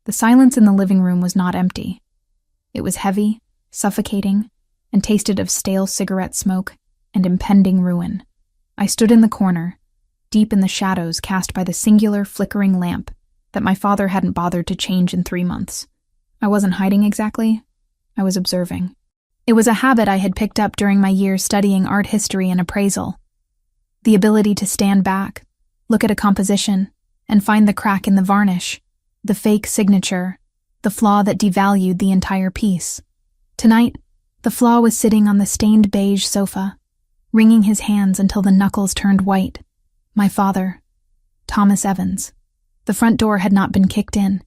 The silence in the living room was not empty. It was heavy, suffocating, and tasted of stale cigarette smoke and impending ruin. I stood in the corner, deep in the shadows cast by the singular flickering lamp that my father hadn't bothered to change in 3 months. I wasn't hiding exactly. I was observing. It was a habit I had picked up during my years studying art history and appraisal. The ability to stand back, look at a composition, and find the crack in the varnish, the fake signature, the flaw that devalued the entire piece. Tonight, the flaw was sitting on the stained beige sofa, wringing his hands until the knuckles turned white. My father, Thomas Evans. The front door had not been kicked in.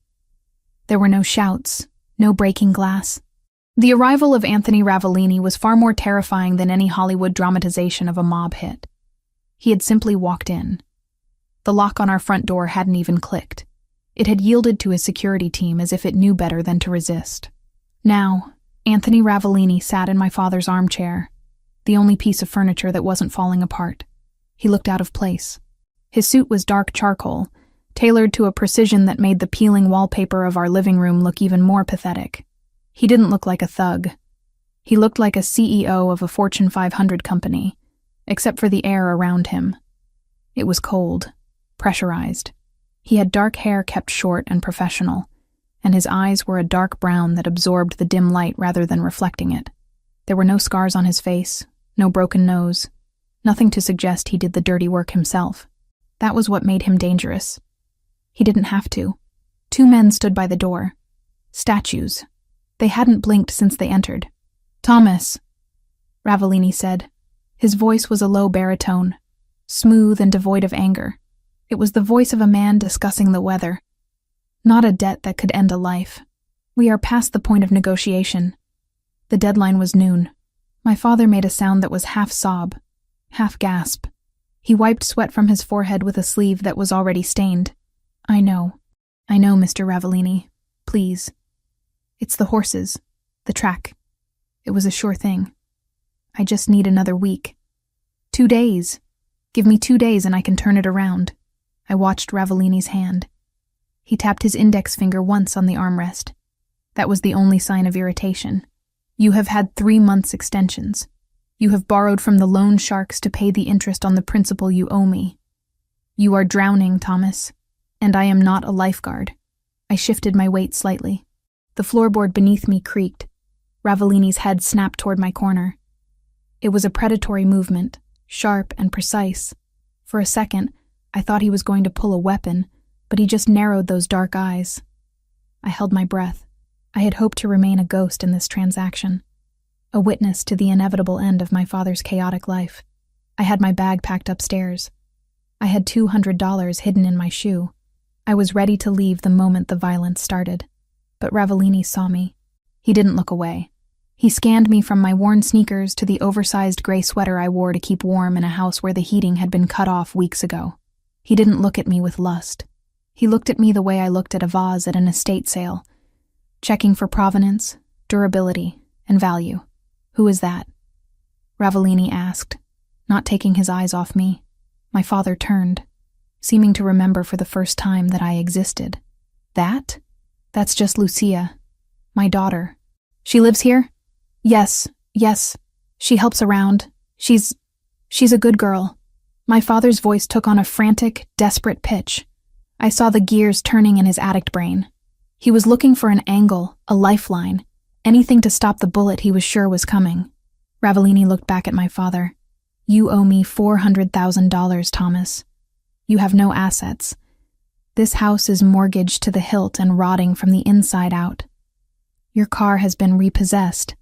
There were no shouts, no breaking glass. The arrival of Anthony Ravellini was far more terrifying than any Hollywood dramatization of a mob hit. He had simply walked in. The lock on our front door hadn't even clicked. It had yielded to his security team as if it knew better than to resist. Now, Anthony Ravellini sat in my father's armchair, the only piece of furniture that wasn't falling apart. He looked out of place. His suit was dark charcoal, tailored to a precision that made the peeling wallpaper of our living room look even more pathetic. He didn't look like a thug. He looked like a CEO of a Fortune 500 company, except for the air around him. It was cold, pressurized. He had dark hair kept short and professional, and his eyes were a dark brown that absorbed the dim light rather than reflecting it. There were no scars on his face, no broken nose, nothing to suggest he did the dirty work himself. That was what made him dangerous. He didn't have to. 2 men stood by the door. Statues. They hadn't blinked since they entered. "Thomas," Ravellini said. His voice was a low baritone, smooth and devoid of anger. It was the voice of a man discussing the weather, not a debt that could end a life. "We are past the point of negotiation." The deadline was noon. My father made a sound that was half sob, half gasp. He wiped sweat from his forehead with a sleeve that was already stained. I know, Mr. Ravellini. Please. It's the horses, the track. It was a sure thing. I just need another week. 2 days. Give me 2 days and I can turn it around." I watched Ravellini's hand. He tapped his index finger once on the armrest. That was the only sign of irritation. "You have had 3 months' extensions. You have borrowed from the loan sharks to pay the interest on the principal you owe me. You are drowning, Thomas, and I am not a lifeguard." I shifted my weight slightly. The floorboard beneath me creaked. Ravellini's head snapped toward my corner. It was a predatory movement, sharp and precise. For a second, I thought he was going to pull a weapon, but he just narrowed those dark eyes. I held my breath. I had hoped to remain a ghost in this transaction, a witness to the inevitable end of my father's chaotic life. I had my bag packed upstairs. I had $200 hidden in my shoe. I was ready to leave the moment the violence started. But Ravellini saw me. He didn't look away. He scanned me from my worn sneakers to the oversized gray sweater I wore to keep warm in a house where the heating had been cut off weeks ago. He didn't look at me with lust. He looked at me the way I looked at a vase at an estate sale, checking for provenance, durability, and value. "Who is that?" Ravellini asked, not taking his eyes off me. My father turned, seeming to remember for the first time that I existed. "That? That's just Lucia, my daughter. She lives here?" Yes. She helps around. She's a good girl." My father's voice took on a frantic, desperate pitch. I saw the gears turning in his addict brain. He was looking for an angle, a lifeline, anything to stop the bullet he was sure was coming. Ravellini looked back at my father. "You owe me $400,000, Thomas. You have no assets. This house is mortgaged to the hilt and rotting from the inside out. Your car has been repossessed.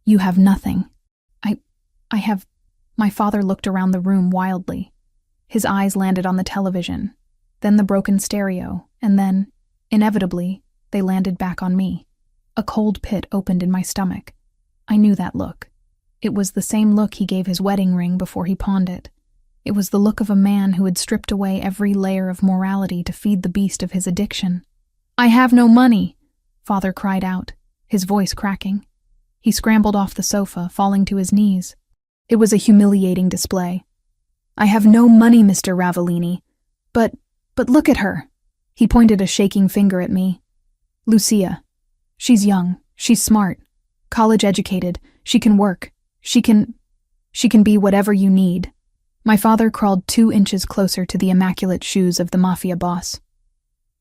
You have nothing. I have..." My father looked around the room wildly. His eyes landed on the television, then the broken stereo, and then, inevitably, they landed back on me. A cold pit opened in my stomach. I knew that look. It was the same look he gave his wedding ring before he pawned it. It was the look of a man who had stripped away every layer of morality to feed the beast of his addiction. "I have no money," Father cried out, his voice cracking. He scrambled off the sofa, falling to his knees. It was a humiliating display. "I have no money, Mr. Ravellini. But look at her." He pointed a shaking finger at me. Lucia. She's young. She's smart. College educated. She can work. She can be whatever you need. My father crawled 2 inches closer to the immaculate shoes of the Mafia boss.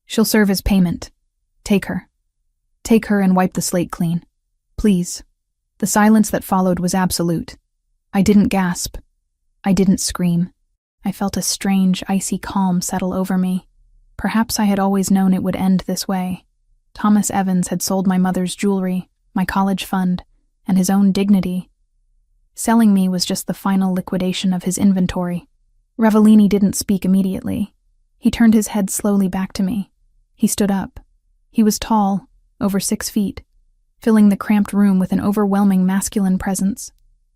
She'll serve as payment. Take her. Take her and wipe the slate clean. Please. The silence that followed was absolute. I didn't gasp. I didn't scream. I felt a strange, icy calm settle over me. Perhaps I had always known it would end this way. Thomas Evans had sold my mother's jewelry, my college fund, and his own dignity. Selling me was just the final liquidation of his inventory. Ravellini didn't speak immediately. He turned his head slowly back to me. He stood up. He was tall, over 6 feet, filling the cramped room with an overwhelming masculine presence.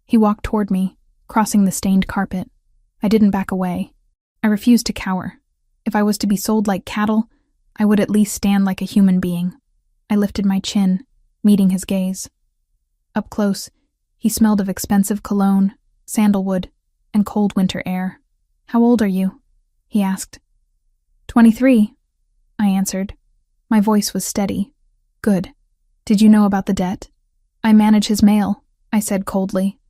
He walked toward me, crossing the stained carpet. I didn't back away. I refused to cower. If I was to be sold like cattle, I would at least stand like a human being. I lifted my chin, meeting his gaze. Up close, he smelled of expensive cologne, sandalwood, and cold winter air. "How old are you?" he asked. 23, I answered. My voice was steady. "Good. Did you know about the debt?" "I manage his mail," I said coldly.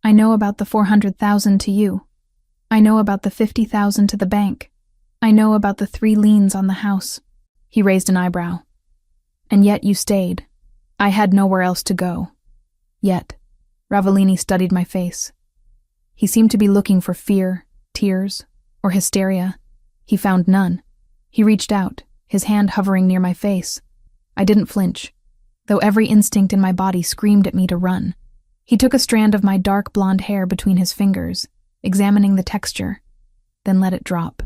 "I know about the 400,000 to you. I know about the 50,000 to the bank. I know about the 3 liens on the house." He raised an eyebrow. "And yet you stayed. I had nowhere else to go." Yet. Ravellini studied my face. He seemed to be looking for fear, tears, or hysteria. He found none. He reached out, his hand hovering near my face. I didn't flinch, though every instinct in my body screamed at me to run. He took a strand of my dark blonde hair between his fingers, examining the texture, then let it drop.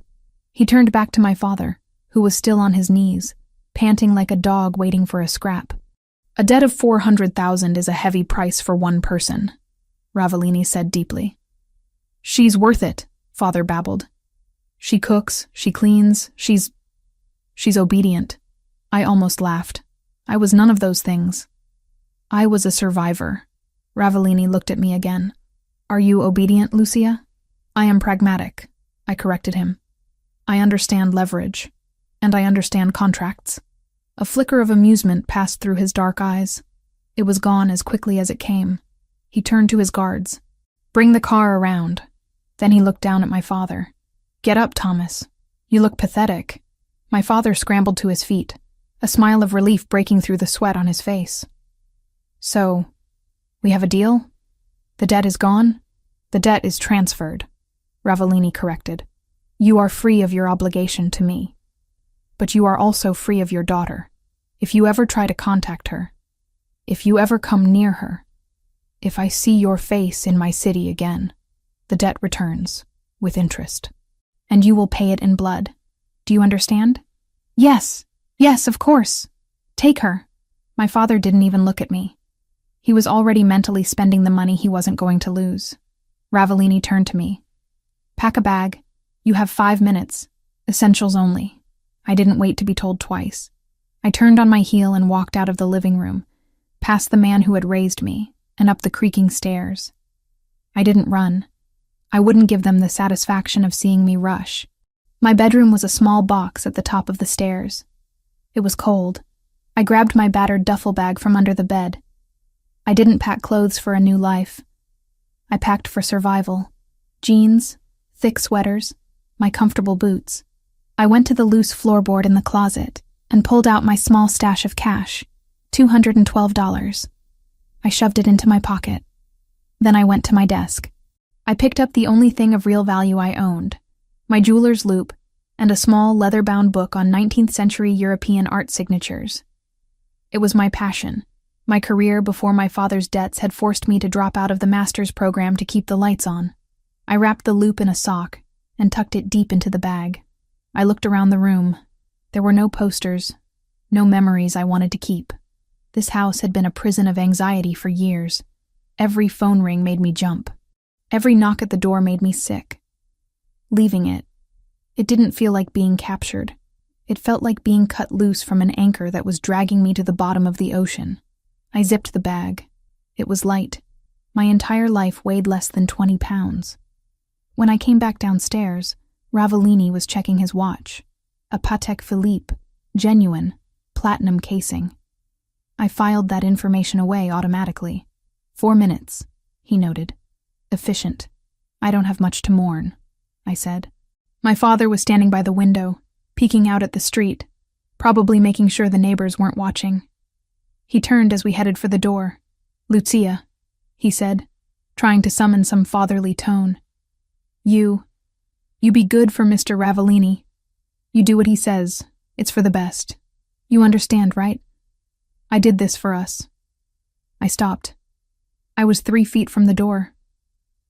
He turned back to my father, who was still on his knees, panting like a dog waiting for a scrap. "A debt of 400,000 is a heavy price for one person," Ravellini said deeply. "She's worth it," Father babbled. "She cooks, she cleans, she's obedient." I almost laughed. I was none of those things. I was a survivor. Ravellini looked at me again. "Are you obedient, Lucia?" "I am pragmatic," I corrected him. "I understand leverage, and I understand contracts." A flicker of amusement passed through his dark eyes. It was gone as quickly as it came. He turned to his guards. "Bring the car around." Then he looked down at my father. "Get up, Thomas. You look pathetic." My father scrambled to his feet, a smile of relief breaking through the sweat on his face. "So, we have a deal? The debt is gone?" "The debt is transferred," Ravellini corrected. "You are free of your obligation to me. But you are also free of your daughter. If you ever try to contact her, if you ever come near her, if I see your face in my city again, the debt returns, with interest. And you will pay it in blood. Do you understand?" "Yes, yes, of course. Take her." My father didn't even look at me. He was already mentally spending the money he wasn't going to lose. Ravellini turned to me. "Pack a bag. You have 5 minutes. Essentials only." I didn't wait to be told twice. I turned on my heel and walked out of the living room, past the man who had raised me, and up the creaking stairs. I didn't run. I wouldn't give them the satisfaction of seeing me rush. My bedroom was a small box at the top of the stairs. It was cold. I grabbed my battered duffel bag from under the bed. I didn't pack clothes for a new life. I packed for survival. Jeans, thick sweaters, my comfortable boots. I went to the loose floorboard in the closet and pulled out my small stash of cash, $212. I shoved it into my pocket. Then I went to my desk. I picked up the only thing of real value I owned, my jeweler's loupe and a small leather-bound book on 19th century European art signatures. It was my passion. My career before my father's debts had forced me to drop out of the master's program to keep the lights on. I wrapped the loupe in a sock and tucked it deep into the bag. I looked around the room. There were no posters, no memories I wanted to keep. This house had been a prison of anxiety for years. Every phone ring made me jump. Every knock at the door made me sick. Leaving it didn't feel like being captured. It felt like being cut loose from an anchor that was dragging me to the bottom of the ocean. I zipped the bag. It was light. My entire life weighed less than 20 pounds. When I came back downstairs, Ravellini was checking his watch. A Patek Philippe, genuine, platinum casing. I filed that information away automatically. 4 minutes, he noted. Efficient. I don't have much to mourn, I said. My father was standing by the window, peeking out at the street, probably making sure the neighbors weren't watching. He turned as we headed for the door. Lucia, he said, trying to summon some fatherly tone. You be good for Mr. Ravellini. You do what he says. It's for the best. You understand, right? I did this for us. I stopped. I was 3 feet from the door.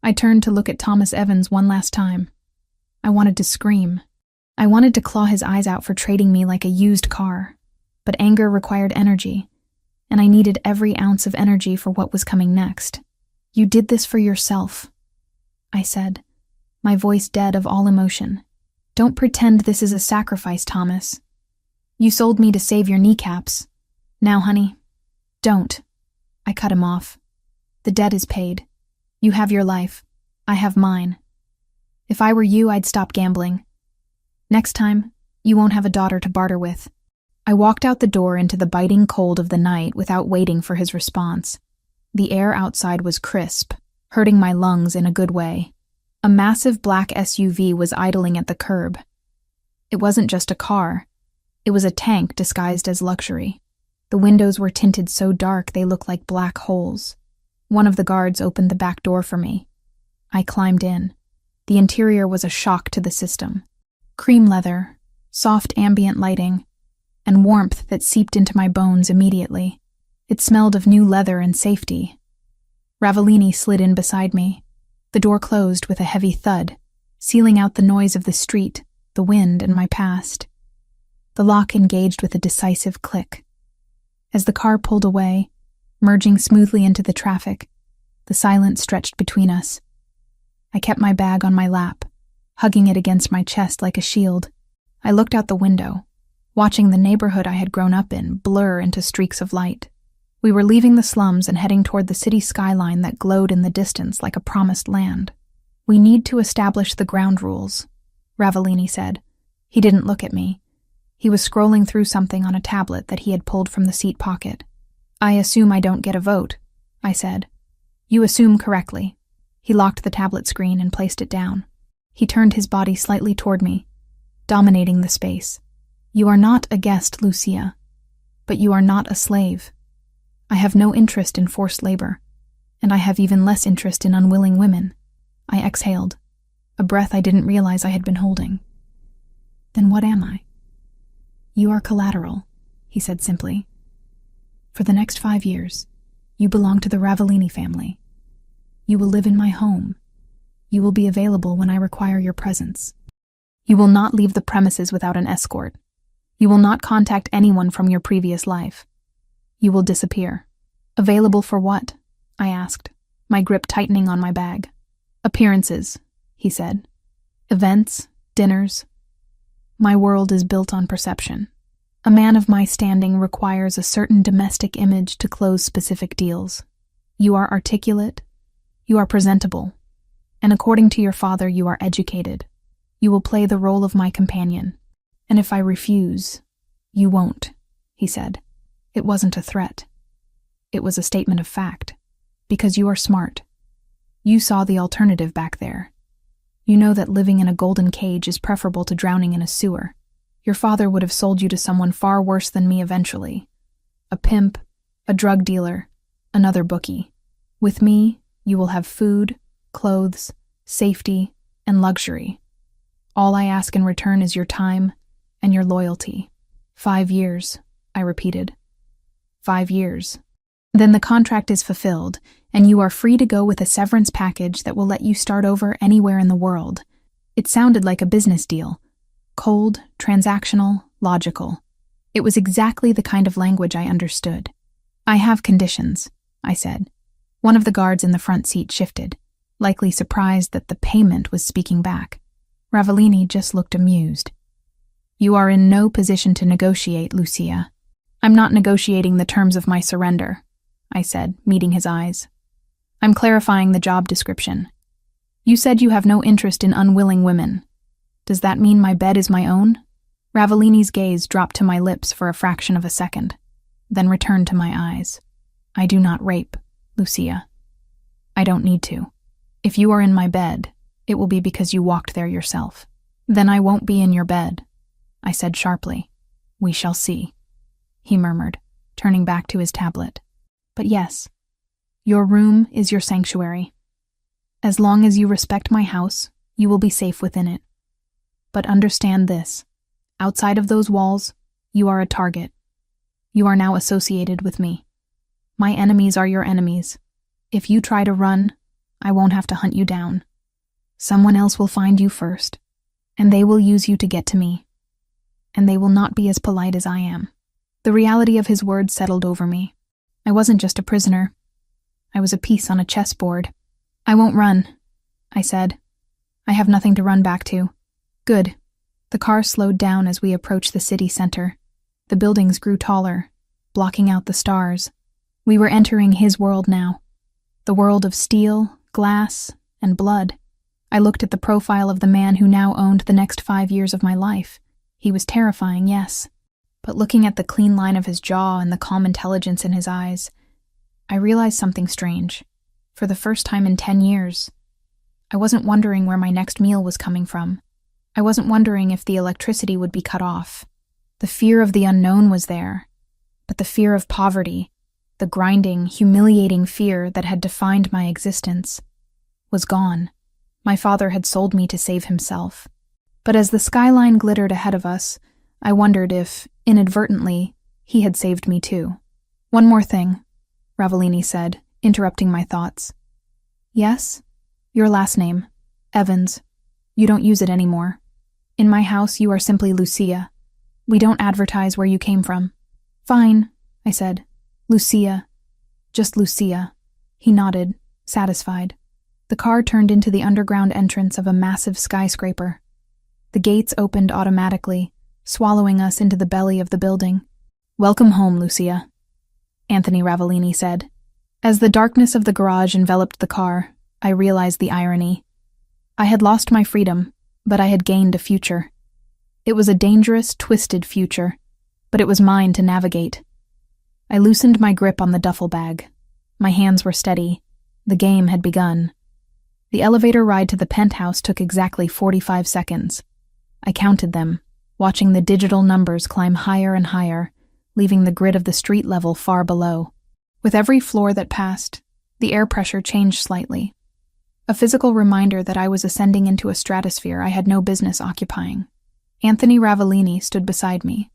I turned to look at Thomas Evans one last time. I wanted to scream. I wanted to claw his eyes out for trading me like a used car. But anger required energy, and I needed every ounce of energy for what was coming next. You did this for yourself, I said, my voice dead of all emotion. Don't pretend this is a sacrifice, Thomas. You sold me to save your kneecaps. Now, honey, don't. I cut him off. The debt is paid. You have your life. I have mine. If I were you, I'd stop gambling. Next time, you won't have a daughter to barter with. I walked out the door into the biting cold of the night without waiting for his response. The air outside was crisp, hurting my lungs in a good way. A massive black SUV was idling at the curb. It wasn't just a car. It was a tank disguised as luxury. The windows were tinted so dark they looked like black holes. One of the guards opened the back door for me. I climbed in. The interior was a shock to the system. Cream leather, soft ambient lighting, and warmth that seeped into my bones immediately. It smelled of new leather and safety. Ravellini slid in beside me. The door closed with a heavy thud, sealing out the noise of the street, the wind, and my past. The lock engaged with a decisive click. As the car pulled away, merging smoothly into the traffic, the silence stretched between us. I kept my bag on my lap, hugging it against my chest like a shield. I looked out the window, watching the neighborhood I had grown up in blur into streaks of light. We were leaving the slums and heading toward the city skyline that glowed in the distance like a promised land. We need to establish the ground rules, Ravellini said. He didn't look at me. He was scrolling through something on a tablet that he had pulled from the seat pocket. I assume I don't get a vote, I said. You assume correctly. He locked the tablet screen and placed it down. He turned his body slightly toward me, dominating the space. You are not a guest, Lucia, but you are not a slave. I have no interest in forced labor, and I have even less interest in unwilling women. I exhaled, a breath I didn't realize I had been holding. Then what am I? You are collateral, he said simply. For the next 5 years, you belong to the Ravellini family. You will live in my home. You will be available when I require your presence. You will not leave the premises without an escort. You will not contact anyone from your previous life. You will disappear. Available for what? I asked, my grip tightening on my bag. Appearances, he said. Events, dinners. My world is built on perception. A man of my standing requires a certain domestic image to close specific deals. You are articulate. You are presentable. And according to your father, you are educated. You will play the role of my companion. And if I refuse, you won't, he said. It wasn't a threat. It was a statement of fact. Because you are smart. You saw the alternative back there. You know that living in a golden cage is preferable to drowning in a sewer. Your father would have sold you to someone far worse than me eventually. A pimp, a drug dealer, another bookie. With me, you will have food, clothes, safety, and luxury. All I ask in return is your time and your loyalty. 5 years, I repeated. 5 years. Then the contract is fulfilled, and you are free to go with a severance package that will let you start over anywhere in the world. It sounded like a business deal. Cold, transactional, logical. It was exactly the kind of language I understood. I have conditions, I said. One of the guards in the front seat shifted, likely surprised that the payment was speaking back. Ravellini just looked amused. You are in no position to negotiate, Lucia. I'm not negotiating the terms of my surrender, I said, meeting his eyes. I'm clarifying the job description. You said you have no interest in unwilling women. Does that mean my bed is my own? Ravellini's gaze dropped to my lips for a fraction of a second, then returned to my eyes. I do not rape, Lucia. I don't need to. If you are in my bed, it will be because you walked there yourself. Then I won't be in your bed, I said sharply. We shall see, he murmured, turning back to his tablet. But yes, your room is your sanctuary. As long as you respect my house, you will be safe within it. But understand this. Outside of those walls, you are a target. You are now associated with me. My enemies are your enemies. If you try to run, I won't have to hunt you down. Someone else will find you first, and they will use you to get to me. And they will not be as polite as I am. The reality of his words settled over me. I wasn't just a prisoner. I was a piece on a chessboard. I won't run, I said. I have nothing to run back to. Good. The car slowed down as we approached the city center. The buildings grew taller, blocking out the stars. We were entering his world now. The world of steel, glass, and blood. I looked at the profile of the man who now owned the next 5 years of my life. He was terrifying, yes. But looking at the clean line of his jaw and the calm intelligence in his eyes, I realized something strange. For the first time in 10 years, I wasn't wondering where my next meal was coming from. I wasn't wondering if the electricity would be cut off. The fear of the unknown was there, but the fear of poverty, the grinding, humiliating fear that had defined my existence, was gone. My father had sold me to save himself. But as the skyline glittered ahead of us, I wondered if, inadvertently, he had saved me too. One more thing, Ravellini said, interrupting my thoughts. Yes? Your last name, Evans. You don't use it anymore. In my house, you are simply Lucia. We don't advertise where you came from. Fine, I said. Lucia. Just Lucia. He nodded, satisfied. The car turned into the underground entrance of a massive skyscraper. The gates opened automatically, swallowing us into the belly of the building. Welcome home, Lucia, Anthony Ravellini said. As the darkness of the garage enveloped the car, I realized the irony. I had lost my freedom, but I had gained a future. It was a dangerous, twisted future, but it was mine to navigate. I loosened my grip on the duffel bag. My hands were steady. The game had begun. The elevator ride to the penthouse took exactly 45 seconds. I counted them, watching the digital numbers climb higher and higher, leaving the grid of the street level far below. With every floor that passed, the air pressure changed slightly. A physical reminder that I was ascending into a stratosphere I had no business occupying. Anthony Ravellini stood beside me,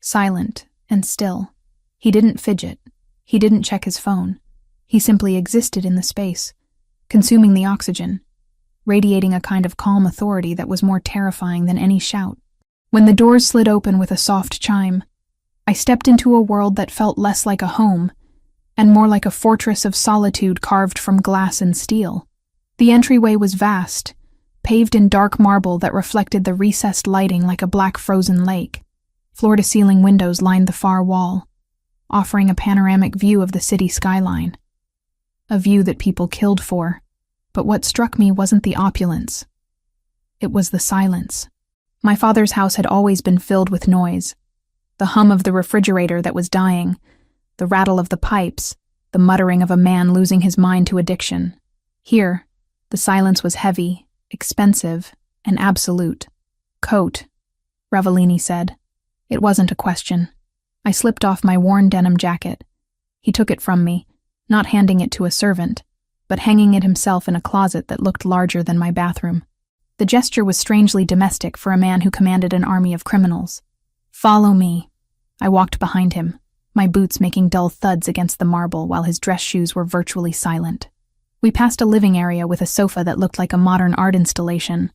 silent and still. He didn't fidget. He didn't check his phone. He simply existed in the space, consuming the oxygen, radiating a kind of calm authority that was more terrifying than any shout. When the doors slid open with a soft chime, I stepped into a world that felt less like a home and more like a fortress of solitude carved from glass and steel. The entryway was vast, paved in dark marble that reflected the recessed lighting like a black frozen lake. Floor-to-ceiling windows lined the far wall, offering a panoramic view of the city skyline. A view that people killed for. But what struck me wasn't the opulence. It was the silence. My father's house had always been filled with noise. The hum of the refrigerator that was dying, the rattle of the pipes, the muttering of a man losing his mind to addiction. Here, the silence was heavy, expensive, and absolute. Coat, Ravellini said. It wasn't a question. I slipped off my worn denim jacket. He took it from me, not handing it to a servant, but hanging it himself in a closet that looked larger than my bathroom. The gesture was strangely domestic for a man who commanded an army of criminals. Follow me. I walked behind him, my boots making dull thuds against the marble while his dress shoes were virtually silent. We passed a living area with a sofa that looked like a modern art installation,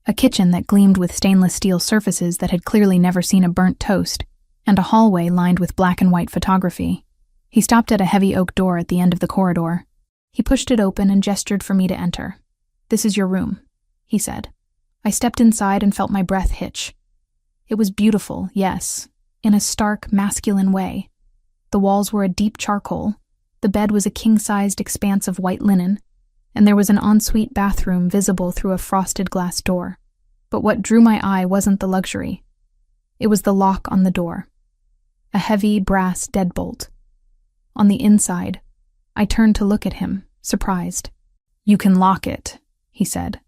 a kitchen that gleamed with stainless steel surfaces that had clearly never seen a burnt toast, and a hallway lined with black and white photography. He stopped at a heavy oak door at the end of the corridor. He pushed it open and gestured for me to enter. This is your room, he said. I stepped inside and felt my breath hitch. It was beautiful, yes, in a stark, masculine way. The walls were a deep charcoal, the bed was a king-sized expanse of white linen, and there was an ensuite bathroom visible through a frosted glass door. But what drew my eye wasn't the luxury. It was the lock on the door. A heavy brass deadbolt. On the inside, I turned to look at him, surprised. "You can lock it," he said,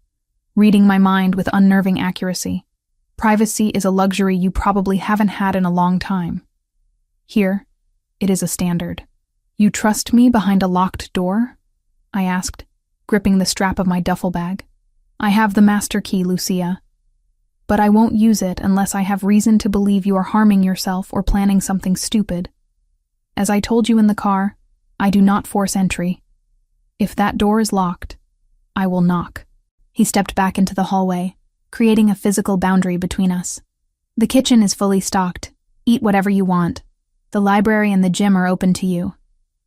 reading my mind with unnerving accuracy. "Privacy is a luxury you probably haven't had in a long time. Here, it is a standard." "You trust me behind a locked door?" I asked, gripping the strap of my duffel bag. "I have the master key, Lucia. But I won't use it unless I have reason to believe you are harming yourself or planning something stupid. As I told you in the car, I do not force entry. If that door is locked, I will knock." He stepped back into the hallway, creating a physical boundary between us. "The kitchen is fully stocked. Eat whatever you want. The library and the gym are open to you.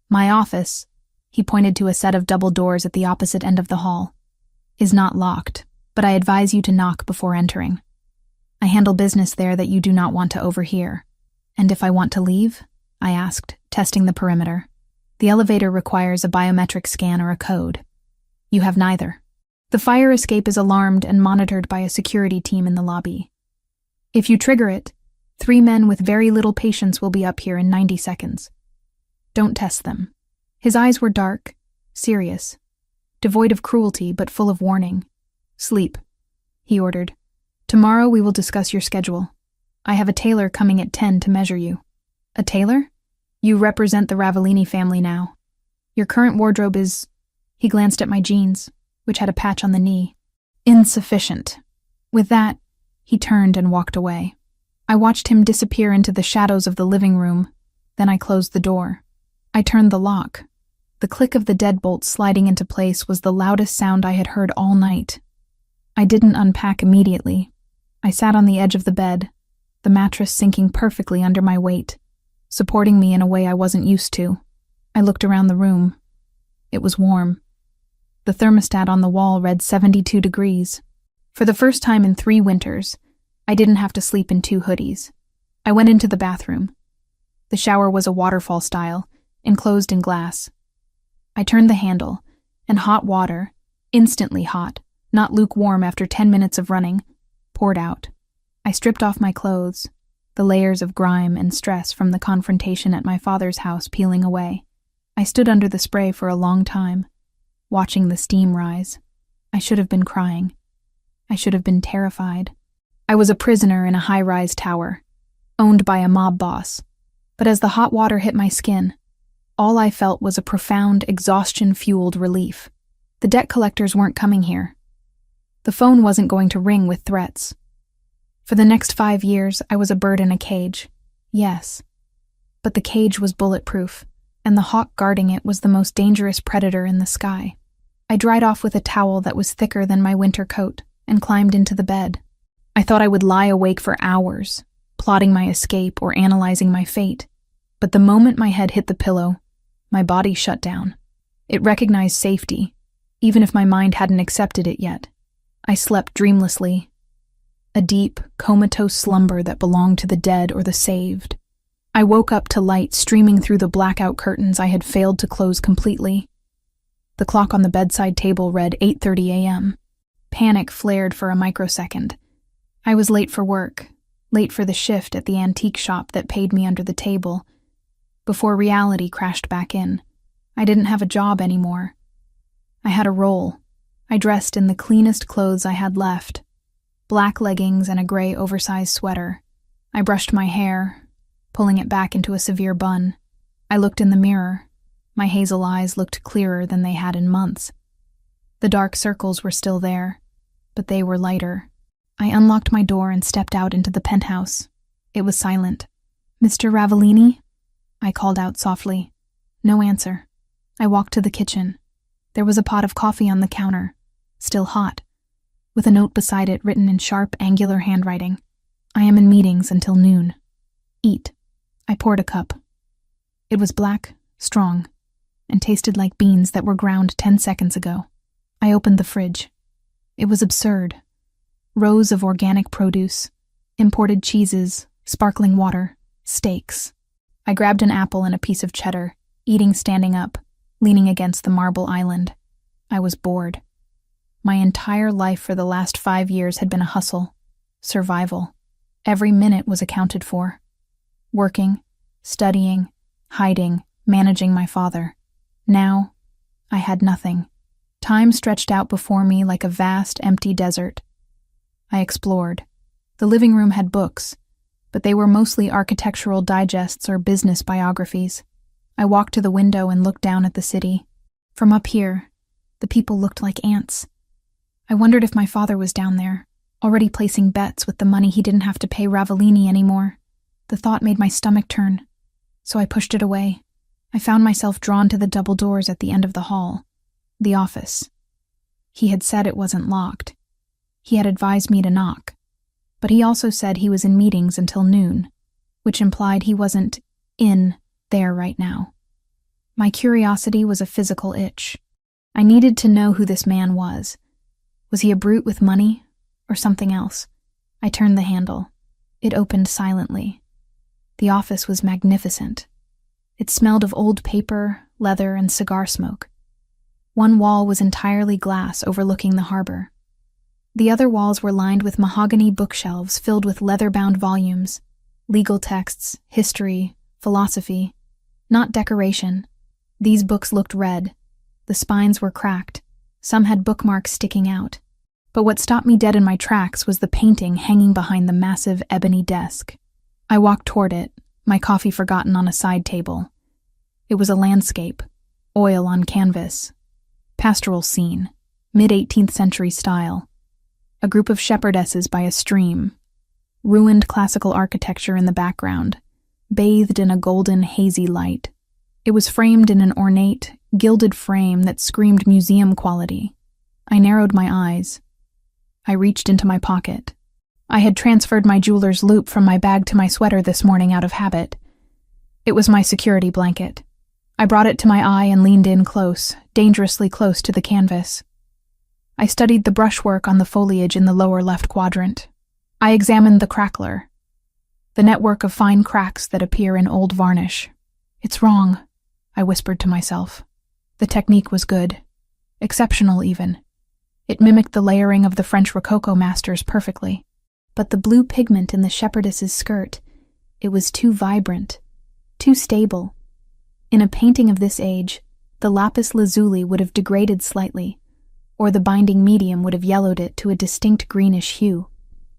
My office," he pointed to a set of double doors at the opposite end of the hall, "is not locked, but I advise you to knock before entering. I handle business there that you do not want to overhear." "And if I want to leave?" I asked, testing the perimeter. "The elevator requires a biometric scan or a code. You have neither. The fire escape is alarmed and monitored by a security team in the lobby. If you trigger it, 3 men with very little patience will be up here in 90 seconds. Don't test them." His eyes were dark, serious, devoid of cruelty but full of warning. "Sleep," he ordered. "Tomorrow we will discuss your schedule. I have a tailor coming at 10 to measure you." "A tailor? You represent the Ravellini family now. Your current wardrobe is—" He glanced at my jeans, which had a patch on the knee. "Insufficient." With that, he turned and walked away. I watched him disappear into the shadows of the living room, then I closed the door. I turned the lock. The click of the deadbolt sliding into place was the loudest sound I had heard all night. I didn't unpack immediately. I sat on the edge of the bed, the mattress sinking perfectly under my weight, supporting me in a way I wasn't used to. I looked around the room. It was warm. The thermostat on the wall read 72 degrees. For the first time in 3 winters, I didn't have to sleep in 2 hoodies. I went into the bathroom. The shower was a waterfall style, enclosed in glass. I turned the handle, and hot water, instantly hot, not lukewarm after 10 minutes of running, poured out. I stripped off my clothes, the layers of grime and stress from the confrontation at my father's house peeling away. I stood under the spray for a long time, watching the steam rise. I should have been crying. I should have been terrified. I was a prisoner in a high-rise tower, owned by a mob boss. But as the hot water hit my skin, all I felt was a profound, exhaustion-fueled relief. The debt collectors weren't coming here. The phone wasn't going to ring with threats. For the next 5 years, I was a bird in a cage. Yes. But the cage was bulletproof, and the hawk guarding it was the most dangerous predator in the sky. I dried off with a towel that was thicker than my winter coat and climbed into the bed. I thought I would lie awake for hours, plotting my escape or analyzing my fate. But the moment my head hit the pillow, my body shut down. It recognized safety, even if my mind hadn't accepted it yet. I slept dreamlessly, a deep, comatose slumber that belonged to the dead or the saved. I woke up to light streaming through the blackout curtains I had failed to close completely. The clock on the bedside table read 8:30 a.m. Panic flared for a microsecond. I was late for work, late for the shift at the antique shop that paid me under the table. Before reality crashed back in, I didn't have a job anymore. I had a role. I dressed in the cleanest clothes I had left, black leggings and a gray oversized sweater. I brushed my hair, pulling it back into a severe bun. I looked in the mirror. My hazel eyes looked clearer than they had in months. The dark circles were still there, but they were lighter. I unlocked my door and stepped out into the penthouse. It was silent. "Mr. Ravellini?" I called out softly. No answer. I walked to the kitchen. There was a pot of coffee on the counter, still hot, with a note beside it written in sharp, angular handwriting. "I am in meetings until noon. Eat." I poured a cup. It was black, strong, and tasted like beans that were ground 10 seconds ago. I opened the fridge. It was absurd. Rows of organic produce, imported cheeses, sparkling water, steaks. I grabbed an apple and a piece of cheddar, eating standing up, leaning against the marble island. I was bored. My entire life for the last 5 years had been a hustle, survival. Every minute was accounted for. Working, studying, hiding, managing my father. Now, I had nothing. Time stretched out before me like a vast, empty desert. I explored. The living room had books, but they were mostly architectural digests or business biographies. I walked to the window and looked down at the city. From up here, the people looked like ants. I wondered if my father was down there, already placing bets with the money he didn't have to pay Ravellini anymore. The thought made my stomach turn, so I pushed it away. I found myself drawn to the double doors at the end of the hall. The office. He had said it wasn't locked. He had advised me to knock. But he also said he was in meetings until noon, which implied he wasn't in there right now. My curiosity was a physical itch. I needed to know who this man was. Was he a brute with money, or something else? I turned the handle. It opened silently. The office was magnificent. It smelled of old paper, leather, and cigar smoke. One wall was entirely glass overlooking the harbor. The other walls were lined with mahogany bookshelves filled with leather-bound volumes, legal texts, history, philosophy, not decoration. These books looked red. The spines were cracked. Some had bookmarks sticking out. But what stopped me dead in my tracks was the painting hanging behind the massive ebony desk. I walked toward it, my coffee forgotten on a side table. It was a landscape, oil on canvas. Pastoral scene, mid-18th century style. A group of shepherdesses by a stream. Ruined classical architecture in the background, bathed in a golden, hazy light. It was framed in an ornate, gilded frame that screamed museum quality. I narrowed my eyes. I reached into my pocket. I had transferred my jeweler's loop from my bag to my sweater this morning out of habit. It was my security blanket. I brought it to my eye and leaned in close, dangerously close to the canvas. I studied the brushwork on the foliage in the lower left quadrant. I examined the crackler, the network of fine cracks that appear in old varnish. It's wrong, I whispered to myself. The technique was good, exceptional even. It mimicked the layering of the French Rococo masters perfectly. But the blue pigment in the shepherdess's skirt, it was too vibrant, too stable. In a painting of this age, the lapis lazuli would have degraded slightly, or the binding medium would have yellowed it to a distinct greenish hue.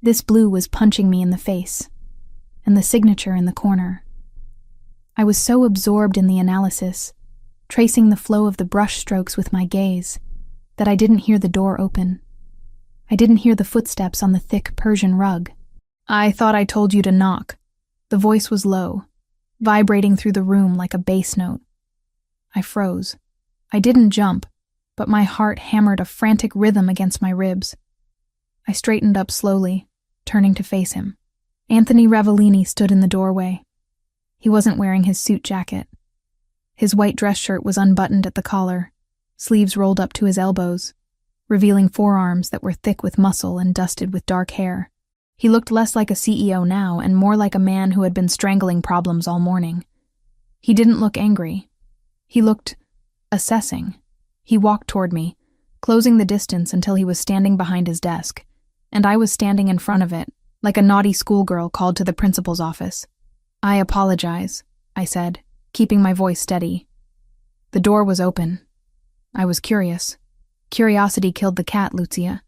This blue was punching me in the face, and the signature in the corner. I was so absorbed in the analysis, tracing the flow of the brush strokes with my gaze, that I didn't hear the door open. I didn't hear the footsteps on the thick Persian rug. I thought I told you to knock. The voice was low, vibrating through the room like a bass note. I froze. I didn't jump, but my heart hammered a frantic rhythm against my ribs. I straightened up slowly, turning to face him. Anthony Ravellini stood in the doorway. He wasn't wearing his suit jacket. His white dress shirt was unbuttoned at the collar, sleeves rolled up to his elbows, revealing forearms that were thick with muscle and dusted with dark hair. He looked less like a CEO now and more like a man who had been strangling problems all morning. He didn't look angry. He looked assessing. He walked toward me, closing the distance until he was standing behind his desk, and I was standing in front of it, like a naughty schoolgirl called to the principal's office. I apologize, I said, keeping my voice steady. The door was open. I was curious. Curiosity killed the cat, Lucia,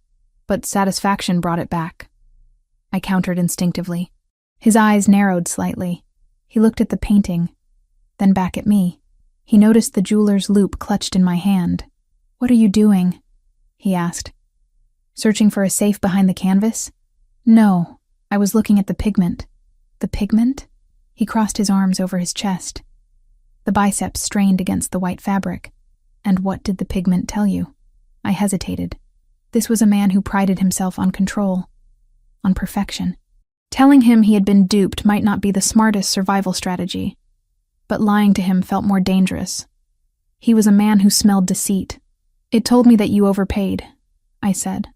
but satisfaction brought it back. I countered instinctively. His eyes narrowed slightly. He looked at the painting, then back at me. He noticed the jeweler's loop clutched in my hand. "What are you doing?" he asked. "Searching for a safe behind the canvas?" "No, I was looking at the pigment." "The pigment?" He crossed his arms over his chest. The biceps strained against the white fabric. "And what did the pigment tell you?" I hesitated. This was a man who prided himself on control, on perfection. Telling him he had been duped might not be the smartest survival strategy, but lying to him felt more dangerous. He was a man who smelled deceit. "It told me that you overpaid," I said.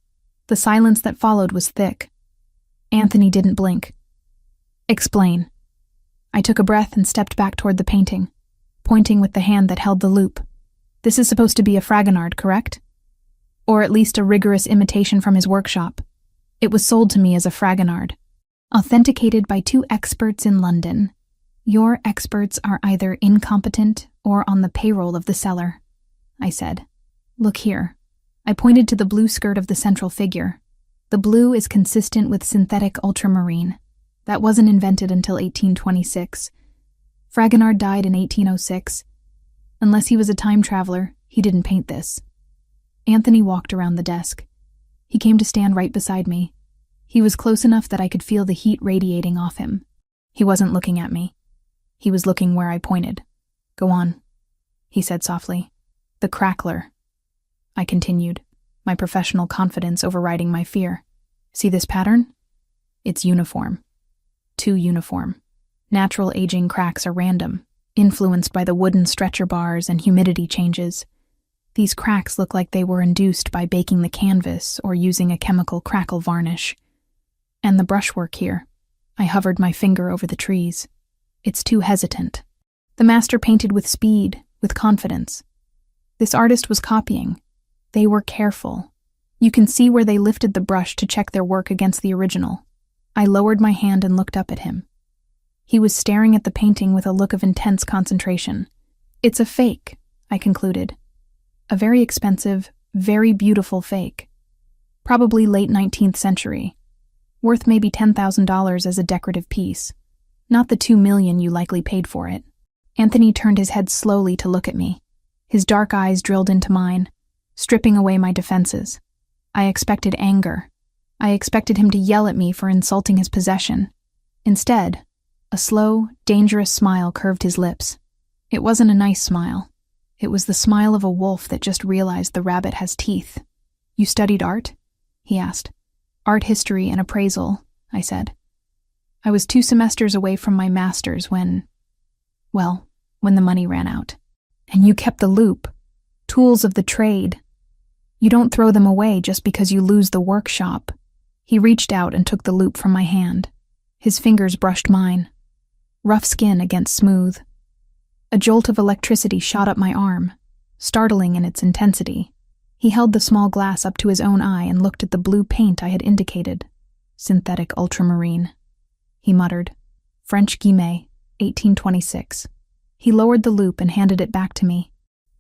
The silence that followed was thick. Anthony didn't blink. "Explain." I took a breath and stepped back toward the painting, pointing with the hand that held the loop. "This is supposed to be a Fragonard, correct? Or at least a rigorous imitation from his workshop. It was sold to me as a Fragonard." Authenticated by 2 experts in London. Your experts are either incompetent or on the payroll of the seller, I said. Look here. I pointed to the blue skirt of the central figure. The blue is consistent with synthetic ultramarine. That wasn't invented until 1826. Fragonard died in 1806. Unless he was a time traveler, he didn't paint this. Anthony walked around the desk. He came to stand right beside me. He was close enough that I could feel the heat radiating off him. He wasn't looking at me. He was looking where I pointed. Go on, he said softly. The crackler. I continued, my professional confidence overriding my fear. See this pattern? It's uniform. Too uniform. Natural aging cracks are random, influenced by the wooden stretcher bars and humidity changes. These cracks look like they were induced by baking the canvas or using a chemical crackle varnish. And the brushwork here. I hovered my finger over the trees. It's too hesitant. The master painted with speed, with confidence. This artist was copying. They were careful. You can see where they lifted the brush to check their work against the original. I lowered my hand and looked up at him. He was staring at the painting with a look of intense concentration. It's a fake, I concluded. A very expensive, very beautiful fake. Probably late 19th century. Worth maybe $10,000 as a decorative piece. Not the $2 million you likely paid for it. Anthony turned his head slowly to look at me. His dark eyes drilled into mine, stripping away my defenses. I expected anger. I expected him to yell at me for insulting his possession. Instead, a slow, dangerous smile curved his lips. It wasn't a nice smile. It was the smile of a wolf that just realized the rabbit has teeth. You studied art? He asked. Art history and appraisal, I said. I was 2 semesters away from my master's when the money ran out. And you kept the loop. Tools of the trade. You don't throw them away just because you lose the workshop. He reached out and took the loop from my hand. His fingers brushed mine. Rough skin against smooth. A jolt of electricity shot up my arm, startling in its intensity. He held the small glass up to his own eye and looked at the blue paint I had indicated. Synthetic ultramarine. He muttered. French Guimet, 1826. He lowered the loop and handed it back to me.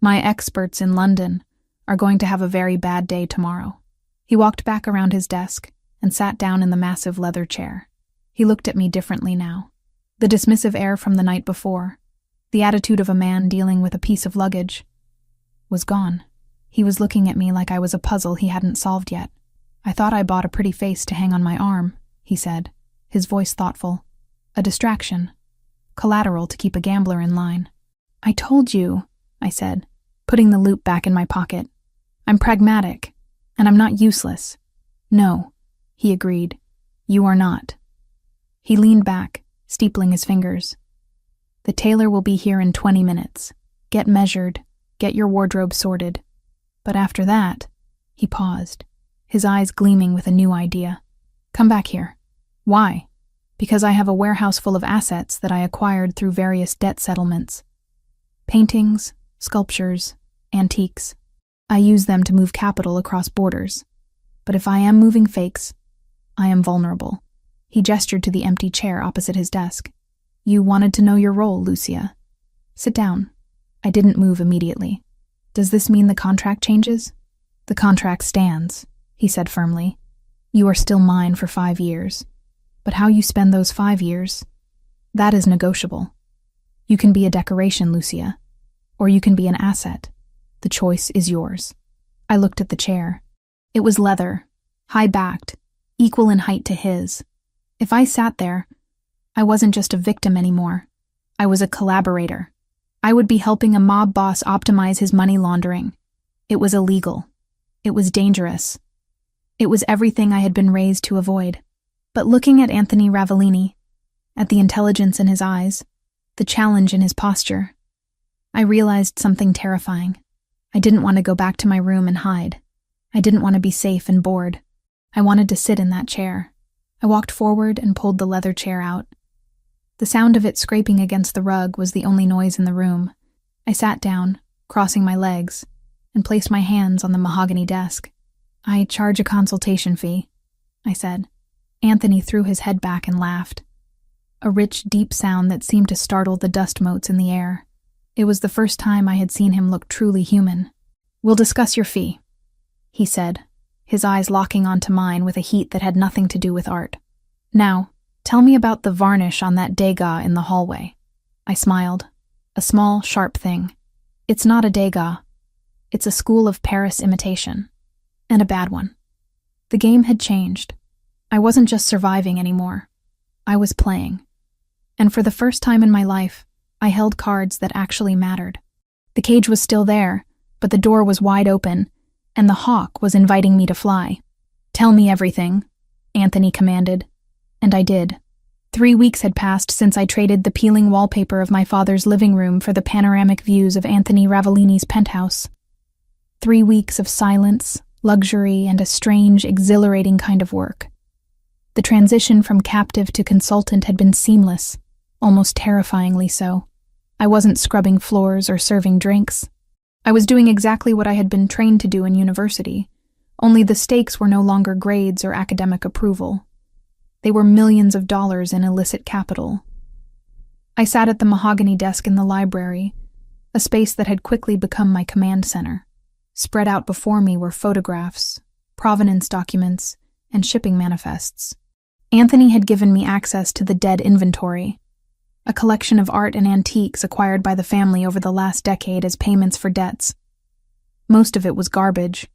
My experts in London are going to have a very bad day tomorrow. He walked back around his desk and sat down in the massive leather chair. He looked at me differently now. The dismissive air from the night before, the attitude of a man dealing with a piece of luggage, was gone. He was looking at me like I was a puzzle he hadn't solved yet. I thought I bought a pretty face to hang on my arm, he said, his voice thoughtful. A distraction. Collateral to keep a gambler in line. I told you, I said, putting the loop back in my pocket. I'm pragmatic, and I'm not useless. No, he agreed. You are not. He leaned back, steepling his fingers. The tailor will be here in 20 minutes. Get measured, get your wardrobe sorted. But after that, he paused, his eyes gleaming with a new idea. Come back here. Why? Because I have a warehouse full of assets that I acquired through various debt settlements. Paintings, sculptures, antiques. I use them to move capital across borders. But if I am moving fakes, I am vulnerable. He gestured to the empty chair opposite his desk. You wanted to know your role, Lucia. Sit down. I didn't move immediately. Does this mean the contract changes? The contract stands, he said firmly. You are still mine for 5 years. But how you spend those 5 years, that is negotiable. You can be a decoration, Lucia, or you can be an asset. The choice is yours. I looked at the chair. It was leather, high-backed, equal in height to his. If I sat there, I wasn't just a victim anymore. I was a collaborator. I would be helping a mob boss optimize his money laundering. It was illegal. It was dangerous. It was everything I had been raised to avoid. But looking at Anthony Ravellini, at the intelligence in his eyes, the challenge in his posture, I realized something terrifying. I didn't want to go back to my room and hide. I didn't want to be safe and bored. I wanted to sit in that chair. I walked forward and pulled the leather chair out. The sound of it scraping against the rug was the only noise in the room. I sat down, crossing my legs, and placed my hands on the mahogany desk. I charge a consultation fee, I said. Anthony threw his head back and laughed. A rich, deep sound that seemed to startle the dust motes in the air. It was the first time I had seen him look truly human. "We'll discuss your fee," he said, his eyes locking onto mine with a heat that had nothing to do with art. "Now, tell me about the varnish on that degas in the hallway." I smiled. A small, sharp thing. "It's not a degas. It's a school of Paris imitation. And a bad one." The game had changed. I wasn't just surviving anymore. I was playing. And for the first time in my life, I held cards that actually mattered. The cage was still there, but the door was wide open, and the hawk was inviting me to fly. "Tell me everything," Anthony commanded. And I did. 3 weeks had passed since I traded the peeling wallpaper of my father's living room for the panoramic views of Anthony Ravellini's penthouse. 3 weeks of silence, luxury, and a strange, exhilarating kind of work. The transition from captive to consultant had been seamless, almost terrifyingly so. I wasn't scrubbing floors or serving drinks. I was doing exactly what I had been trained to do in university, only the stakes were no longer grades or academic approval. They were millions of dollars in illicit capital. I sat at the mahogany desk in the library, a space that had quickly become my command center. Spread out before me were photographs, provenance documents, and shipping manifests. Anthony had given me access to the dead inventory, a collection of art and antiques acquired by the family over the last decade as payments for debts. Most of it was garbage.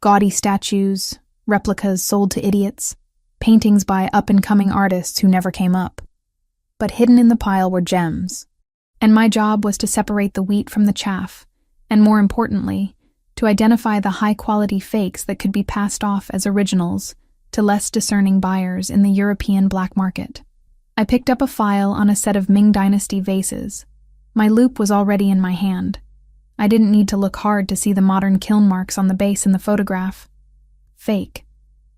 Gaudy statues, replicas sold to idiots, paintings by up-and-coming artists who never came up. But hidden in the pile were gems, and my job was to separate the wheat from the chaff, and more importantly, to identify the high-quality fakes that could be passed off as originals to less discerning buyers in the European black market. I picked up a file on a set of Ming Dynasty vases. My loupe was already in my hand. I didn't need to look hard to see the modern kiln marks on the base in the photograph. Fake.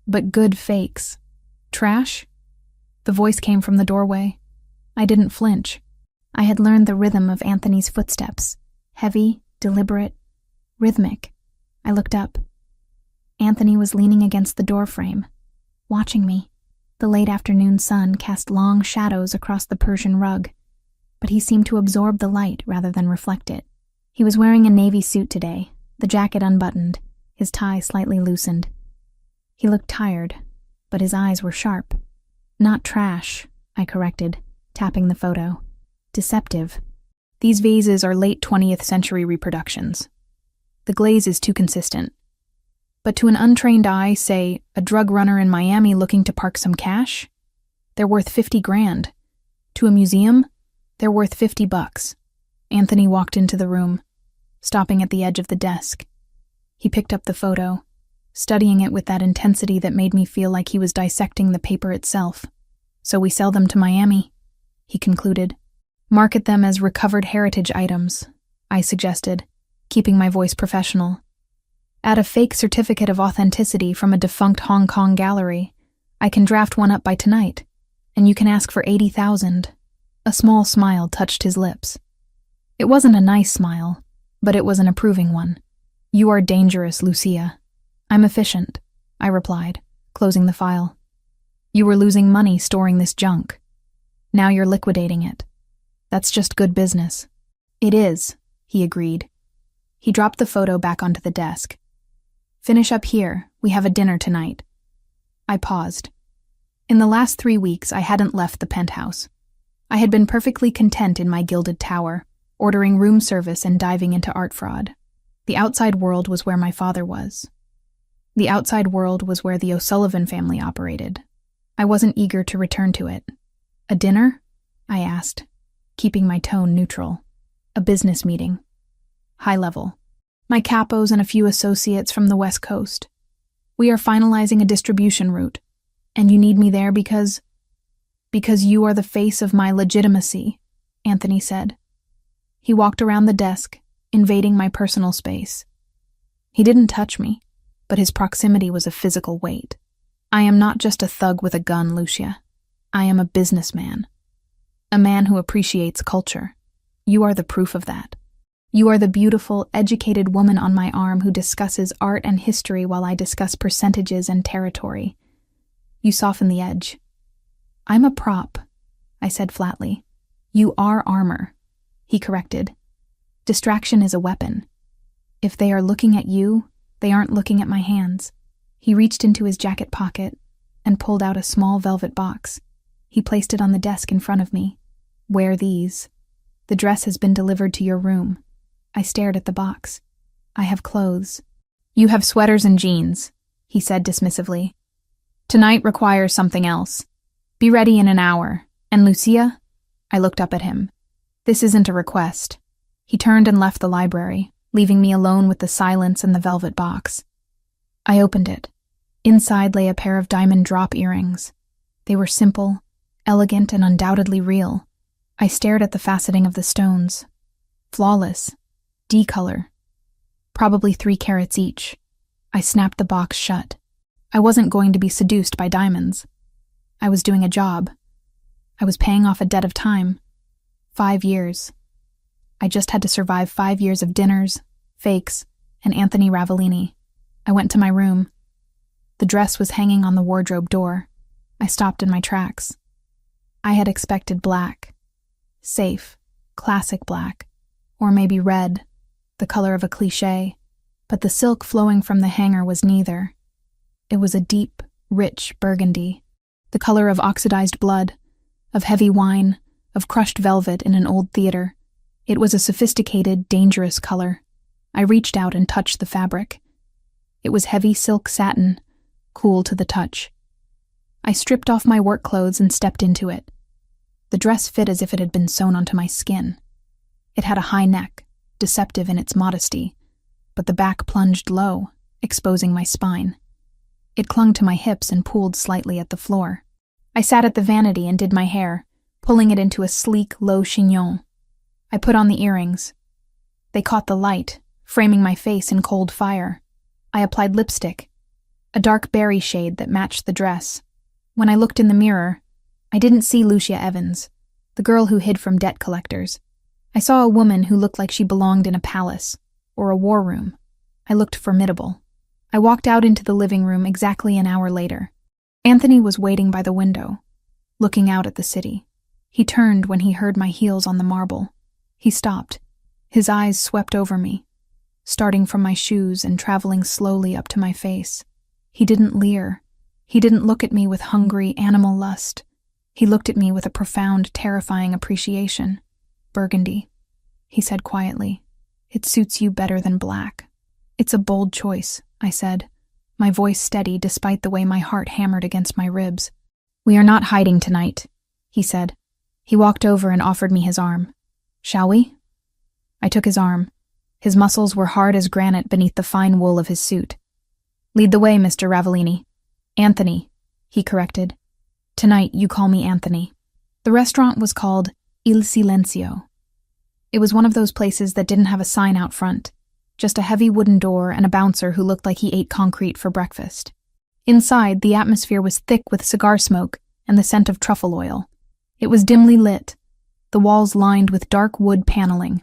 But good fakes. Trash? The voice came from the doorway. I didn't flinch. I had learned the rhythm of Anthony's footsteps. Heavy, deliberate, rhythmic. I looked up. Anthony was leaning against the doorframe, watching me. The late afternoon sun cast long shadows across the Persian rug, but he seemed to absorb the light rather than reflect it. He was wearing a navy suit today, the jacket unbuttoned, his tie slightly loosened. He looked tired, but his eyes were sharp. "Not trash," I corrected, tapping the photo. "Deceptive. These vases are late 20th century reproductions. The glaze is too consistent. But to an untrained eye, say, a drug runner in Miami looking to park some cash, they're worth 50 grand. To a museum, they're worth $50. Anthony walked into the room, stopping at the edge of the desk. He picked up the photo, studying it with that intensity that made me feel like he was dissecting the paper itself. "So we sell them to Miami," he concluded. "Market them as recovered heritage items," I suggested, keeping my voice professional. "Add a fake certificate of authenticity from a defunct Hong Kong gallery. I can draft one up by tonight, and you can ask for 80,000. A small smile touched his lips. It wasn't a nice smile, but it was an approving one. "You are dangerous, Lucia." "I'm efficient," I replied, closing the file. "You were losing money storing this junk. Now you're liquidating it. That's just good business." "It is," he agreed. He dropped the photo back onto the desk. "Finish up here. We have a dinner tonight." I paused. In the last 3 weeks, I hadn't left the penthouse. I had been perfectly content in my gilded tower, ordering room service and diving into art fraud. The outside world was where my father was. The outside world was where the O'Sullivan family operated. I wasn't eager to return to it. "A dinner?" I asked, keeping my tone neutral. "A business meeting. High level. My capos and a few associates from the West Coast. We are finalizing a distribution route, and you need me there because you are the face of my legitimacy," Anthony said. He walked around the desk, invading my personal space. He didn't touch me, but his proximity was a physical weight. "I am not just a thug with a gun, Lucia. I am a businessman. A man who appreciates culture. You are the proof of that. You are the beautiful, educated woman on my arm who discusses art and history while I discuss percentages and territory. You soften the edge. I'm a prop, I said flatly. You are armor, he corrected. Distraction is a weapon. If they are looking at you, they aren't looking at my hands. He reached into his jacket pocket and pulled out a small velvet box. He placed it on the desk in front of me. Wear these. The dress has been delivered to your room. I stared at the box. I have clothes. You have sweaters and jeans, he said dismissively. Tonight requires something else. Be ready in an hour. And Lucia? I looked up at him. This isn't a request. He turned and left the library, leaving me alone with the silence and the velvet box. I opened it. Inside lay a pair of diamond drop earrings. They were simple, elegant, and undoubtedly real. I stared at the faceting of the stones. Flawless. D-color. Probably 3 carats each. I snapped the box shut. I wasn't going to be seduced by diamonds. I was doing a job. I was paying off a debt of time. 5 years. I just had to survive 5 years of dinners, fakes, and Anthony Ravellini. I went to my room. The dress was hanging on the wardrobe door. I stopped in my tracks. I had expected black. Safe, classic black. Or maybe red, the color of a cliché. But the silk flowing from the hanger was neither. It was a deep, rich burgundy, the color of oxidized blood, of heavy wine, of crushed velvet in an old theater. It was a sophisticated, dangerous color. I reached out and touched the fabric. It was heavy silk satin, cool to the touch. I stripped off my work clothes and stepped into it. The dress fit as if it had been sewn onto my skin. It had a high neck, deceptive in its modesty, but the back plunged low, exposing my spine. It clung to my hips and pooled slightly at the floor. I sat at the vanity and did my hair, pulling it into a sleek, low chignon. I put on the earrings. They caught the light, framing my face in cold fire. I applied lipstick, a dark berry shade that matched the dress. When I looked in the mirror, I didn't see Lucia Evans, the girl who hid from debt collectors. I saw a woman who looked like she belonged in a palace, or a war room. I looked formidable. I walked out into the living room exactly an hour later. Anthony was waiting by the window, looking out at the city. He turned when he heard my heels on the marble. He stopped. His eyes swept over me, starting from my shoes and traveling slowly up to my face. He didn't leer. He didn't look at me with hungry animal lust. He looked at me with a profound, terrifying appreciation. Burgundy, he said quietly. It suits you better than black. It's a bold choice, I said, my voice steady despite the way my heart hammered against my ribs. We are not hiding tonight, he said. He walked over and offered me his arm. Shall we? I took his arm. His muscles were hard as granite beneath the fine wool of his suit. Lead the way, Mr. Ravellini. Anthony, he corrected. Tonight you call me Anthony. The restaurant was called Il Silenzio. It was one of those places that didn't have a sign out front, just a heavy wooden door and a bouncer who looked like he ate concrete for breakfast. Inside, the atmosphere was thick with cigar smoke and the scent of truffle oil. It was dimly lit, the walls lined with dark wood paneling.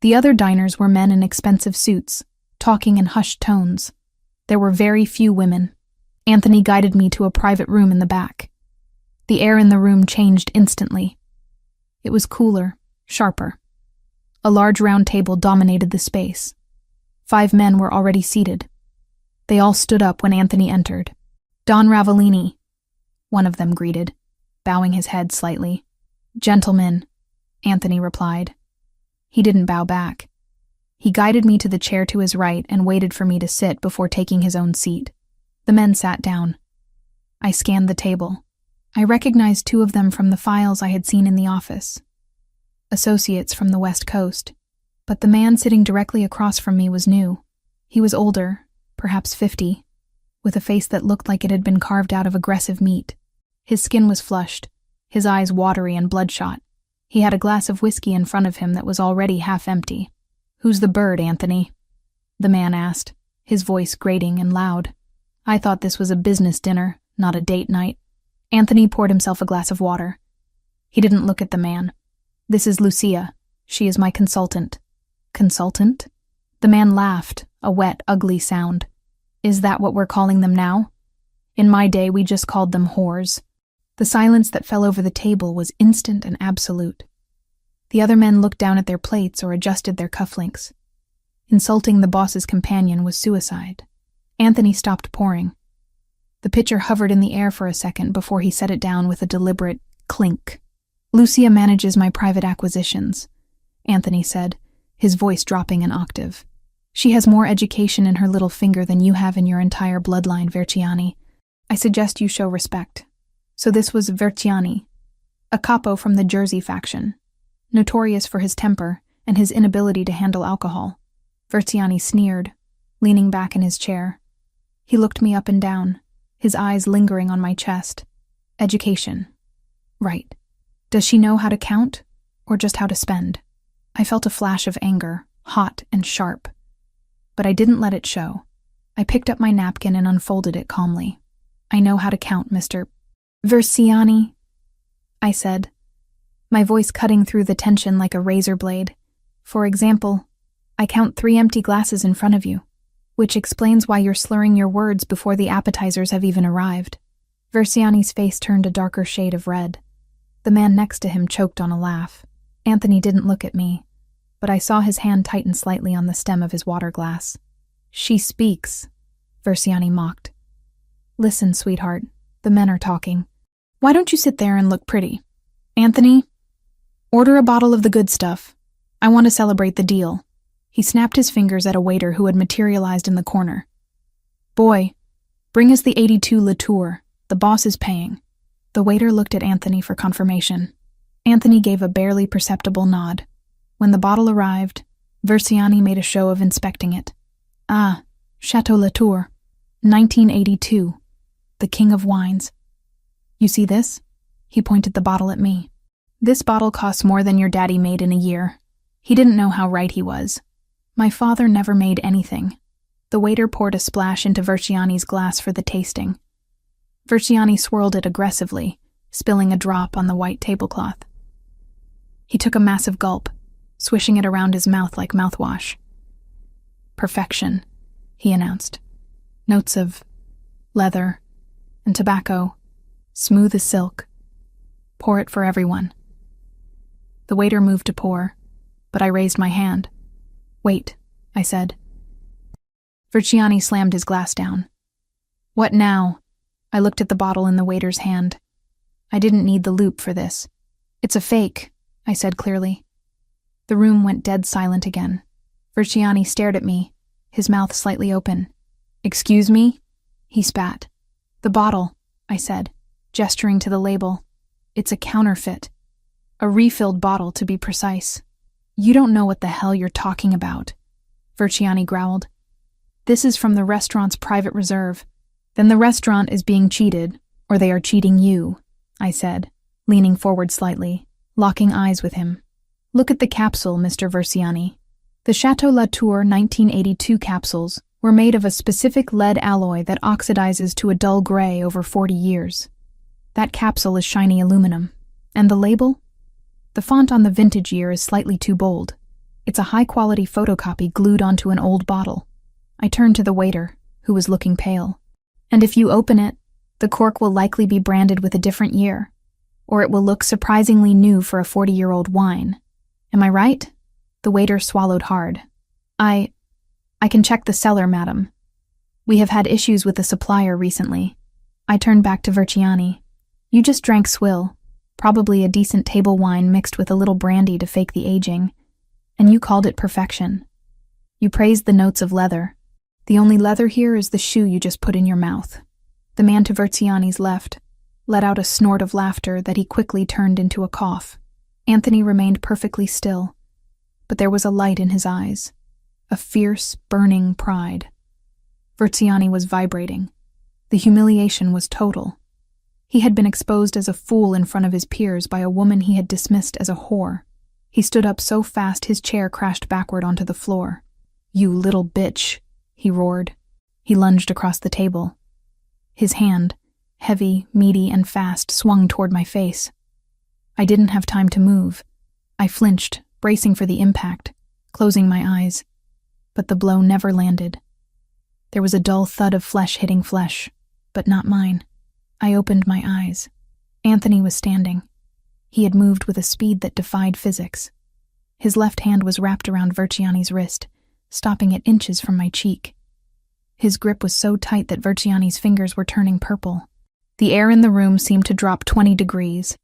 The other diners were men in expensive suits, talking in hushed tones. There were very few women. Anthony guided me to a private room in the back. The air in the room changed instantly. It was cooler, sharper. A large round table dominated the space. 5 men were already seated. They all stood up when Anthony entered. Don Ravellini, one of them greeted, bowing his head slightly. Gentlemen, Anthony replied. He didn't bow back. He guided me to the chair to his right and waited for me to sit before taking his own seat. The men sat down. I scanned the table. I recognized 2 of them from the files I had seen in the office. Associates from the West Coast. But the man sitting directly across from me was new. He was older, perhaps 50, with a face that looked like it had been carved out of aggressive meat. His skin was flushed, his eyes watery and bloodshot. He had a glass of whiskey in front of him that was already half empty. "Who's the bird, Anthony?" the man asked, his voice grating and loud. I thought this was a business dinner, not a date night. Anthony poured himself a glass of water. He didn't look at the man. "This is Lucia. She is my consultant." "Consultant?" The man laughed, a wet, ugly sound. "Is that what we're calling them now?" In my day, we just called them whores. The silence that fell over the table was instant and absolute. The other men looked down at their plates or adjusted their cufflinks. Insulting the boss's companion was suicide. Anthony stopped pouring. The pitcher hovered in the air for a second before he set it down with a deliberate clink. "Lucia manages my private acquisitions," Anthony said, his voice dropping an octave. "She has more education in her little finger than you have in your entire bloodline, Verciani. I suggest you show respect." So this was Verciani, a capo from the Jersey faction, notorious for his temper and his inability to handle alcohol. Verciani sneered, leaning back in his chair. He looked me up and down, his eyes lingering on my chest. Education. Right. Does she know how to count, or just how to spend? I felt a flash of anger, hot and sharp. But I didn't let it show. I picked up my napkin and unfolded it calmly. "I know how to count, Mr. Verciani," I said, my voice cutting through the tension like a razor blade. "For example, I count 3 empty glasses in front of you, which explains why you're slurring your words before the appetizers have even arrived." Verciani's face turned a darker shade of red. The man next to him choked on a laugh. Anthony didn't look at me, but I saw his hand tighten slightly on the stem of his water glass. "She speaks," Verciani mocked. "Listen, sweetheart, the men are talking. Why don't you sit there and look pretty? Anthony, order a bottle of the good stuff. I want to celebrate the deal." He snapped his fingers at a waiter who had materialized in the corner. "Boy, bring us the 82 Latour. The boss is paying." The waiter looked at Anthony for confirmation. Anthony gave a barely perceptible nod. When the bottle arrived, Verciani made a show of inspecting it. "Ah, Chateau Latour, 1982, the king of wines. You see this?" He pointed the bottle at me. "This bottle costs more than your daddy made in a year." He didn't know how right he was. My father never made anything. The waiter poured a splash into Verciani's glass for the tasting. Verciani swirled it aggressively, spilling a drop on the white tablecloth. He took a massive gulp, swishing it around his mouth like mouthwash. "Perfection," he announced. "Notes of leather and tobacco, smooth as silk. Pour it for everyone." The waiter moved to pour, but I raised my hand. "Wait," I said. Verciani slammed his glass down. "What now?" I looked at the bottle in the waiter's hand. "I didn't need the loop for this. It's a fake," I said clearly. The room went dead silent again. Verciani stared at me, his mouth slightly open. "Excuse me?" He spat. "The bottle," I said, gesturing to the label. "It's a counterfeit. A refilled bottle, to be precise." "You don't know what the hell you're talking about," Verciani growled. "This is from the restaurant's private reserve." "Then the restaurant is being cheated, or they are cheating you," I said, leaning forward slightly, locking eyes with him. "Look at the capsule, Mr. Verciani. The Chateau Latour 1982 capsules were made of a specific lead alloy that oxidizes to a dull gray over 40 years. That capsule is shiny aluminum. And the label? The font on the vintage year is slightly too bold. It's a high-quality photocopy glued onto an old bottle." I turned to the waiter, who was looking pale. "And if you open it, the cork will likely be branded with a different year, or it will look surprisingly new for a 40-year-old wine. Am I right?" The waiter swallowed hard. I can check the cellar, madam. We have had issues with the supplier recently." I turned back to Verciani. "You just drank swill, probably a decent table wine mixed with a little brandy to fake the aging, and you called it perfection. You praised the notes of leather. The only leather here is the shoe you just put in your mouth." The man to Verciani's left let out a snort of laughter that he quickly turned into a cough. Anthony remained perfectly still, but there was a light in his eyes, a fierce, burning pride. Verciani was vibrating. The humiliation was total. He had been exposed as a fool in front of his peers by a woman he had dismissed as a whore. He stood up so fast his chair crashed backward onto the floor. "You little bitch," he roared. He lunged across the table. His hand, heavy, meaty, and fast, swung toward my face. I didn't have time to move. I flinched, bracing for the impact, closing my eyes. But the blow never landed. There was a dull thud of flesh hitting flesh, but not mine. I opened my eyes. Anthony was standing. He had moved with a speed that defied physics. His left hand was wrapped around Verciani's wrist, stopping at inches from my cheek. His grip was so tight that Verciani's fingers were turning purple. The air in the room seemed to drop 20 degrees.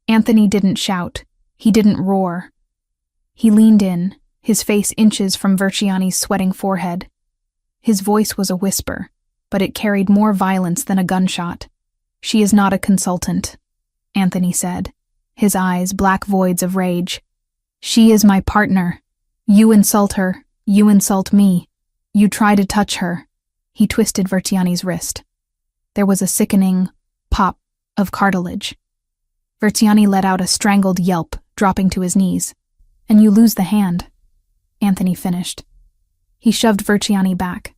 Anthony didn't shout. He didn't roar. He leaned in, his face inches from Verciani's sweating forehead. His voice was a whisper, but it carried more violence than a gunshot. "She is not a consultant," Anthony said, his eyes black voids of rage. "She is my partner. You insult her. You insult me. You try to touch her." He twisted Verciani's wrist. There was a sickening pop of cartilage. Verciani let out a strangled yelp, dropping to his knees. "And you lose the hand," Anthony finished. He shoved Verciani back.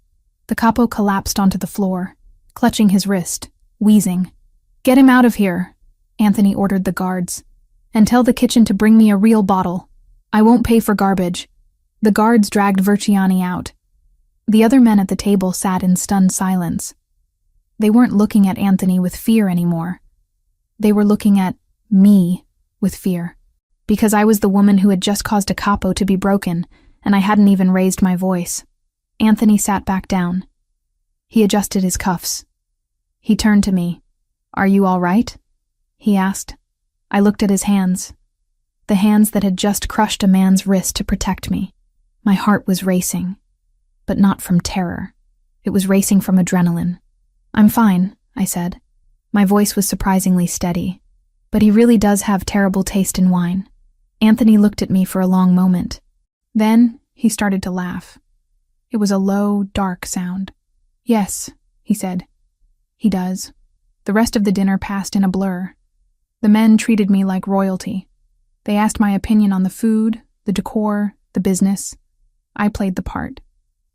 The capo collapsed onto the floor, clutching his wrist, wheezing. "Get him out of here," Anthony ordered the guards. "And tell the kitchen to bring me a real bottle. I won't pay for garbage." The guards dragged Verciani out. The other men at the table sat in stunned silence. They weren't looking at Anthony with fear anymore. They were looking at me with fear. Because I was the woman who had just caused a capo to be broken, and I hadn't even raised my voice. Anthony sat back down. He adjusted his cuffs. He turned to me. "Are you all right?" he asked. I looked at his hands. The hands that had just crushed a man's wrist to protect me. My heart was racing. But not from terror. It was racing from adrenaline. "I'm fine," I said. My voice was surprisingly steady. "But he really does have terrible taste in wine." Anthony looked at me for a long moment. Then he started to laugh. It was a low, dark sound. "Yes," he said. "He does." The rest of the dinner passed in a blur. The men treated me like royalty. They asked my opinion on the food, the decor, the business. I played the part.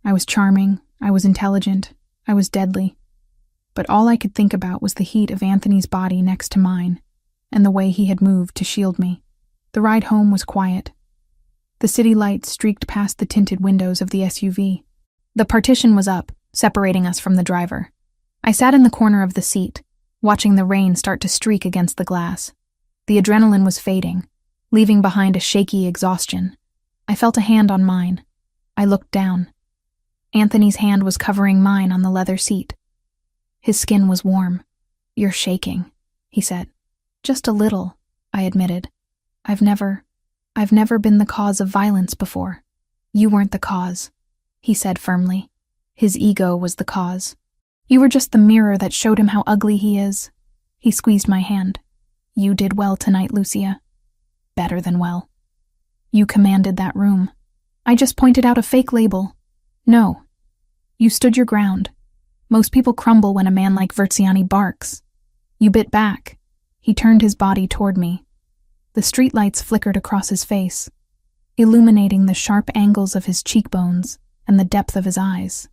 I was charming, I was intelligent, I was deadly. But all I could think about was the heat of Anthony's body next to mine, and the way he had moved to shield me. The ride home was quiet. The city lights streaked past the tinted windows of the SUV. The partition was up, separating us from the driver. I sat in the corner of the seat, watching the rain start to streak against the glass. The adrenaline was fading, leaving behind a shaky exhaustion. I felt a hand on mine. I looked down. Anthony's hand was covering mine on the leather seat. His skin was warm. "You're shaking," he said. "Just a little," I admitted. I've never been the cause of violence before." "You weren't the cause," he said firmly. His ego was the cause. "You were just the mirror that showed him how ugly he is." He squeezed my hand. "You did well tonight, Lucia. Better than well. You commanded that room. I just pointed out a fake label. No. You stood your ground. Most people crumble when a man like Verciani barks. You bit back." He turned his body toward me. The streetlights flickered across his face, illuminating the sharp angles of his cheekbones and the depth of his eyes.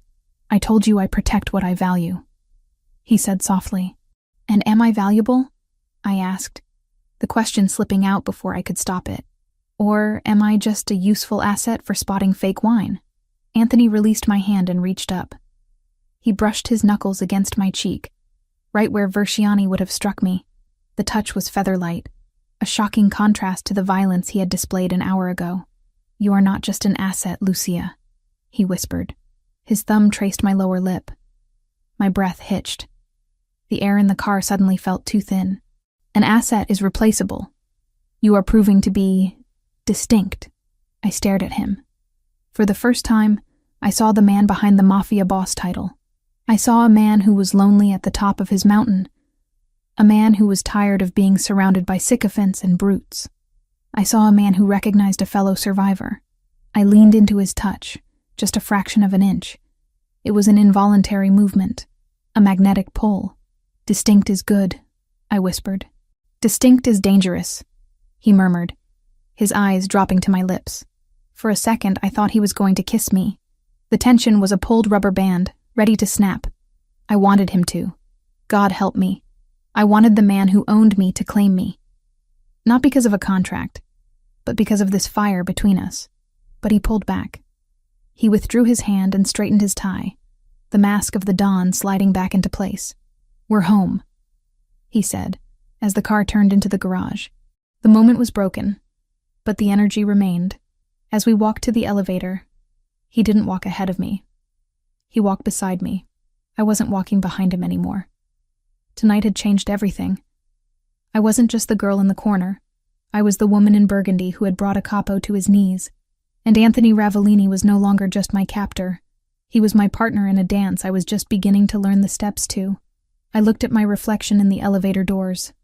"I told you I protect what I value," he said softly. "And am I valuable?" I asked, the question slipping out before I could stop it. "Or am I just a useful asset for spotting fake wine?" Anthony released my hand and reached up. He brushed his knuckles against my cheek, right where Verciani would have struck me. The touch was feather-light, a shocking contrast to the violence he had displayed an hour ago. "You are not just an asset, Lucia," he whispered. His thumb traced my lower lip. My breath hitched. The air in the car suddenly felt too thin. "An asset is replaceable. You are proving to be distinct." I stared at him. For the first time, I saw the man behind the Mafia boss title. I saw a man who was lonely at the top of his mountain. A man who was tired of being surrounded by sycophants and brutes. I saw a man who recognized a fellow survivor. I leaned into his touch, just a fraction of an inch. It was an involuntary movement, a magnetic pull. "Distinct is good," I whispered. "Distinct is dangerous," he murmured, his eyes dropping to my lips. For a second, I thought he was going to kiss me. The tension was a pulled rubber band, ready to snap. I wanted him to. God help me. I wanted the man who owned me to claim me. Not because of a contract, but because of this fire between us. But he pulled back. He withdrew his hand and straightened his tie, the mask of the Don sliding back into place. "We're home," he said, as the car turned into the garage. The moment was broken, but the energy remained. As we walked to the elevator, he didn't walk ahead of me. He walked beside me. I wasn't walking behind him anymore. Tonight had changed everything. I wasn't just the girl in the corner. I was the woman in burgundy who had brought a capo to his knees. And Anthony Ravellini was no longer just my captor. He was my partner in a dance I was just beginning to learn the steps to. I looked at my reflection in the elevator doors.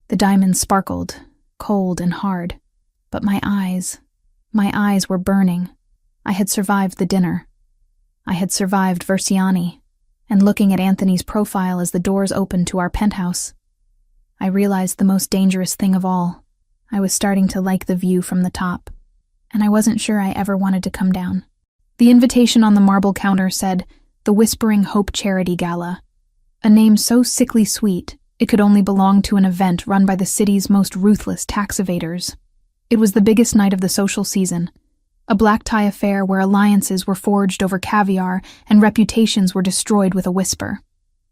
The diamonds sparkled, cold and hard. But my eyes were burning. I had survived the dinner. I had survived Versiani, and looking at Anthony's profile as the doors opened to our penthouse, I realized the most dangerous thing of all. I was starting to like the view from the top, and I wasn't sure I ever wanted to come down. The invitation on the marble counter said, "The Whispering Hope Charity Gala," a name so sickly sweet it could only belong to an event run by the city's most ruthless tax evaders. It was the biggest night of the social season, a black tie affair where alliances were forged over caviar and reputations were destroyed with a whisper.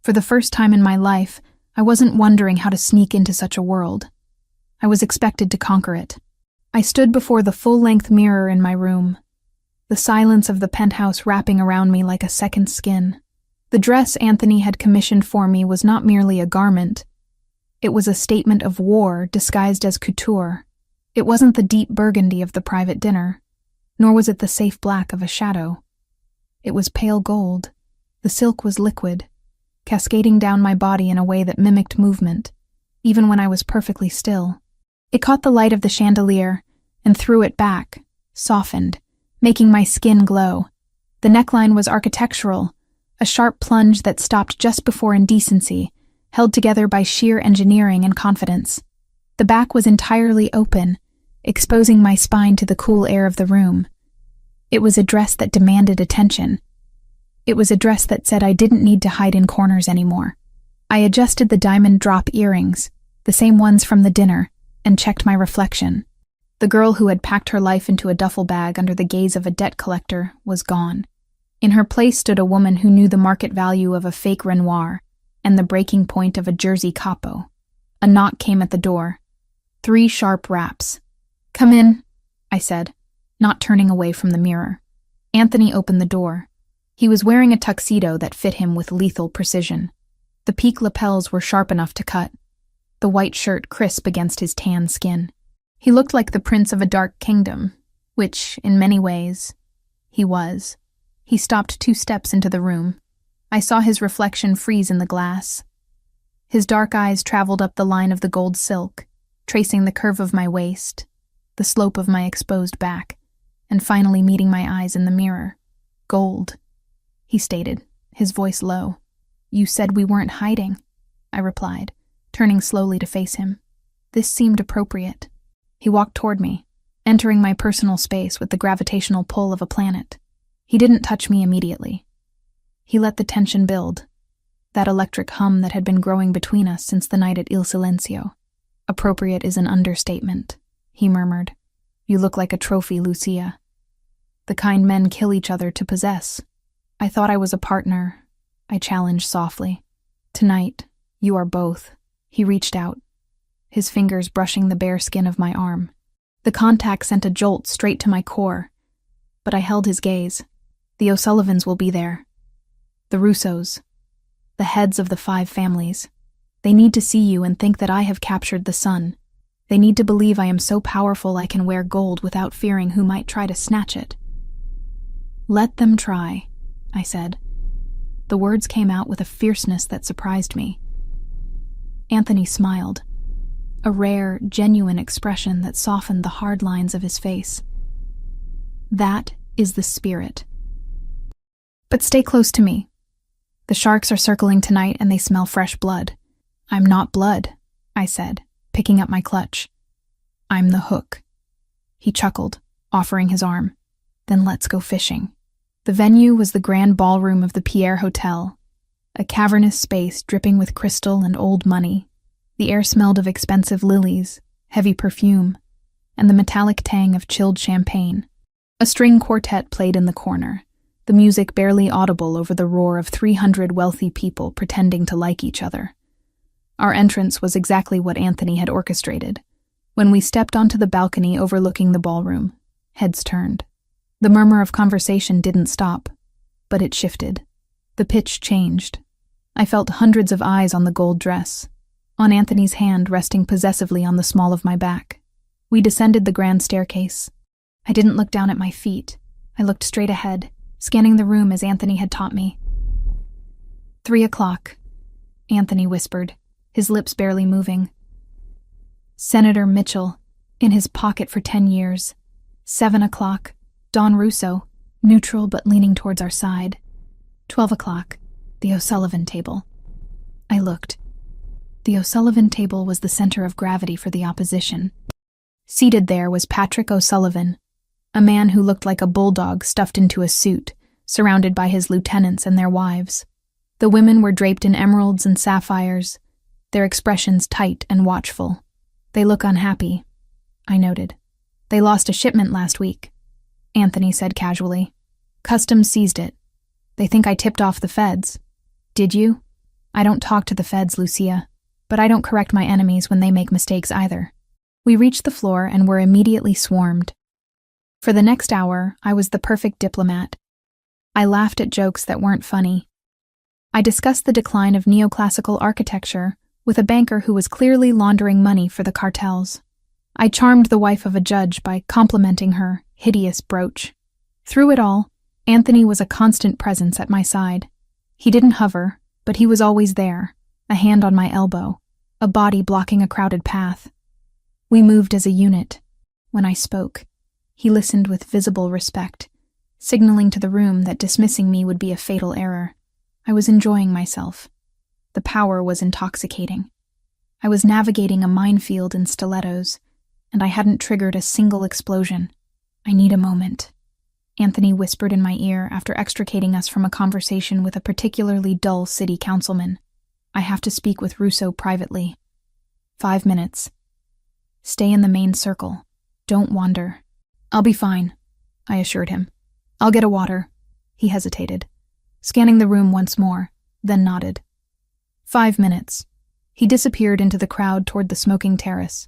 For the first time in my life, I wasn't wondering how to sneak into such a world. I was expected to conquer it. I stood before the full-length mirror in my room, the silence of the penthouse wrapping around me like a second skin. The dress Anthony had commissioned for me was not merely a garment. It was a statement of war disguised as couture. It wasn't the deep burgundy of the private dinner, nor was it the safe black of a shadow. It was pale gold. The silk was liquid, cascading down my body in a way that mimicked movement, even when I was perfectly still. It caught the light of the chandelier and threw it back, softened, making my skin glow. The neckline was architectural, a sharp plunge that stopped just before indecency, held together by sheer engineering and confidence. The back was entirely open, exposing my spine to the cool air of the room. It was a dress that demanded attention. It was a dress that said I didn't need to hide in corners anymore. I adjusted the diamond drop earrings, the same ones from the dinner, and checked my reflection. The girl who had packed her life into a duffel bag under the gaze of a debt collector was gone. In her place stood a woman who knew the market value of a fake Renoir and the breaking point of a Jersey capo. A knock came at the door. 3 sharp raps. "Come in," I said, not turning away from the mirror. Anthony opened the door. He was wearing a tuxedo that fit him with lethal precision. The peak lapels were sharp enough to cut, the white shirt crisp against his tan skin. He looked like the prince of a dark kingdom, which, in many ways, he was. He stopped 2 steps into the room. I saw his reflection freeze in the glass. His dark eyes traveled up the line of the gold silk, tracing the curve of my waist, the slope of my exposed back, and finally meeting my eyes in the mirror. "Gold," he stated, his voice low. "You said we weren't hiding," I replied, turning slowly to face him. This seemed appropriate. He walked toward me, entering my personal space with the gravitational pull of a planet. He didn't touch me immediately. He let the tension build, that electric hum that had been growing between us since the night at Il Silenzio. "Appropriate is an understatement," he murmured. "You look like a trophy, Lucia. The kind men kill each other to possess." "I thought I was a partner," I challenged softly. "Tonight, you are both." He reached out, his fingers brushing the bare skin of my arm. The contact sent a jolt straight to my core, but I held his gaze. "The O'Sullivans will be there. The Russos. The heads of the 5 families. They need to see you and think that I have captured the sun. They need to believe I am so powerful I can wear gold without fearing who might try to snatch it." "Let them try," I said. The words came out with a fierceness that surprised me. Anthony smiled, a rare, genuine expression that softened the hard lines of his face. "That is the spirit. But stay close to me. The sharks are circling tonight and they smell fresh blood." "I'm not blood," I said, picking up my clutch. "I'm the hook." He chuckled, offering his arm. "Then let's go fishing." The venue was the grand ballroom of the Pierre Hotel, a cavernous space dripping with crystal and old money. The air smelled of expensive lilies, heavy perfume, and the metallic tang of chilled champagne. A string quartet played in the corner, the music barely audible over the roar of 300 wealthy people pretending to like each other. Our entrance was exactly what Anthony had orchestrated. When we stepped onto the balcony overlooking the ballroom, heads turned. The murmur of conversation didn't stop, but it shifted. The pitch changed. I felt hundreds of eyes on the gold dress, on Anthony's hand resting possessively on the small of my back. We descended the grand staircase. I didn't look down at my feet. I looked straight ahead, scanning the room as Anthony had taught me. 3 o'clock, Anthony whispered, his lips barely moving. Senator Mitchell, in his pocket for 10 years. 7 o'clock, Don Russo, neutral but leaning towards our side. 12 o'clock, the O'Sullivan table. I looked. The O'Sullivan table was the center of gravity for the opposition. Seated there was Patrick O'Sullivan, a man who looked like a bulldog stuffed into a suit, surrounded by his lieutenants and their wives. The women were draped in emeralds and sapphires, their expressions tight and watchful. They look unhappy, I noted. They lost a shipment last week, Anthony said casually. Customs seized it. They think I tipped off the feds. Did you? I don't talk to the feds, Lucia, but I don't correct my enemies when they make mistakes either. We reached the floor and were immediately swarmed. For the next hour, I was the perfect diplomat. I laughed at jokes that weren't funny. I discussed the decline of neoclassical architecture with a banker who was clearly laundering money for the cartels. I charmed the wife of a judge by complimenting her hideous brooch. Through it all, Anthony was a constant presence at my side. He didn't hover, but he was always there, a hand on my elbow, a body blocking a crowded path. We moved as a unit. When I spoke, he listened with visible respect, signaling to the room that dismissing me would be a fatal error. I was enjoying myself. The power was intoxicating. I was navigating a minefield in stilettos, and I hadn't triggered a single explosion. I need a moment, Anthony whispered in my ear after extricating us from a conversation with a particularly dull city councilman. I have to speak with Russo privately. 5 minutes. Stay in the main circle. Don't wander. I'll be fine, I assured him. I'll get a water. He hesitated, scanning the room once more, then nodded. 5 minutes. He disappeared into the crowd toward the smoking terrace.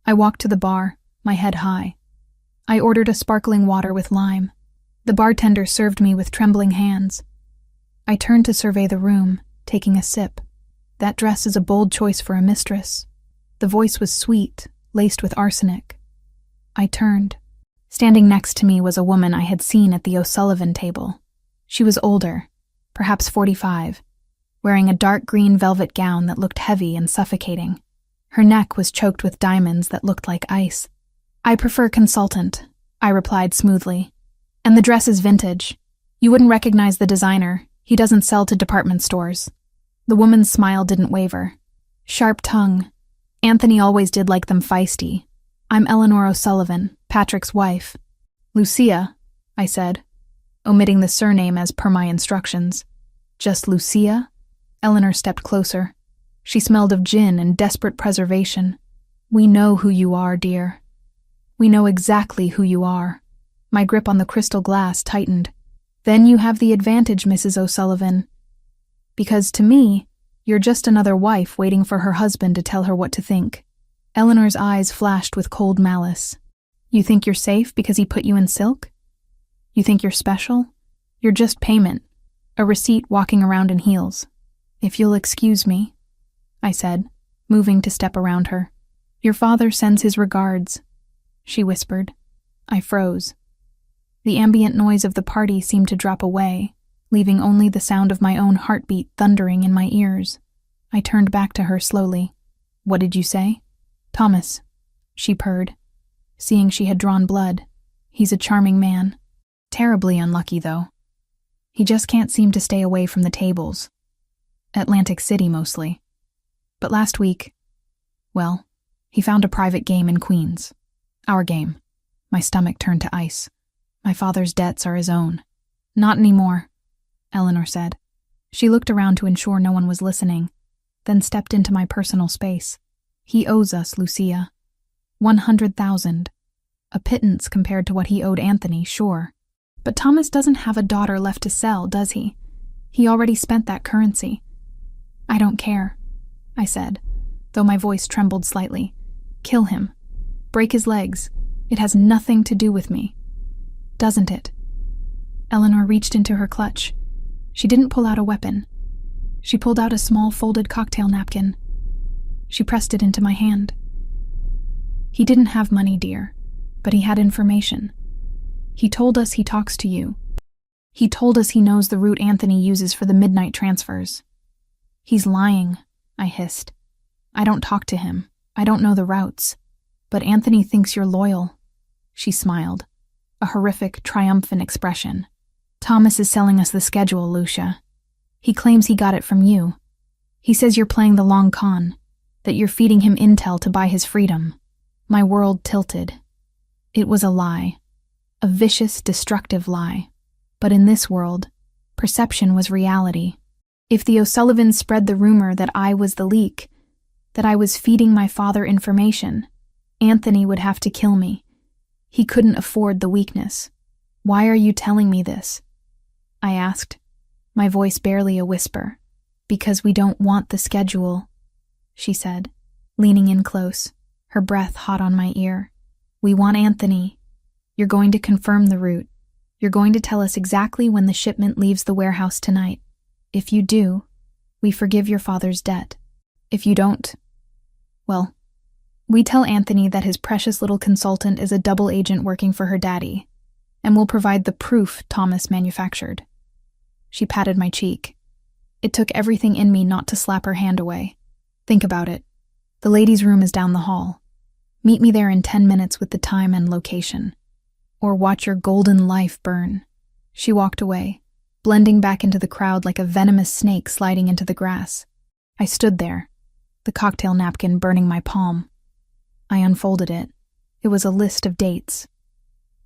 I walked to the bar, my head high. I ordered a sparkling water with lime. The bartender served me with trembling hands. I turned to survey the room, taking a sip. That dress is a bold choice for a mistress. The voice was sweet, laced with arsenic. I turned. Standing next to me was a woman I had seen at the O'Sullivan table. She was older, perhaps 45, wearing a dark green velvet gown that looked heavy and suffocating. Her neck was choked with diamonds that looked like ice. I prefer consultant, I replied smoothly. And the dress is vintage. You wouldn't recognize the designer. He doesn't sell to department stores. The woman's smile didn't waver. Sharp tongue. Anthony always did like them feisty. I'm Eleanor O'Sullivan, Patrick's wife. Lucia, I said, omitting the surname as per my instructions. Just Lucia? Eleanor stepped closer. She smelled of gin and desperate preservation. We know who you are, dear. We know exactly who you are. My grip on the crystal glass tightened. Then you have the advantage, Mrs. O'Sullivan. Because to me, you're just another wife waiting for her husband to tell her what to think. Eleanor's eyes flashed with cold malice. You think you're safe because he put you in silk? You think you're special? You're just payment, a receipt walking around in heels. If you'll excuse me, I said, moving to step around her. Your father sends his regards, she whispered. I froze. The ambient noise of the party seemed to drop away, leaving only the sound of my own heartbeat thundering in my ears. I turned back to her slowly. What did you say? Thomas, she purred, seeing she had drawn blood. He's a charming man. Terribly unlucky, though. He just can't seem to stay away from the tables. Atlantic City, mostly. But last week, well, he found a private game in Queens. Our game. My stomach turned to ice. My father's debts are his own. Not anymore, Eleanor said. She looked around to ensure no one was listening, then stepped into my personal space. He owes us, Lucia. 100,000. A pittance compared to what he owed Anthony, sure. But Thomas doesn't have a daughter left to sell, does he? He already spent that currency. I don't care, I said, though my voice trembled slightly. Kill him. Break his legs. It has nothing to do with me. Doesn't it? Eleanor reached into her clutch. She didn't pull out a weapon. She pulled out a small folded cocktail napkin. She pressed it into my hand. He didn't have money, dear, but he had information. He told us he talks to you. He told us he knows the route Anthony uses for the midnight transfers. He's lying, I hissed. I don't talk to him. I don't know the routes. But Anthony thinks you're loyal. She smiled, a horrific, triumphant expression. Thomas is selling us the schedule, Lucia. He claims he got it from you. He says you're playing the long con, that you're feeding him intel to buy his freedom. My world tilted. It was a lie. A vicious, destructive lie. But in this world, perception was reality. If the O'Sullivans spread the rumor that I was the leak, that I was feeding my father information, Anthony would have to kill me. He couldn't afford the weakness. Why are you telling me this? I asked, my voice barely a whisper. Because we don't want the schedule, she said, leaning in close, her breath hot on my ear. We want Anthony. You're going to confirm the route. You're going to tell us exactly when the shipment leaves the warehouse tonight. If you do, we forgive your father's debt. If you don't, well, we tell Anthony that his precious little consultant is a double agent working for her daddy, and we'll provide the proof Thomas manufactured. She patted my cheek. It took everything in me not to slap her hand away. Think about it. The ladies' room is down the hall. Meet me there in 10 minutes with the time and location. Or watch your golden life burn. She walked away, blending back into the crowd like a venomous snake sliding into the grass. I stood there, the cocktail napkin burning my palm. I unfolded it. It was a list of dates.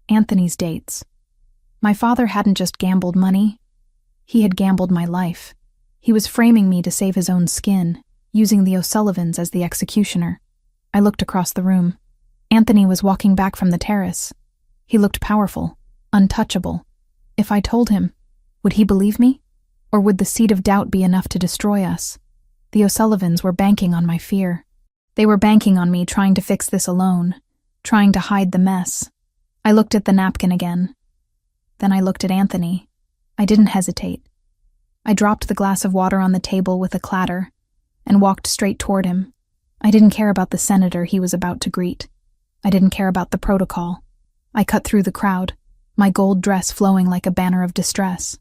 Anthony's dates. My father hadn't just gambled money. He had gambled my life. He was framing me to save his own skin, using the O'Sullivans as the executioner. I looked across the room. Anthony was walking back from the terrace. He looked powerful, untouchable. If I told him, would he believe me? Or would the seed of doubt be enough to destroy us? The O'Sullivans were banking on my fear. They were banking on me trying to fix this alone, trying to hide the mess. I looked at the napkin again. Then I looked at Anthony. I didn't hesitate. I dropped the glass of water on the table with a clatter and walked straight toward him. I didn't care about the senator he was about to greet. I didn't care about the protocol. I cut through the crowd, my gold dress flowing like a banner of distress.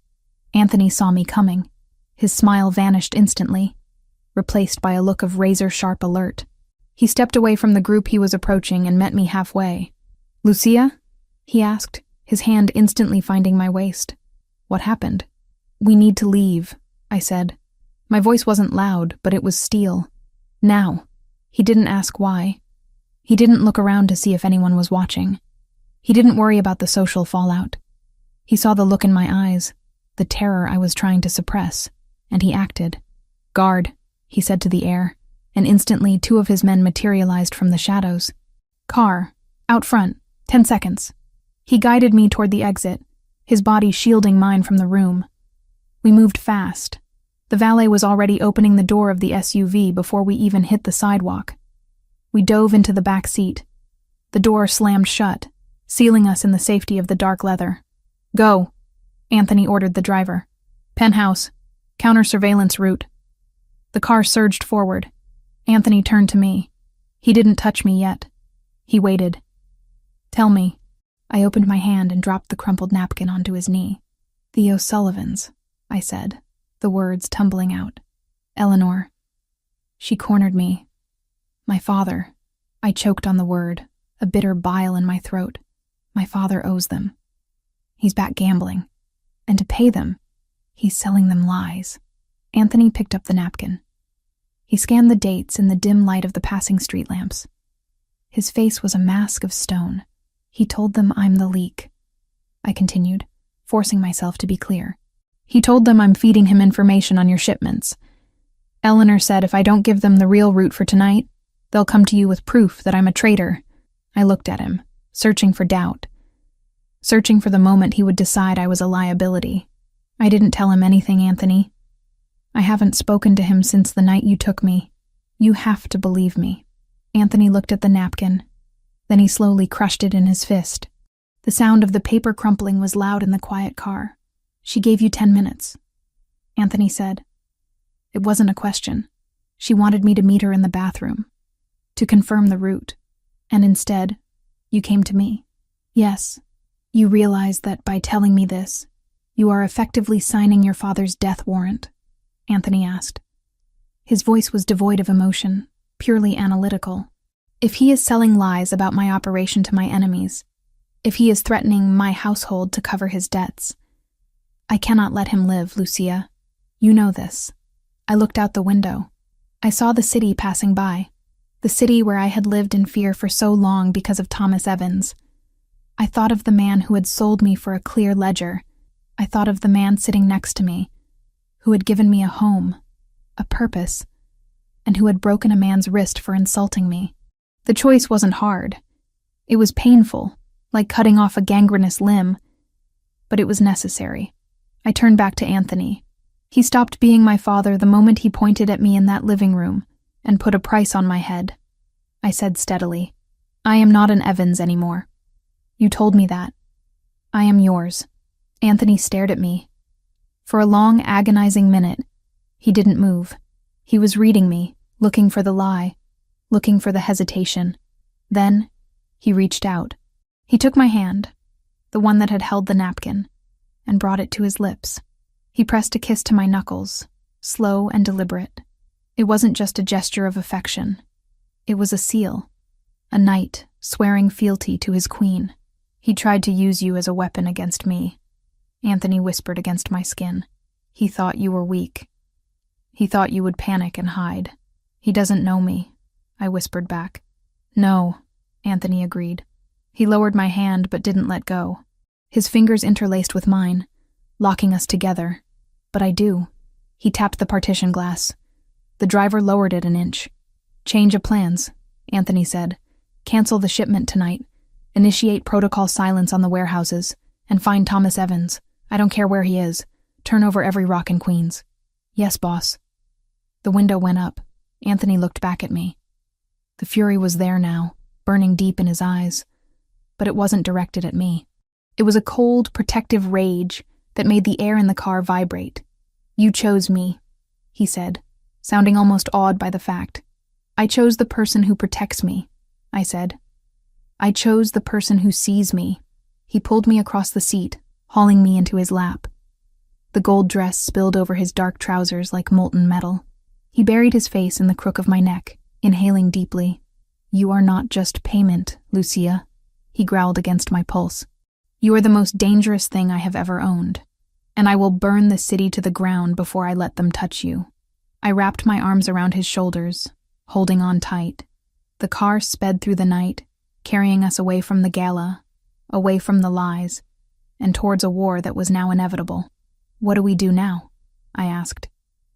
Anthony saw me coming. His smile vanished instantly, replaced by a look of razor-sharp alert. He stepped away from the group he was approaching and met me halfway. "Lucia?" he asked, his hand instantly finding my waist. "What happened?" "We need to leave," I said. My voice wasn't loud, but it was steel. Now. He didn't ask why. He didn't look around to see if anyone was watching. He didn't worry about the social fallout. He saw the look in my eyes, the terror I was trying to suppress, and he acted. "Guard," he said to the air, and instantly 2 of his men materialized from the shadows. "Car, out front, 10 seconds. He guided me toward the exit, his body shielding mine from the room. We moved fast. The valet was already opening the door of the SUV before we even hit the sidewalk. We dove into the back seat. The door slammed shut, sealing us in the safety of the dark leather. "Go," Anthony ordered the driver. "Penthouse, counter-surveillance route." The car surged forward. Anthony turned to me. He didn't touch me yet. He waited. "Tell me." I opened my hand and dropped the crumpled napkin onto his knee. "The O'Sullivans," I said, the words tumbling out. "Eleanor." She cornered me. "My father." I choked on the word, a bitter bile in my throat. "My father owes them. He's back gambling. And to pay them, he's selling them lies." Anthony picked up the napkin. He scanned the dates in the dim light of the passing street lamps. His face was a mask of stone. "He told them I'm the leak," I continued, forcing myself to be clear. "He told them I'm feeding him information on your shipments. Eleanor said if I don't give them the real route for tonight, they'll come to you with proof that I'm a traitor." I looked at him, searching for doubt, searching for the moment he would decide I was a liability. "I didn't tell him anything, Anthony. I haven't spoken to him since the night you took me. You have to believe me." Anthony looked at the napkin. Then he slowly crushed it in his fist. The sound of the paper crumpling was loud in the quiet car. "She gave you 10 minutes," Anthony said. It wasn't a question. She wanted me to meet her in the bathroom, to confirm the route. And instead, you came to me. Yes, you realize that by telling me this, you are effectively signing your father's death warrant, Anthony asked. His voice was devoid of emotion, purely analytical. If he is selling lies about my operation to my enemies, if he is threatening my household to cover his debts, I cannot let him live, Lucia. You know this. I looked out the window. I saw the city passing by, the city where I had lived in fear for so long because of Thomas Evans. I thought of the man who had sold me for a clear ledger. I thought of the man sitting next to me, who had given me a home, a purpose, and who had broken a man's wrist for insulting me. The choice wasn't hard. It was painful, like cutting off a gangrenous limb, but it was necessary. I turned back to Anthony. He stopped being my father the moment he pointed at me in that living room and put a price on my head. I said steadily, "I am not an Evans anymore. You told me that. I am yours." Anthony stared at me. For a long, agonizing minute, he didn't move. He was reading me, looking for the lie, looking for the hesitation. Then, he reached out. He took my hand, the one that had held the napkin, and brought it to his lips. He pressed a kiss to my knuckles, slow and deliberate. It wasn't just a gesture of affection. It was a seal, a knight swearing fealty to his queen. "He tried to use you as a weapon against me," Anthony whispered against my skin. "He thought you were weak. He thought you would panic and hide. He doesn't know me," I whispered back. "No," Anthony agreed. He lowered my hand but didn't let go. His fingers interlaced with mine, locking us together. "But I do." He tapped the partition glass. The driver lowered it an inch. "Change of plans," Anthony said. "Cancel the shipment tonight. Initiate protocol silence on the warehouses. And find Thomas Evans. I don't care where he is. Turn over every rock in Queens." "Yes, boss." The window went up. Anthony looked back at me. The fury was there now, burning deep in his eyes. But it wasn't directed at me. It was a cold, protective rage that made the air in the car vibrate. "You chose me," he said, sounding almost awed by the fact. "I chose the person who protects me," I said. "I chose the person who sees me." He pulled me across the seat, hauling me into his lap. The gold dress spilled over his dark trousers like molten metal. He buried his face in the crook of my neck, inhaling deeply. "You are not just payment, Lucia," he growled against my pulse. "You are the most dangerous thing I have ever owned, and I will burn the city to the ground before I let them touch you." I wrapped my arms around his shoulders, holding on tight. The car sped through the night, carrying us away from the gala, away from the lies, and towards a war that was now inevitable. "What do we do now?" I asked.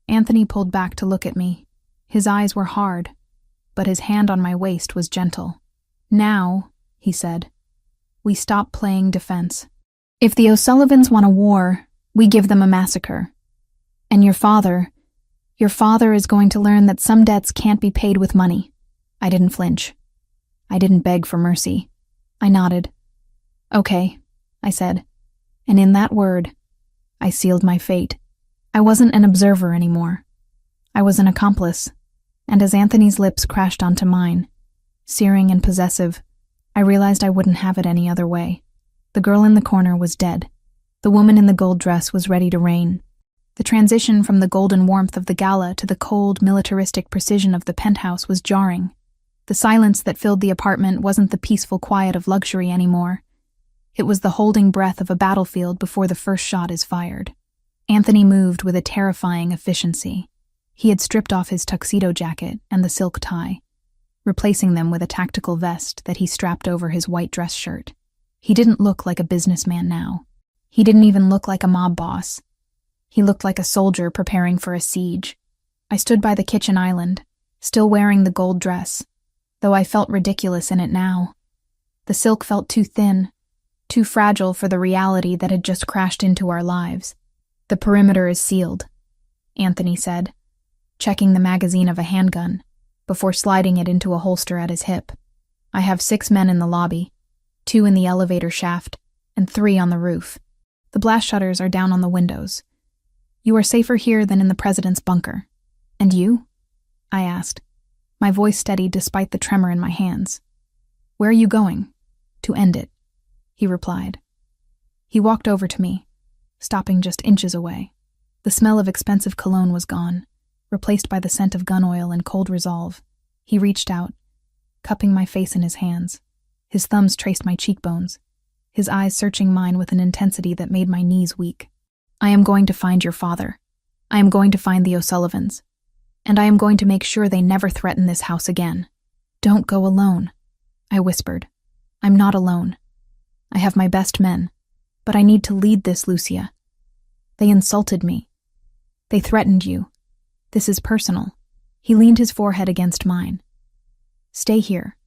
Anthony pulled back to look at me. His eyes were hard, but his hand on my waist was gentle. "Now," he said, "we stop playing defense. If the O'Sullivans want a war, we give them a massacre. And your father is going to learn that some debts can't be paid with money." I didn't flinch. I didn't beg for mercy. I nodded. "Okay," I said. And in that word, I sealed my fate. I wasn't an observer anymore. I was an accomplice. And as Anthony's lips crashed onto mine, searing and possessive, I realized I wouldn't have it any other way. The girl in the corner was dead. The woman in the gold dress was ready to reign. The transition from the golden warmth of the gala to the cold, militaristic precision of the penthouse was jarring. The silence that filled the apartment wasn't the peaceful quiet of luxury anymore. It was the holding breath of a battlefield before the first shot is fired. Anthony moved with a terrifying efficiency. He had stripped off his tuxedo jacket and the silk tie, replacing them with a tactical vest that he strapped over his white dress shirt. He didn't look like a businessman now. He didn't even look like a mob boss. He looked like a soldier preparing for a siege. I stood by the kitchen island, still wearing the gold dress, though I felt ridiculous in it now. The silk felt too thin, too fragile for the reality that had just crashed into our lives. "The perimeter is sealed," Anthony said, checking the magazine of a handgun. before sliding it into a holster at his hip. "I have 6 men in the lobby, 2 in the elevator shaft, and 3 on the roof. The blast shutters are down on the windows. You are safer here than in the president's bunker. And you?" I asked, my voice steady despite the tremor in my hands. "Where are you going?" "To end it," he replied. He walked over to me, stopping just inches away. The smell of expensive cologne was gone, replaced by the scent of gun oil and cold resolve. He reached out, cupping my face in his hands. His thumbs traced my cheekbones, his eyes searching mine with an intensity that made my knees weak. "I am going to find your father. I am going to find the O'Sullivans. And I am going to make sure they never threaten this house again." "Don't go alone," I whispered. "I'm not alone. I have my best men. But I need to lead this, Lucia. They insulted me. They threatened you. This is personal." He leaned his forehead against mine. "Stay here.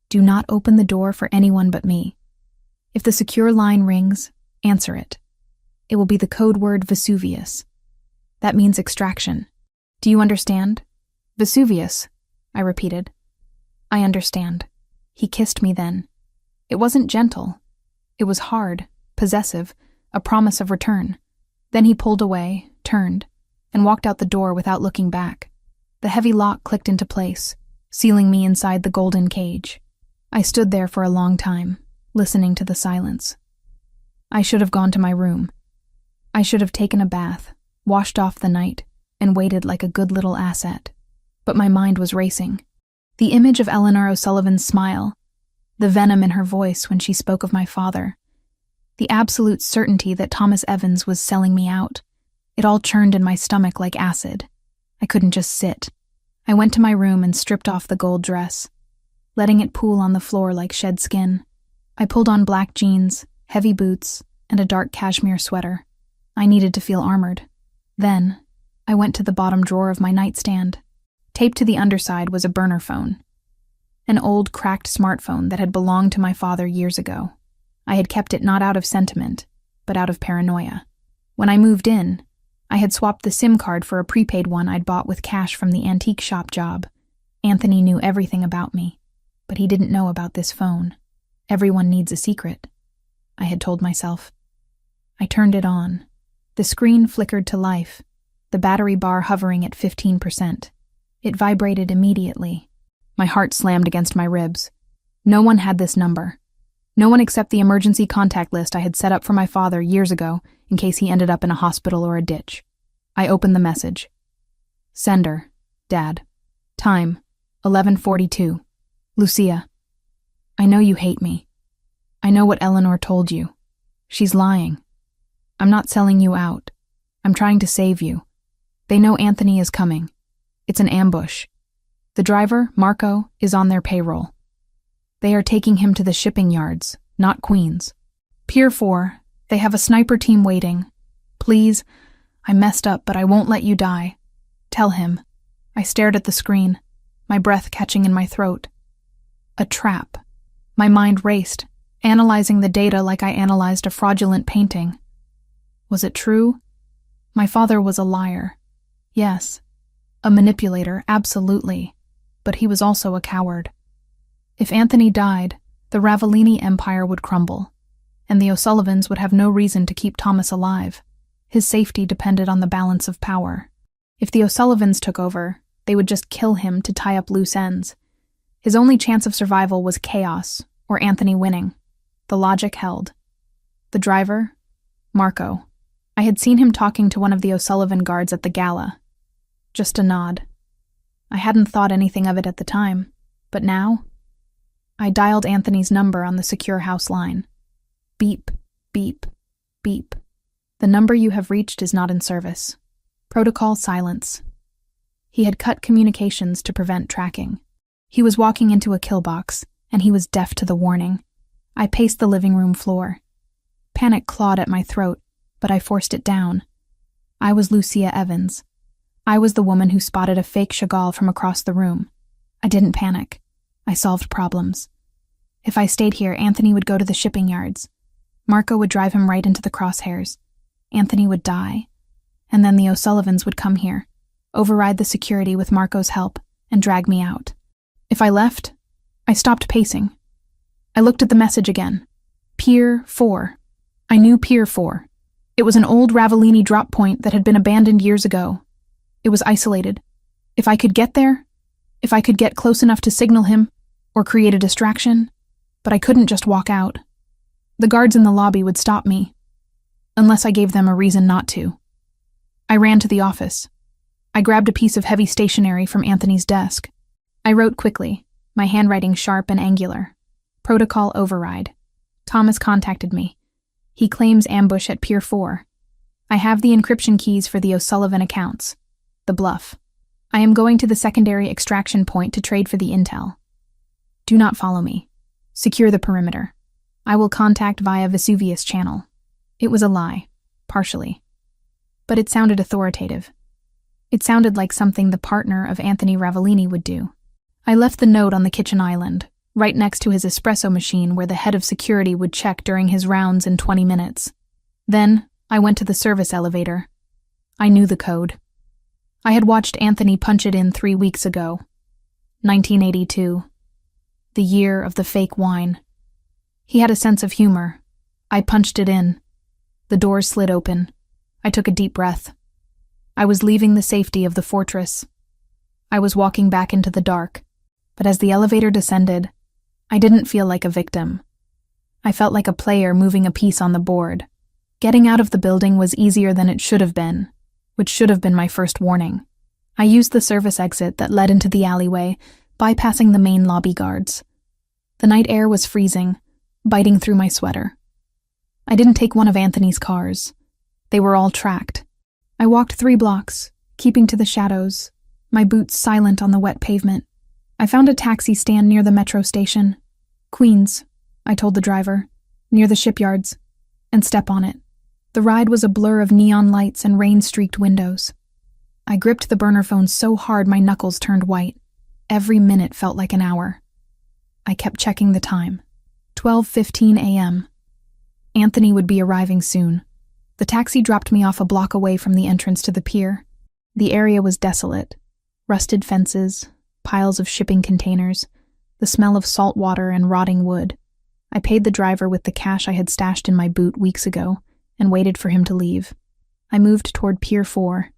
Do not open the door for anyone but me. If the secure line rings, answer it. It will be the code word Vesuvius. That means extraction. Do you understand?" "Vesuvius," I repeated. "I understand." He kissed me then. It wasn't gentle. It was hard, possessive, a promise of return. Then he pulled away, turned, and walked out the door without looking back. The heavy lock clicked into place, sealing me inside the golden cage. I stood there for a long time, listening to the silence. I should have gone to my room. I should have taken a bath, washed off the night, and waited like a good little asset. But my mind was racing. The image of Eleanor O'Sullivan's smile, the venom in her voice when she spoke of my father, the absolute certainty that Thomas Evans was selling me out, it all churned in my stomach like acid. I couldn't just sit. I went to my room and stripped off the gold dress, letting it pool on the floor like shed skin. I pulled on black jeans, heavy boots, and a dark cashmere sweater. I needed to feel armored. Then, I went to the bottom drawer of my nightstand. Taped to the underside was a burner phone. An old, cracked smartphone that had belonged to my father years ago. I had kept it not out of sentiment, but out of paranoia. When I moved in, I had swapped the SIM card for a prepaid one I'd bought with cash from the antique shop job. Anthony knew everything about me, but he didn't know about this phone. Everyone needs a secret, I had told myself. I turned it on. The screen flickered to life, the battery bar hovering at 15%. It vibrated immediately. My heart slammed against my ribs. No one had this number. No one except the emergency contact list I had set up for my father years ago in case he ended up in a hospital or a ditch. I opened the message. Sender, Dad. Time, 11:42. Lucia. I know you hate me. I know what Eleanor told you. She's lying. I'm not selling you out. I'm trying to save you. They know Anthony is coming. It's an ambush. The driver, Marco, is on their payroll. They are taking him to the shipping yards, not Queens. Pier 4, they have a sniper team waiting. Please, I messed up, but I won't let you die. Tell him. I stared at the screen, my breath catching in my throat. A trap. My mind raced, analyzing the data like I analyzed a fraudulent painting. Was it true? My father was a liar. Yes. A manipulator, absolutely. But he was also a coward. If Anthony died, the Ravellini empire would crumble, and the O'Sullivans would have no reason to keep Thomas alive. His safety depended on the balance of power. If the O'Sullivans took over, they would just kill him to tie up loose ends. His only chance of survival was chaos, or Anthony winning. The logic held. The driver? Marco. I had seen him talking to one of the O'Sullivan guards at the gala. Just a nod. I hadn't thought anything of it at the time, but now? I dialed Anthony's number on the secure house line. Beep, beep, beep. The number you have reached is not in service. Protocol silence. He had cut communications to prevent tracking. He was walking into a kill box, and he was deaf to the warning. I paced the living room floor. Panic clawed at my throat, but I forced it down. I was Lucia Evans. I was the woman who spotted a fake Chagall from across the room. I didn't panic. I solved problems. If I stayed here, Anthony would go to the shipping yards. Marco would drive him right into the crosshairs. Anthony would die. And then the O'Sullivans would come here, override the security with Marco's help, and drag me out. If I left, I stopped pacing. I looked at the message again. Pier 4. I knew Pier 4. It was an old Ravellini drop point that had been abandoned years ago. It was isolated. If I could get there, if I could get close enough to signal him, or create a distraction, but I couldn't just walk out. The guards in the lobby would stop me, unless I gave them a reason not to. I ran to the office. I grabbed a piece of heavy stationery from Anthony's desk. I wrote quickly, my handwriting sharp and angular. Protocol override. Thomas contacted me. He claims ambush at Pier 4. I have the encryption keys for the O'Sullivan accounts. The bluff. I am going to the secondary extraction point to trade for the intel. Do not follow me. Secure the perimeter. I will contact via Vesuvius channel. It was a lie, partially. But it sounded authoritative. It sounded like something the partner of Anthony Ravellini would do. I left the note on the kitchen island, right next to his espresso machine where the head of security would check during his rounds in 20 minutes. Then, I went to the service elevator. I knew the code. I had watched Anthony punch it in 3 weeks ago. 1982. The year of the fake wine. He had a sense of humor. I punched it in. The doors slid open. I took a deep breath. I was leaving the safety of the fortress. I was walking back into the dark, but as the elevator descended, I didn't feel like a victim. I felt like a player moving a piece on the board. Getting out of the building was easier than it should have been, which should have been my first warning. I used the service exit that led into the alleyway, bypassing the main lobby guards. The night air was freezing, biting through my sweater. I didn't take one of Anthony's cars. They were all tracked. I walked 3 blocks, keeping to the shadows, my boots silent on the wet pavement. I found a taxi stand near the metro station. Queens, I told the driver, near the shipyards, and step on it. The ride was a blur of neon lights and rain-streaked windows. I gripped the burner phone so hard my knuckles turned white. Every minute felt like an hour. I kept checking the time. 12:15 a.m. Anthony would be arriving soon. The taxi dropped me off a block away from the entrance to the pier. The area was desolate. Rusted fences, piles of shipping containers, the smell of salt water and rotting wood. I paid the driver with the cash I had stashed in my boot weeks ago and waited for him to leave. I moved toward Pier 4.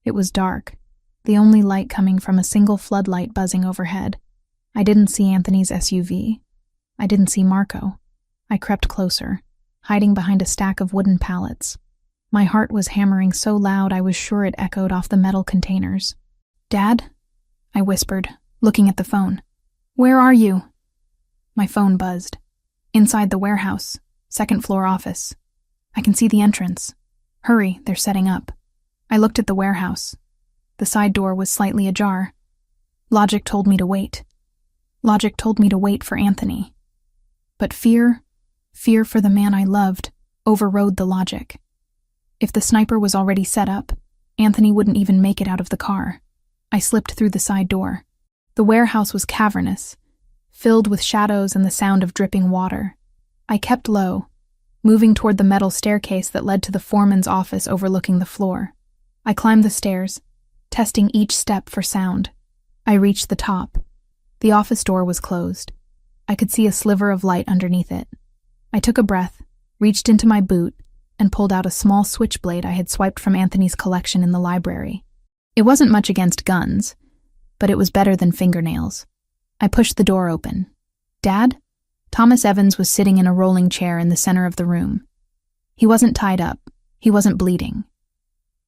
It was dark, the only light coming from a single floodlight buzzing overhead. I didn't see Anthony's SUV. I didn't see Marco. I crept closer, hiding behind a stack of wooden pallets. My heart was hammering so loud I was sure it echoed off the metal containers. "Dad?" I whispered, looking at the phone. "Where are you?" My phone buzzed. "Inside the warehouse, 2nd floor office. I can see the entrance. Hurry, they're setting up." I looked at the warehouse. The side door was slightly ajar. Logic told me to wait. Logic told me to wait for Anthony. But fear for the man I loved, overrode the logic. If the sniper was already set up, Anthony wouldn't even make it out of the car. I slipped through the side door. The warehouse was cavernous, filled with shadows and the sound of dripping water. I kept low, moving toward the metal staircase that led to the foreman's office overlooking the floor. I climbed the stairs, testing each step for sound. I reached the top. The office door was closed. I could see a sliver of light underneath it. I took a breath, reached into my boot, and pulled out a small switchblade I had swiped from Anthony's collection in the library. It wasn't much against guns, but it was better than fingernails. I pushed the door open. "Dad?" Thomas Evans was sitting in a rolling chair in the center of the room. He wasn't tied up. He wasn't bleeding.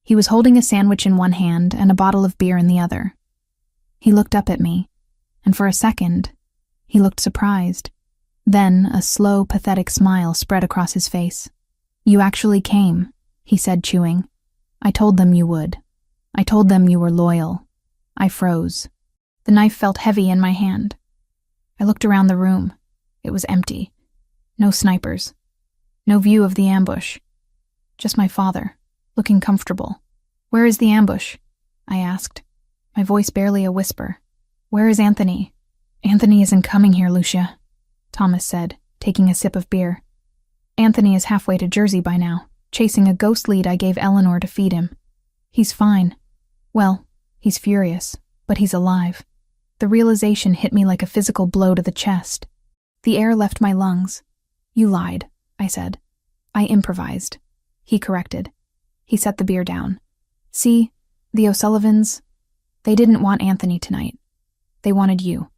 He was holding a sandwich in one hand and a bottle of beer in the other. He looked up at me, and for a second, he looked surprised. Then a slow, pathetic smile spread across his face. "You actually came," he said, chewing. "I told them you would. I told them you were loyal." I froze. The knife felt heavy in my hand. I looked around the room. It was empty. No snipers. No view of the ambush. Just my father, looking comfortable. "Where is the ambush?" I asked, my voice barely a whisper. "Where is Anthony?" "Anthony isn't coming here, Lucia," Thomas said, taking a sip of beer. "Anthony is halfway to Jersey by now, chasing a ghost lead I gave Eleanor to feed him. He's fine. Well, he's furious, but he's alive." The realization hit me like a physical blow to the chest. The air left my lungs. "You lied," I said. "I improvised," he corrected. He set the beer down. "See, the O'Sullivans, they didn't want Anthony tonight. They wanted you.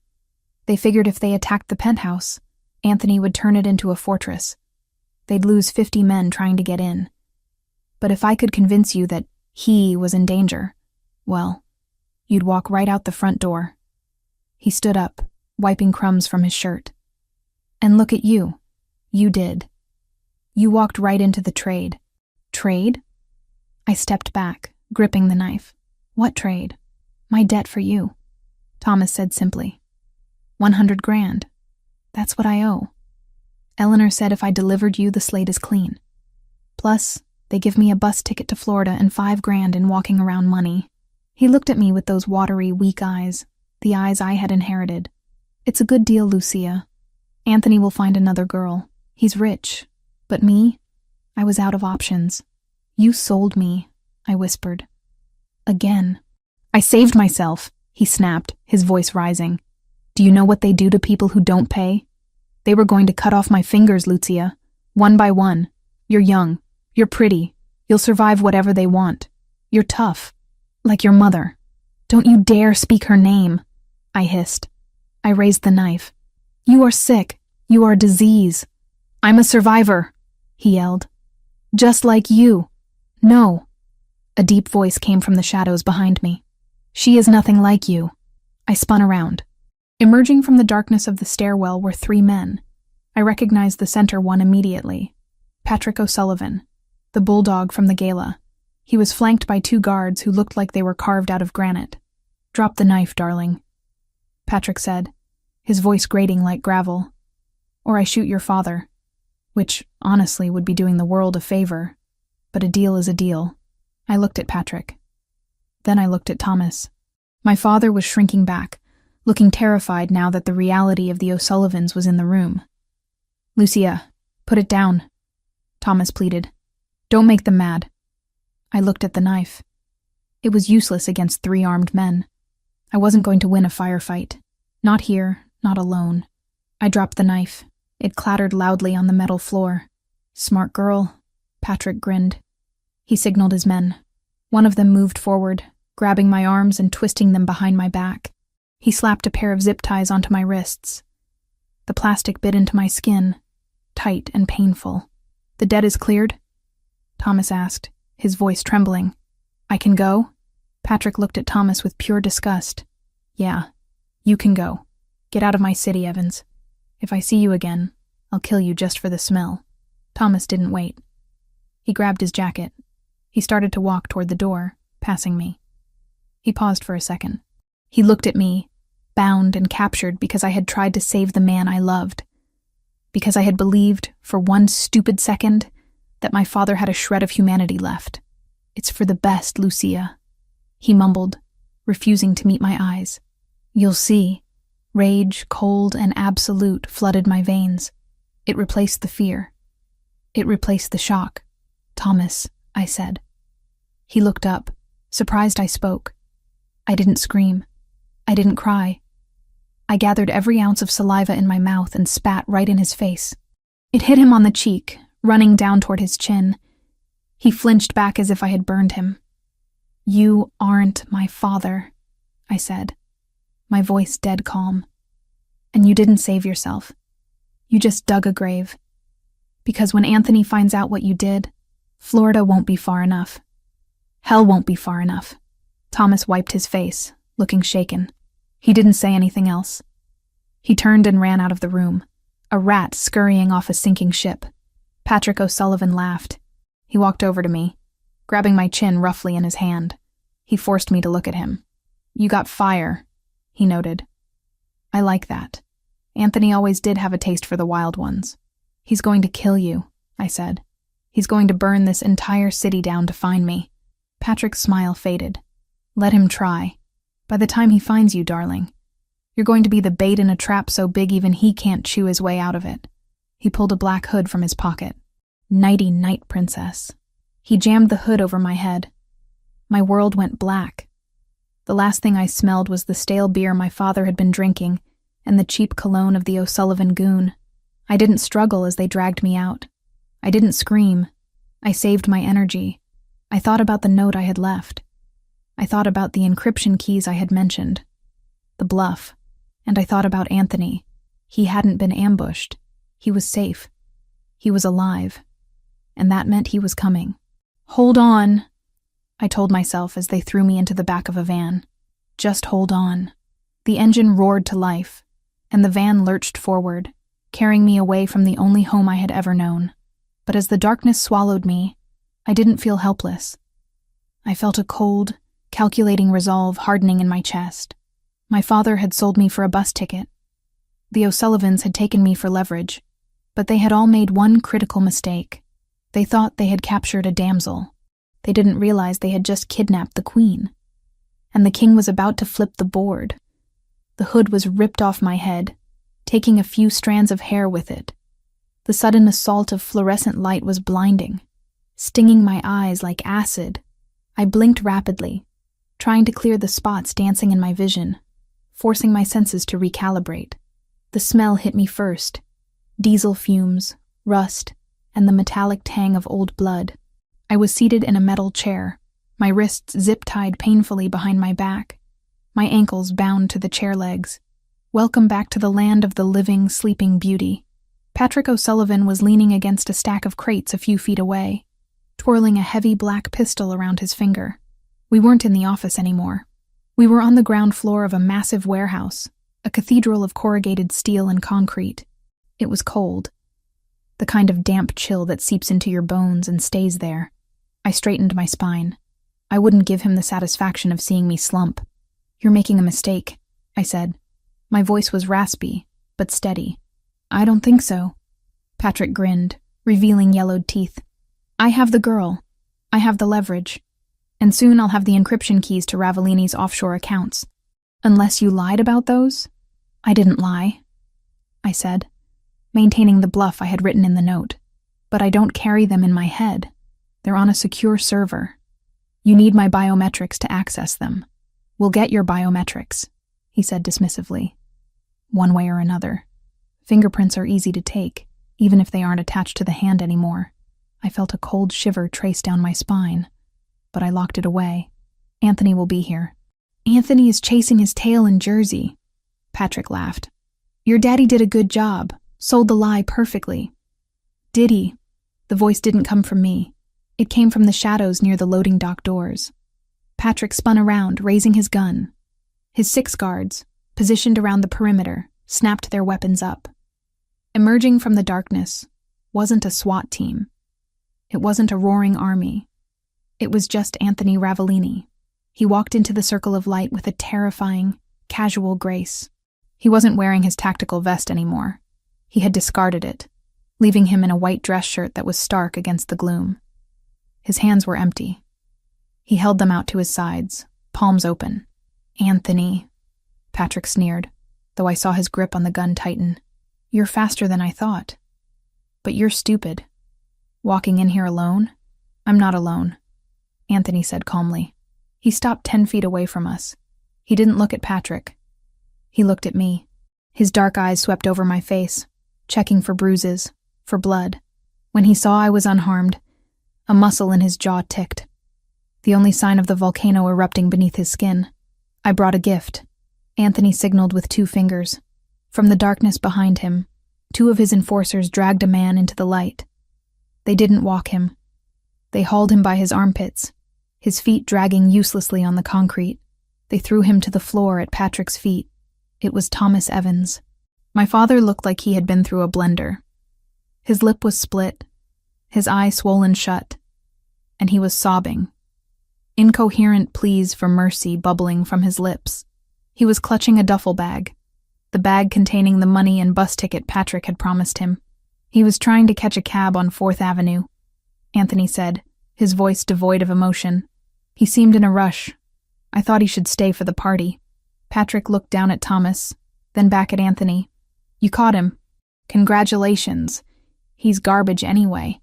They figured if they attacked the penthouse, Anthony would turn it into a fortress. They'd lose 50 men trying to get in. But if I could convince you that he was in danger, well, you'd walk right out the front door." He stood up, wiping crumbs from his shirt. "And look at you. You did. You walked right into the trade." "Trade?" I stepped back, gripping the knife. "What trade?" "My debt for you," Thomas said simply. 100 grand. That's what I owe. Eleanor said if I delivered you, the slate is clean. Plus, they give me a bus ticket to Florida and 5 grand in walking around money." He looked at me with those watery, weak eyes, the eyes I had inherited. "It's a good deal, Lucia. Anthony will find another girl. He's rich. But me? I was out of options. You sold me," I whispered. "Again." "I saved myself," he snapped, his voice rising. "Do you know what they do to people who don't pay? They were going to cut off my fingers, Lucia, one by one. You're young. You're pretty. You'll survive whatever they want. You're tough. Like your mother. Don't you dare speak her name," I hissed. I raised the knife. "You are sick. You are a disease." "I'm a survivor," he yelled. "Just like you." "No." A deep voice came from the shadows behind me. "She is nothing like you." I spun around. Emerging from the darkness of the stairwell were 3 men. I recognized the center one immediately. Patrick O'Sullivan, the bulldog from the gala. He was flanked by 2 guards who looked like they were carved out of granite. "Drop the knife, darling," Patrick said, his voice grating like gravel. "Or I shoot your father," which, honestly, would be doing the world a favor. But a deal is a deal. I looked at Patrick. Then I looked at Thomas. My father was shrinking back, looking terrified now that the reality of the O'Sullivans was in the room. "Lucia, put it down," Thomas pleaded. "Don't make them mad." I looked at the knife. It was useless against 3 armed men. I wasn't going to win a firefight. Not here, not alone. I dropped the knife. It clattered loudly on the metal floor. "Smart girl," Patrick grinned. He signaled his men. One of them moved forward, grabbing my arms and twisting them behind my back. He slapped a pair of zip ties onto my wrists. The plastic bit into my skin, tight and painful. "The debt is cleared?" Thomas asked, his voice trembling. "I can go?" Patrick looked at Thomas with pure disgust. "Yeah, you can go. Get out of my city, Evans. If I see you again, I'll kill you just for the smell." Thomas didn't wait. He grabbed his jacket. He started to walk toward the door, passing me. He paused for a second. He looked at me, bound and captured because I had tried to save the man I loved. Because I had believed, for one stupid second, that my father had a shred of humanity left. "It's for the best, Lucia," he mumbled, refusing to meet my eyes. "You'll see." Rage, cold and absolute, flooded my veins. It replaced the fear. It replaced the shock. "Thomas," I said. He looked up, surprised I spoke. I didn't scream. I didn't cry. I gathered every ounce of saliva in my mouth and spat right in his face. It hit him on the cheek, running down toward his chin. He flinched back as if I had burned him. "You aren't my father," I said, my voice dead calm. "And you didn't save yourself. You just dug a grave. Because when Anthony finds out what you did, Florida won't be far enough. Hell won't be far enough." Thomas wiped his face, looking shaken. He didn't say anything else. He turned and ran out of the room, a rat scurrying off a sinking ship. Patrick O'Sullivan laughed. He walked over to me, grabbing my chin roughly in his hand. He forced me to look at him. "You got fire," he noted. "I like that. Anthony always did have a taste for the wild ones." "He's going to kill you," I said. "He's going to burn this entire city down to find me." Patrick's smile faded. "Let him try. By the time he finds you, darling, you're going to be the bait in a trap so big even he can't chew his way out of it." He pulled a black hood from his pocket. "Nighty night, princess." He jammed the hood over my head. My world went black. The last thing I smelled was the stale beer my father had been drinking and the cheap cologne of the O'Sullivan goon. I didn't struggle as they dragged me out. I didn't scream. I saved my energy. I thought about the note I had left. I thought about the encryption keys I had mentioned. The bluff. And I thought about Anthony. He hadn't been ambushed. He was safe. He was alive. And that meant he was coming. "Hold on," I told myself as they threw me into the back of a van. Just hold on. The engine roared to life, and the van lurched forward, carrying me away from the only home I had ever known. But as the darkness swallowed me, I didn't feel helpless. I felt a cold, calculating resolve hardening in my chest. My father had sold me for a bus ticket. The O'Sullivans had taken me for leverage, but they had all made one critical mistake. They thought they had captured a damsel. They didn't realize they had just kidnapped the queen. And the king was about to flip the board. The hood was ripped off my head, taking a few strands of hair with it. The sudden assault of fluorescent light was blinding, stinging my eyes like acid. I blinked rapidly, trying to clear the spots dancing in my vision, forcing my senses to recalibrate. The smell hit me first. Diesel fumes, rust, and the metallic tang of old blood. I was seated in a metal chair, my wrists zip-tied painfully behind my back, my ankles bound to the chair legs. Welcome back to the land of the living, sleeping beauty. Patrick O'Sullivan was leaning against a stack of crates a few feet away, twirling a heavy black pistol around his finger. We weren't in the office anymore. We were on the ground floor of a massive warehouse, a cathedral of corrugated steel and concrete. It was cold, the kind of damp chill that seeps into your bones and stays there. I straightened my spine. I wouldn't give him the satisfaction of seeing me slump. "You're making a mistake," I said. My voice was raspy, but steady. "I don't think so." Patrick grinned, revealing yellowed teeth. "I have the girl. I have the leverage. And soon I'll have the encryption keys to Ravellini's offshore accounts. Unless you lied about those?" "I didn't lie," I said, maintaining the bluff I had written in the note. "But I don't carry them in my head. They're on a secure server. You need my biometrics to access them." "We'll get your biometrics," he said dismissively. "One way or another. Fingerprints are easy to take, even if they aren't attached to the hand anymore." I felt a cold shiver trace down my spine, but I locked it away. "Anthony will be here." "Anthony is chasing his tail in Jersey," Patrick laughed. "Your daddy did a good job, sold the lie perfectly." "Did he?" The voice didn't come from me. It came from the shadows near the loading dock doors. Patrick spun around, raising his gun. His 6 guards, positioned around the perimeter, snapped their weapons up. Emerging from the darkness wasn't a SWAT team. It wasn't a roaring army. It was just Anthony Ravellini. He walked into the circle of light with a terrifying, casual grace. He wasn't wearing his tactical vest anymore. He had discarded it, leaving him in a white dress shirt that was stark against the gloom. His hands were empty. He held them out to his sides, palms open. "Anthony," Patrick sneered, though I saw his grip on the gun tighten. "You're faster than I thought. But you're stupid. Walking in here alone?" "I'm not alone," Anthony said calmly. He stopped 10 feet away from us. He didn't look at Patrick. He looked at me. His dark eyes swept over my face, checking for bruises, for blood. When he saw I was unharmed, a muscle in his jaw ticked. The only sign of the volcano erupting beneath his skin. "I brought a gift," Anthony signaled with 2 fingers. From the darkness behind him, 2 of his enforcers dragged a man into the light. They didn't walk him. They hauled him by his armpits, his feet dragging uselessly on the concrete. They threw him to the floor at Patrick's feet. It was Thomas Evans. My father looked like he had been through a blender. His lip was split, his eye swollen shut, and he was sobbing. Incoherent pleas for mercy bubbling from his lips. He was clutching a duffel bag, the bag containing the money and bus ticket Patrick had promised him. "He was trying to catch a cab on 4th Avenue, Anthony said, his voice devoid of emotion. "He seemed in a rush. I thought he should stay for the party." Patrick looked down at Thomas, then back at Anthony. "You caught him. Congratulations. He's garbage anyway.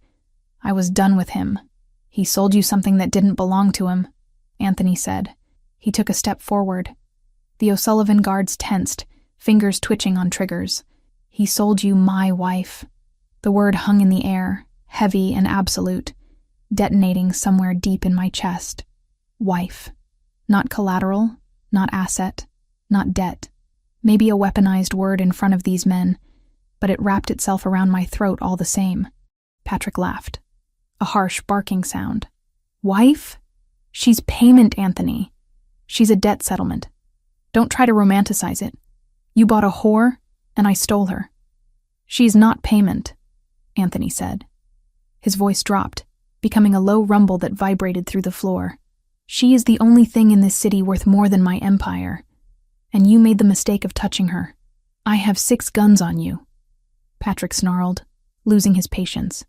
I was done with him. He sold you something that didn't belong to him," Anthony said. He took a step forward. The O'Sullivan guards tensed, fingers twitching on triggers. He sold you my wife. The word hung in the air, heavy and absolute, detonating somewhere deep in my chest. Wife. Not collateral, not asset, not debt. Maybe a weaponized word in front of these men, but it wrapped itself around my throat all the same. Patrick laughed. A harsh barking sound. Wife? She's payment, Anthony. She's a debt settlement. Don't try to romanticize it. You bought a whore, and I stole her. She's not payment, Anthony said. His voice dropped, becoming a low rumble that vibrated through the floor. She is the only thing in this city worth more than my empire, and you made the mistake of touching her. I have 6 guns on you. Patrick snarled, losing his patience.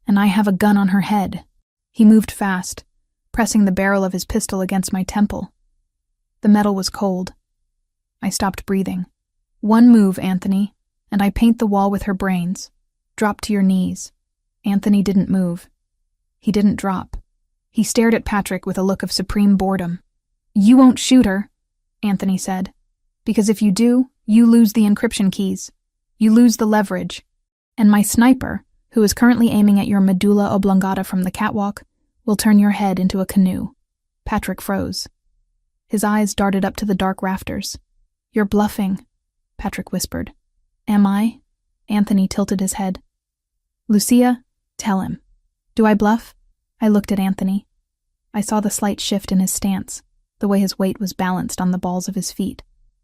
And I have a gun on her head. He moved fast, pressing the barrel of his pistol against my temple. The metal was cold. I stopped breathing. One move, Anthony, and I paint the wall with her brains. Drop to your knees. Anthony didn't move. He didn't drop. He stared at Patrick with a look of supreme boredom. You won't shoot her, Anthony said, because if you do, you lose the encryption keys. You lose the leverage. And my sniper, who is currently aiming at your medulla oblongata from the catwalk, will turn your head into a canoe. Patrick froze. His eyes darted up to the dark rafters. You're bluffing, Patrick whispered. Am I? Anthony tilted his head. Lucia, tell him. Do I bluff? I looked at Anthony. I saw the slight shift in his stance, the way his weight was balanced on the balls of his feet.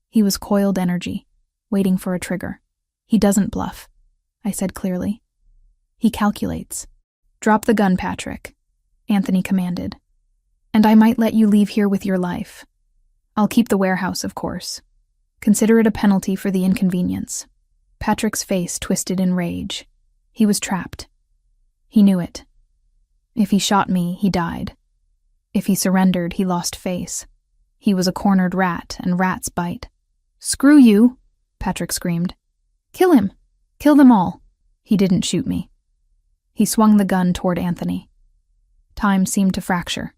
He was coiled energy, waiting for a trigger. He doesn't bluff, I said clearly. He calculates. Drop the gun, Patrick, Anthony commanded. And I might let you leave here with your life. I'll keep the warehouse, of course. Consider it a penalty for the inconvenience. Patrick's face twisted in rage. He was trapped. He knew it. If he shot me, he died. If he surrendered, he lost face. He was a cornered rat, and rats bite. Screw you, Patrick screamed. Kill him. Kill them all. He didn't shoot me. He swung the gun toward Anthony. Time seemed to fracture.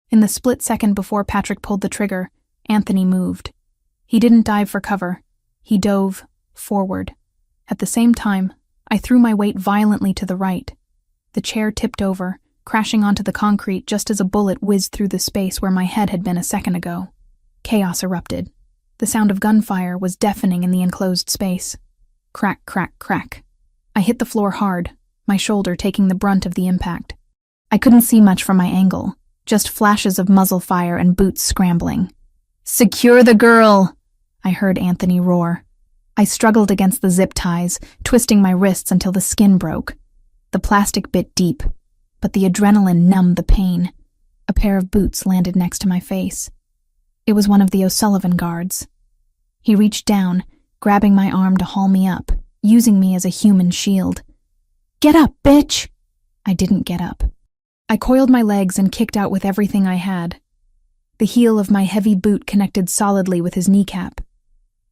In the split second before Patrick pulled the trigger, Anthony moved. He didn't dive for cover. He dove forward. At the same time, I threw my weight violently to the right. The chair tipped over, crashing onto the concrete just as a bullet whizzed through the space where my head had been a second ago. Chaos erupted. The sound of gunfire was deafening in the enclosed space. Crack, crack, crack. I hit the floor hard, my shoulder taking the brunt of the impact. I couldn't see much from my angle, just flashes of muzzle fire and boots scrambling. Secure the girl, I heard Anthony roar. I struggled against the zip ties, twisting my wrists until the skin broke. The plastic bit deep, but the adrenaline numbed the pain. A pair of boots landed next to my face. It was one of the O'Sullivan guards. He reached down, grabbing my arm to haul me up, using me as a human shield. Get up, bitch! I didn't get up. I coiled my legs and kicked out with everything I had. The heel of my heavy boot connected solidly with his kneecap.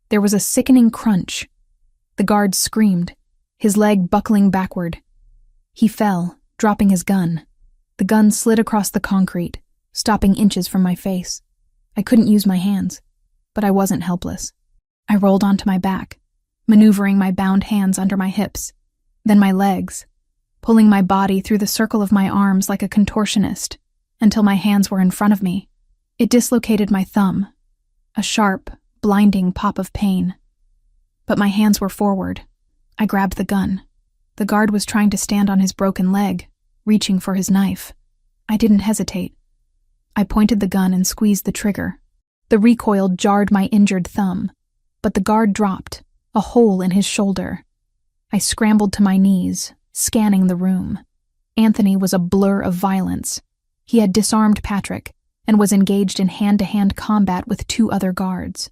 There was a sickening crunch. The guard screamed, his leg buckling backward. He fell, dropping his gun. The gun slid across the concrete, stopping inches from my face. I couldn't use my hands, but I wasn't helpless. I rolled onto my back, maneuvering my bound hands under my hips, then my legs, pulling my body through the circle of my arms like a contortionist, until my hands were in front of me. It dislocated my thumb, a sharp, blinding pop of pain. But my hands were forward. I grabbed the gun. The guard was trying to stand on his broken leg, reaching for his knife. I didn't hesitate. I pointed the gun and squeezed the trigger. The recoil jarred my injured thumb, but the guard dropped, a hole in his shoulder. I scrambled to my knees, scanning the room. Anthony was a blur of violence. He had disarmed Patrick and was engaged in hand-to-hand combat with 2 other guards.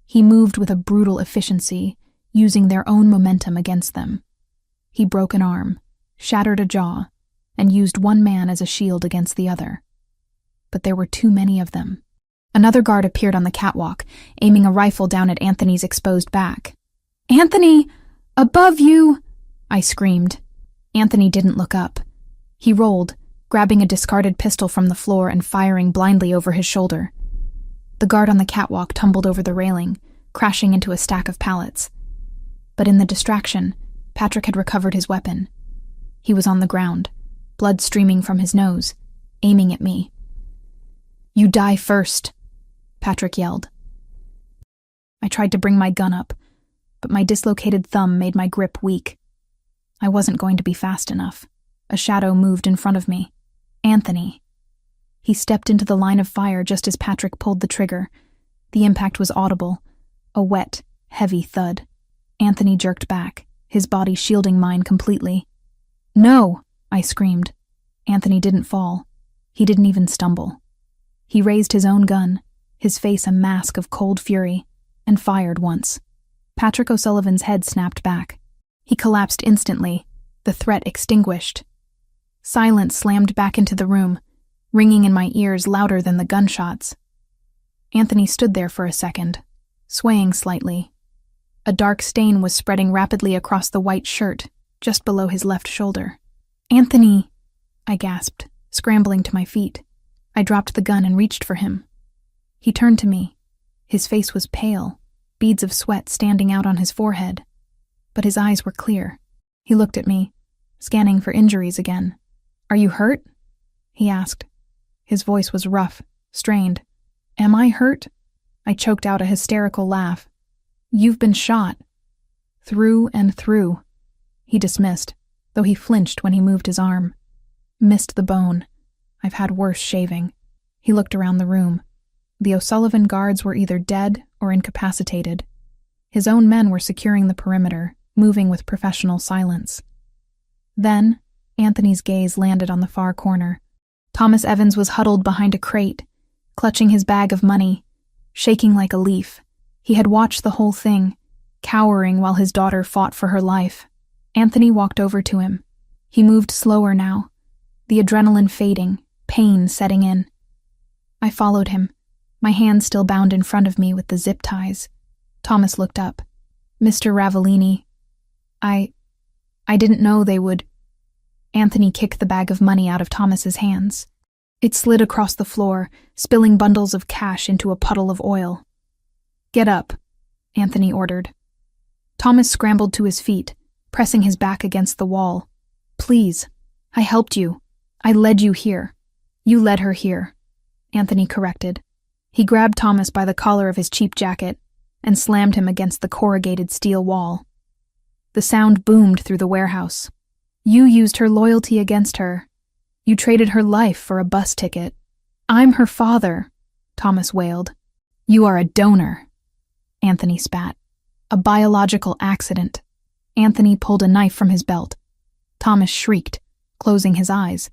He moved with a brutal efficiency, using their own momentum against them. He broke an arm, shattered a jaw, and used one man as a shield against the other. But there were too many of them. Another guard appeared on the catwalk, aiming a rifle down at Anthony's exposed back. "Anthony! Above you!" I screamed. Anthony didn't look up. He rolled, grabbing a discarded pistol from the floor and firing blindly over his shoulder. The guard on the catwalk tumbled over the railing, crashing into a stack of pallets. But in the distraction, Patrick had recovered his weapon. He was on the ground, blood streaming from his nose, aiming at me. "You die first," Patrick yelled. I tried to bring my gun up, but my dislocated thumb made my grip weak. I wasn't going to be fast enough. A shadow moved in front of me. Anthony. He stepped into the line of fire just as Patrick pulled the trigger. The impact was audible, a wet, heavy thud. Anthony jerked back, his body shielding mine completely. "No!" I screamed. Anthony didn't fall. He didn't even stumble. He raised his own gun, his face a mask of cold fury, and fired once. Patrick O'Sullivan's head snapped back. He collapsed instantly, the threat extinguished. Silence slammed back into the room, ringing in my ears louder than the gunshots. Anthony stood there for a second, swaying slightly. A dark stain was spreading rapidly across the white shirt, just below his left shoulder. "Anthony!" I gasped, scrambling to my feet. I dropped the gun and reached for him. He turned to me. His face was pale, beads of sweat standing out on his forehead. But his eyes were clear. He looked at me, scanning for injuries again. "Are you hurt?" he asked. His voice was rough, strained. "Am I hurt?" I choked out a hysterical laugh. "You've been shot. Through and through." He dismissed, though he flinched when he moved his arm. "Missed the bone. I've had worse shaving." He looked around the room. The O'Sullivan guards were either dead or incapacitated. His own men were securing the perimeter, moving with professional silence. Then, Anthony's gaze landed on the far corner. Thomas Evans was huddled behind a crate, clutching his bag of money, shaking like a leaf. He had watched the whole thing, cowering while his daughter fought for her life. Anthony walked over to him. He moved slower now, the adrenaline fading, pain setting in. I followed him, my hands still bound in front of me with the zip ties. Thomas looked up. "Mr. Ravellini, I didn't know they would..." Anthony kicked the bag of money out of Thomas's hands. It slid across the floor, spilling bundles of cash into a puddle of oil. "Get up," Anthony ordered. Thomas scrambled to his feet, pressing his back against the wall. "Please, I helped you. I led you here." "You led her here," Anthony corrected. He grabbed Thomas by the collar of his cheap jacket and slammed him against the corrugated steel wall. The sound boomed through the warehouse. "You used her loyalty against her. You traded her life for a bus ticket." "I'm her father," Thomas wailed. "You are a donor," Anthony spat. "A biological accident." Anthony pulled a knife from his belt. Thomas shrieked, closing his eyes,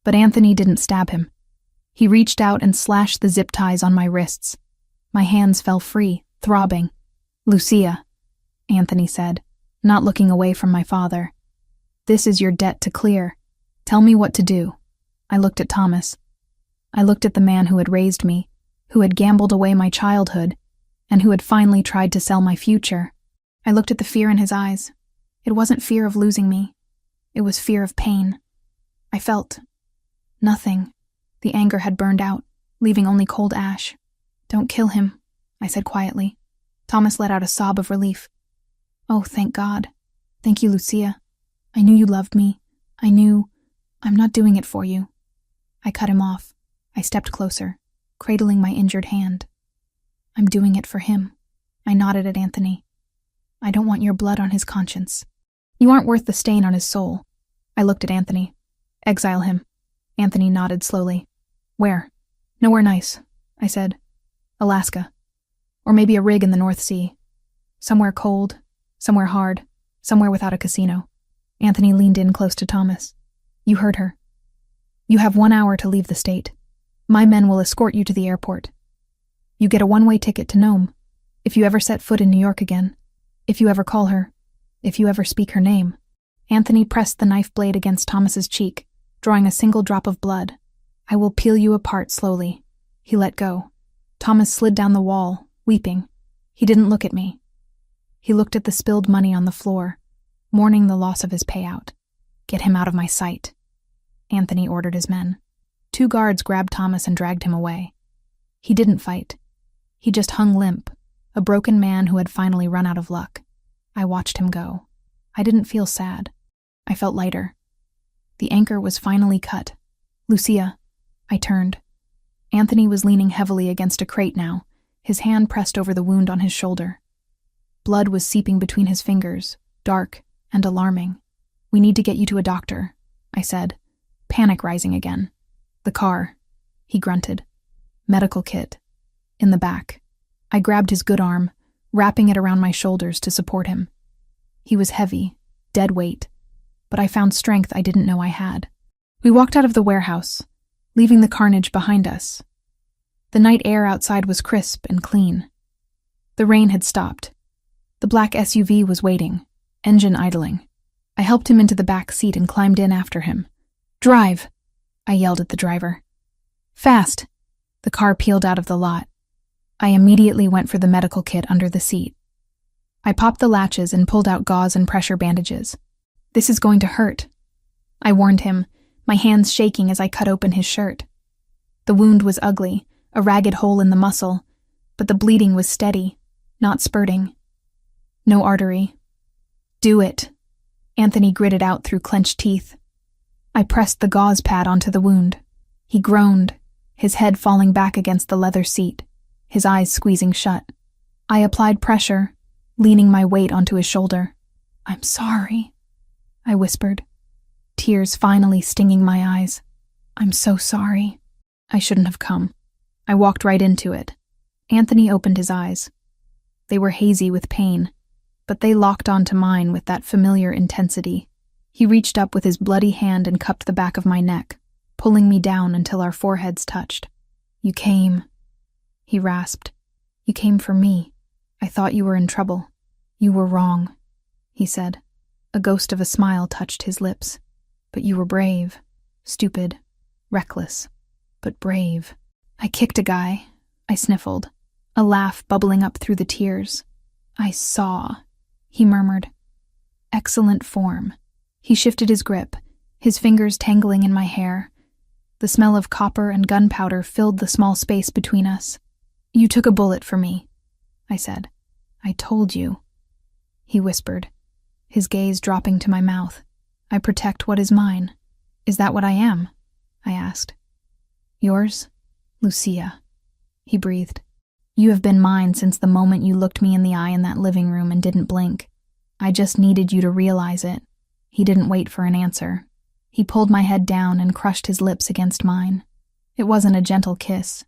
but Anthony didn't stab him. He reached out and slashed the zip ties on my wrists. My hands fell free, throbbing. "Lucia," Anthony said, not looking away from my father. "This is your debt to clear. Tell me what to do." I looked at Thomas. I looked at the man who had raised me, who had gambled away my childhood, and who had finally tried to sell my future. I looked at the fear in his eyes. It wasn't fear of losing me. It was fear of pain. I felt nothing. The anger had burned out, leaving only cold ash. "Don't kill him," I said quietly. Thomas let out a sob of relief. "Oh, thank God. Thank you, Lucia. I knew you loved me. I'm not doing it for you." I cut him off. I stepped closer, cradling my injured hand. "I'm doing it for him." I nodded at Anthony. "I don't want your blood on his conscience. You aren't worth the stain on his soul." I looked at Anthony. "Exile him." Anthony nodded slowly. "Where?" "Nowhere nice," I said. "Alaska. Or maybe a rig in the North Sea. Somewhere cold, somewhere hard, somewhere without a casino." Anthony leaned in close to Thomas. "You heard her. You have 1 hour to leave the state. My men will escort you to the airport. You get a one-way ticket to Nome. If you ever set foot in New York again, if you ever call her, if you ever speak her name." Anthony pressed the knife blade against Thomas's cheek, drawing a single drop of blood. "I will peel you apart slowly." He let go. Thomas slid down the wall, weeping. He didn't look at me. He looked at the spilled money on the floor, mourning the loss of his payout. "Get him out of my sight," Anthony ordered his men. 2 guards grabbed Thomas and dragged him away. He didn't fight. He just hung limp, a broken man who had finally run out of luck. I watched him go. I didn't feel sad. I felt lighter. The anchor was finally cut. Lucia. I turned. Anthony was leaning heavily against a crate now, his hand pressed over the wound on his shoulder. Blood was seeping between his fingers, dark and alarming. "We need to get you to a doctor," I said, panic rising again. "The car," he grunted. "Medical kit. In the back." I grabbed his good arm, wrapping it around my shoulders to support him. He was heavy, dead weight, but I found strength I didn't know I had. We walked out of the warehouse, leaving the carnage behind us. The night air outside was crisp and clean. The rain had stopped. The black SUV was waiting, engine idling. I helped him into the back seat and climbed in after him. "Drive!" I yelled at the driver. "Fast!" The car peeled out of the lot. I immediately went for the medical kit under the seat. I popped the latches and pulled out gauze and pressure bandages. "This is going to hurt," I warned him, my hands shaking as I cut open his shirt. The wound was ugly, a ragged hole in the muscle, but the bleeding was steady, not spurting. No artery. "Do it," Anthony gritted out through clenched teeth. I pressed the gauze pad onto the wound. He groaned, his head falling back against the leather seat, his eyes squeezing shut. I applied pressure, leaning my weight onto his shoulder. "I'm sorry," I whispered, tears finally stinging my eyes. "I'm so sorry. I shouldn't have come." I walked right into it. Anthony opened his eyes. They were hazy with pain, but they locked onto mine with that familiar intensity. He reached up with his bloody hand and cupped the back of my neck, pulling me down until our foreheads touched. "You came," he rasped. "You came for me. I thought you were in trouble." "You were wrong," he said. A ghost of a smile touched his lips. "But you were brave. Stupid. Reckless. But brave." "I kicked a guy," I sniffled, a laugh bubbling up through the tears. "I saw," he murmured. "Excellent form." He shifted his grip, his fingers tangling in my hair. The smell of copper and gunpowder filled the small space between us. "You took a bullet for me," I said. "I told you," he whispered, his gaze dropping to my mouth. "I protect what is mine." "Is that what I am?" I asked. "Yours, Lucia," he breathed. "You have been mine since the moment you looked me in the eye in that living room and didn't blink. I just needed you to realize it." He didn't wait for an answer. He pulled my head down and crushed his lips against mine. It wasn't a gentle kiss.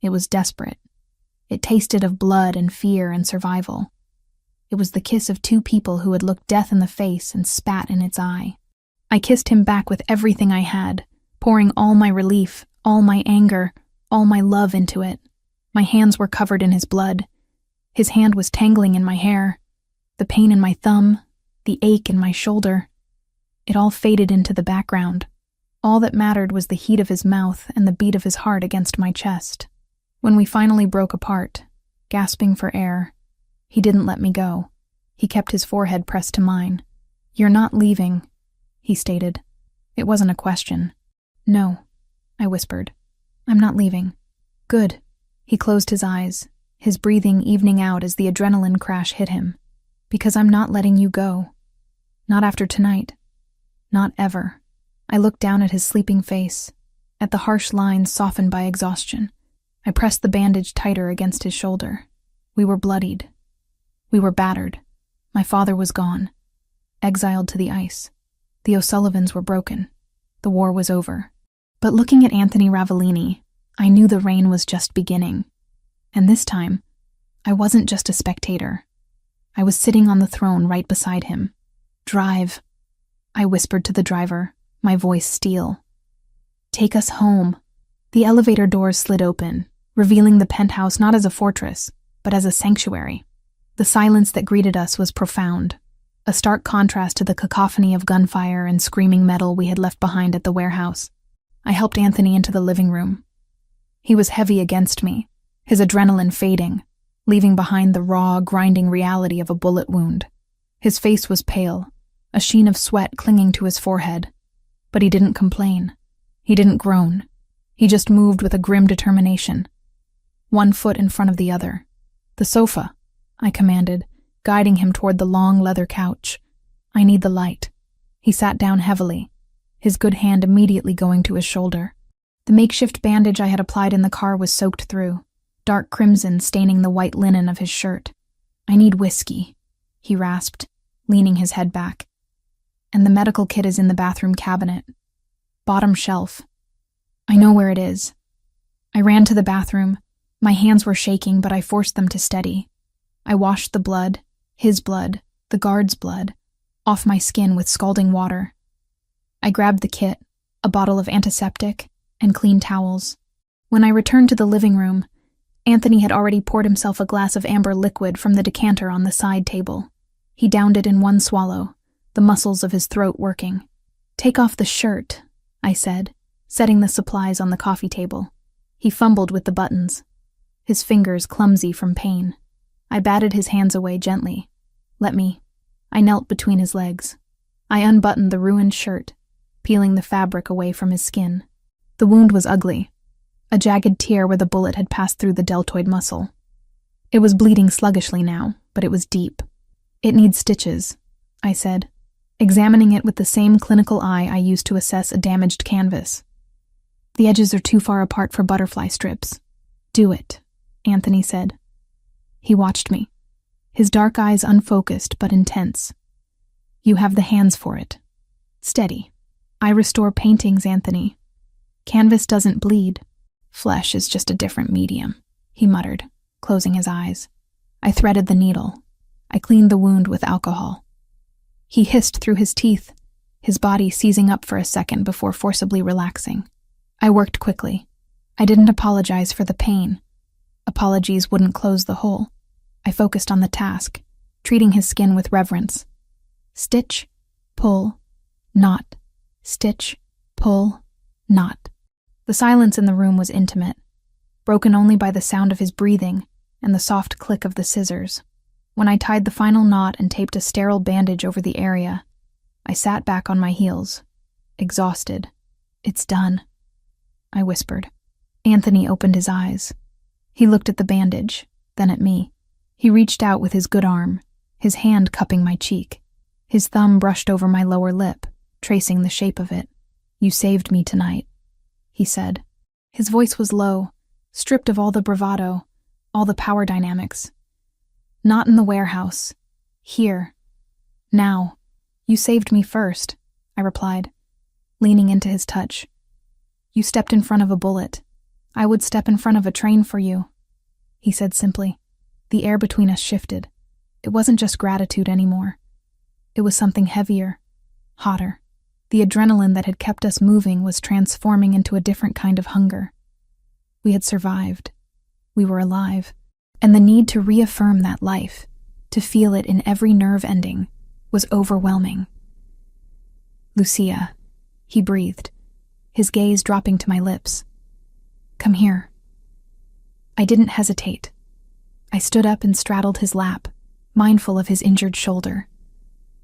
It was desperate. It tasted of blood and fear and survival. It was the kiss of two people who had looked death in the face and spat in its eye. I kissed him back with everything I had, pouring all my relief, all my anger, all my love into it. My hands were covered in his blood. His hand was tangling in my hair. The pain in my thumb, the ache in my shoulder. It all faded into the background. All that mattered was the heat of his mouth and the beat of his heart against my chest. When we finally broke apart, gasping for air, he didn't let me go. He kept his forehead pressed to mine. "You're not leaving," he stated. It wasn't a question. "No," I whispered. "I'm not leaving." "Good." He closed his eyes, his breathing evening out as the adrenaline crash hit him. "Because I'm not letting you go. Not after tonight. Not ever." I looked down at his sleeping face, at the harsh lines softened by exhaustion. I pressed the bandage tighter against his shoulder. We were bloodied. We were battered. My father was gone, exiled to the ice. The O'Sullivans were broken. The war was over. But looking at Anthony Ravellini, I knew the reign was just beginning. And this time, I wasn't just a spectator. I was sitting on the throne right beside him. "Drive," I whispered to the driver, my voice steel. "Take us home." The elevator doors slid open, revealing the penthouse not as a fortress, but as a sanctuary. The silence that greeted us was profound, a stark contrast to the cacophony of gunfire and screaming metal we had left behind at the warehouse. I helped Anthony into the living room. He was heavy against me, his adrenaline fading, leaving behind the raw, grinding reality of a bullet wound. His face was pale, a sheen of sweat clinging to his forehead. But he didn't complain. He didn't groan. He just moved with a grim determination. one foot in front of the other. "The sofa," I commanded, guiding him toward the long leather couch. "I need the light." He sat down heavily, his good hand immediately going to his shoulder. The makeshift bandage I had applied in the car was soaked through, dark crimson staining the white linen of his shirt. "I need whiskey," he rasped, leaning his head back. "And the medical kit is in the bathroom cabinet. Bottom shelf. I know where it is." I ran to the bathroom. My hands were shaking, but I forced them to steady. I washed the blood, his blood, the guard's blood, off my skin with scalding water. I grabbed the kit, a bottle of antiseptic, and clean towels. When I returned to the living room, Anthony had already poured himself a glass of amber liquid from the decanter on the side table. He downed it in one swallow, the muscles of his throat working. "Take off the shirt," I said, setting the supplies on the coffee table. He fumbled with the buttons, his fingers clumsy from pain. I batted his hands away gently. "Let me." I knelt between his legs. I unbuttoned the ruined shirt, peeling the fabric away from his skin. The wound was ugly, a jagged tear where the bullet had passed through the deltoid muscle. It was bleeding sluggishly now, but it was deep. "It needs stitches," I said, examining it with the same clinical eye I used to assess a damaged canvas. "The edges are too far apart for butterfly strips." "Do it," Anthony said. He watched me, his dark eyes unfocused but intense. "You have the hands for it. Steady." "I restore paintings, Anthony. Canvas doesn't bleed. Flesh is just a different medium," he muttered, closing his eyes. I threaded the needle. I cleaned the wound with alcohol. He hissed through his teeth, his body seizing up for a second before forcibly relaxing. I worked quickly. I didn't apologize for the pain. Apologies wouldn't close the hole. I focused on the task, treating his skin with reverence. Stitch, pull, knot. Stitch, pull, knot. The silence in the room was intimate, broken only by the sound of his breathing and the soft click of the scissors. When I tied the final knot and taped a sterile bandage over the area, I sat back on my heels, exhausted. "It's done," I whispered. Anthony opened his eyes. He looked at the bandage, then at me. He reached out with his good arm, his hand cupping my cheek. His thumb brushed over my lower lip, tracing the shape of it. "You saved me tonight," he said. His voice was low, stripped of all the bravado, all the power dynamics. "Not in the warehouse. Here. Now. You saved me first," I replied, leaning into his touch. "You stepped in front of a bullet. I would step in front of a train for you," he said simply. The air between us shifted. It wasn't just gratitude anymore. It was something heavier, hotter. The adrenaline that had kept us moving was transforming into a different kind of hunger. We had survived. We were alive. And the need to reaffirm that life, to feel it in every nerve ending, was overwhelming. "Lucia," he breathed, his gaze dropping to my lips. "Come here." I didn't hesitate. I stood up and straddled his lap, mindful of his injured shoulder.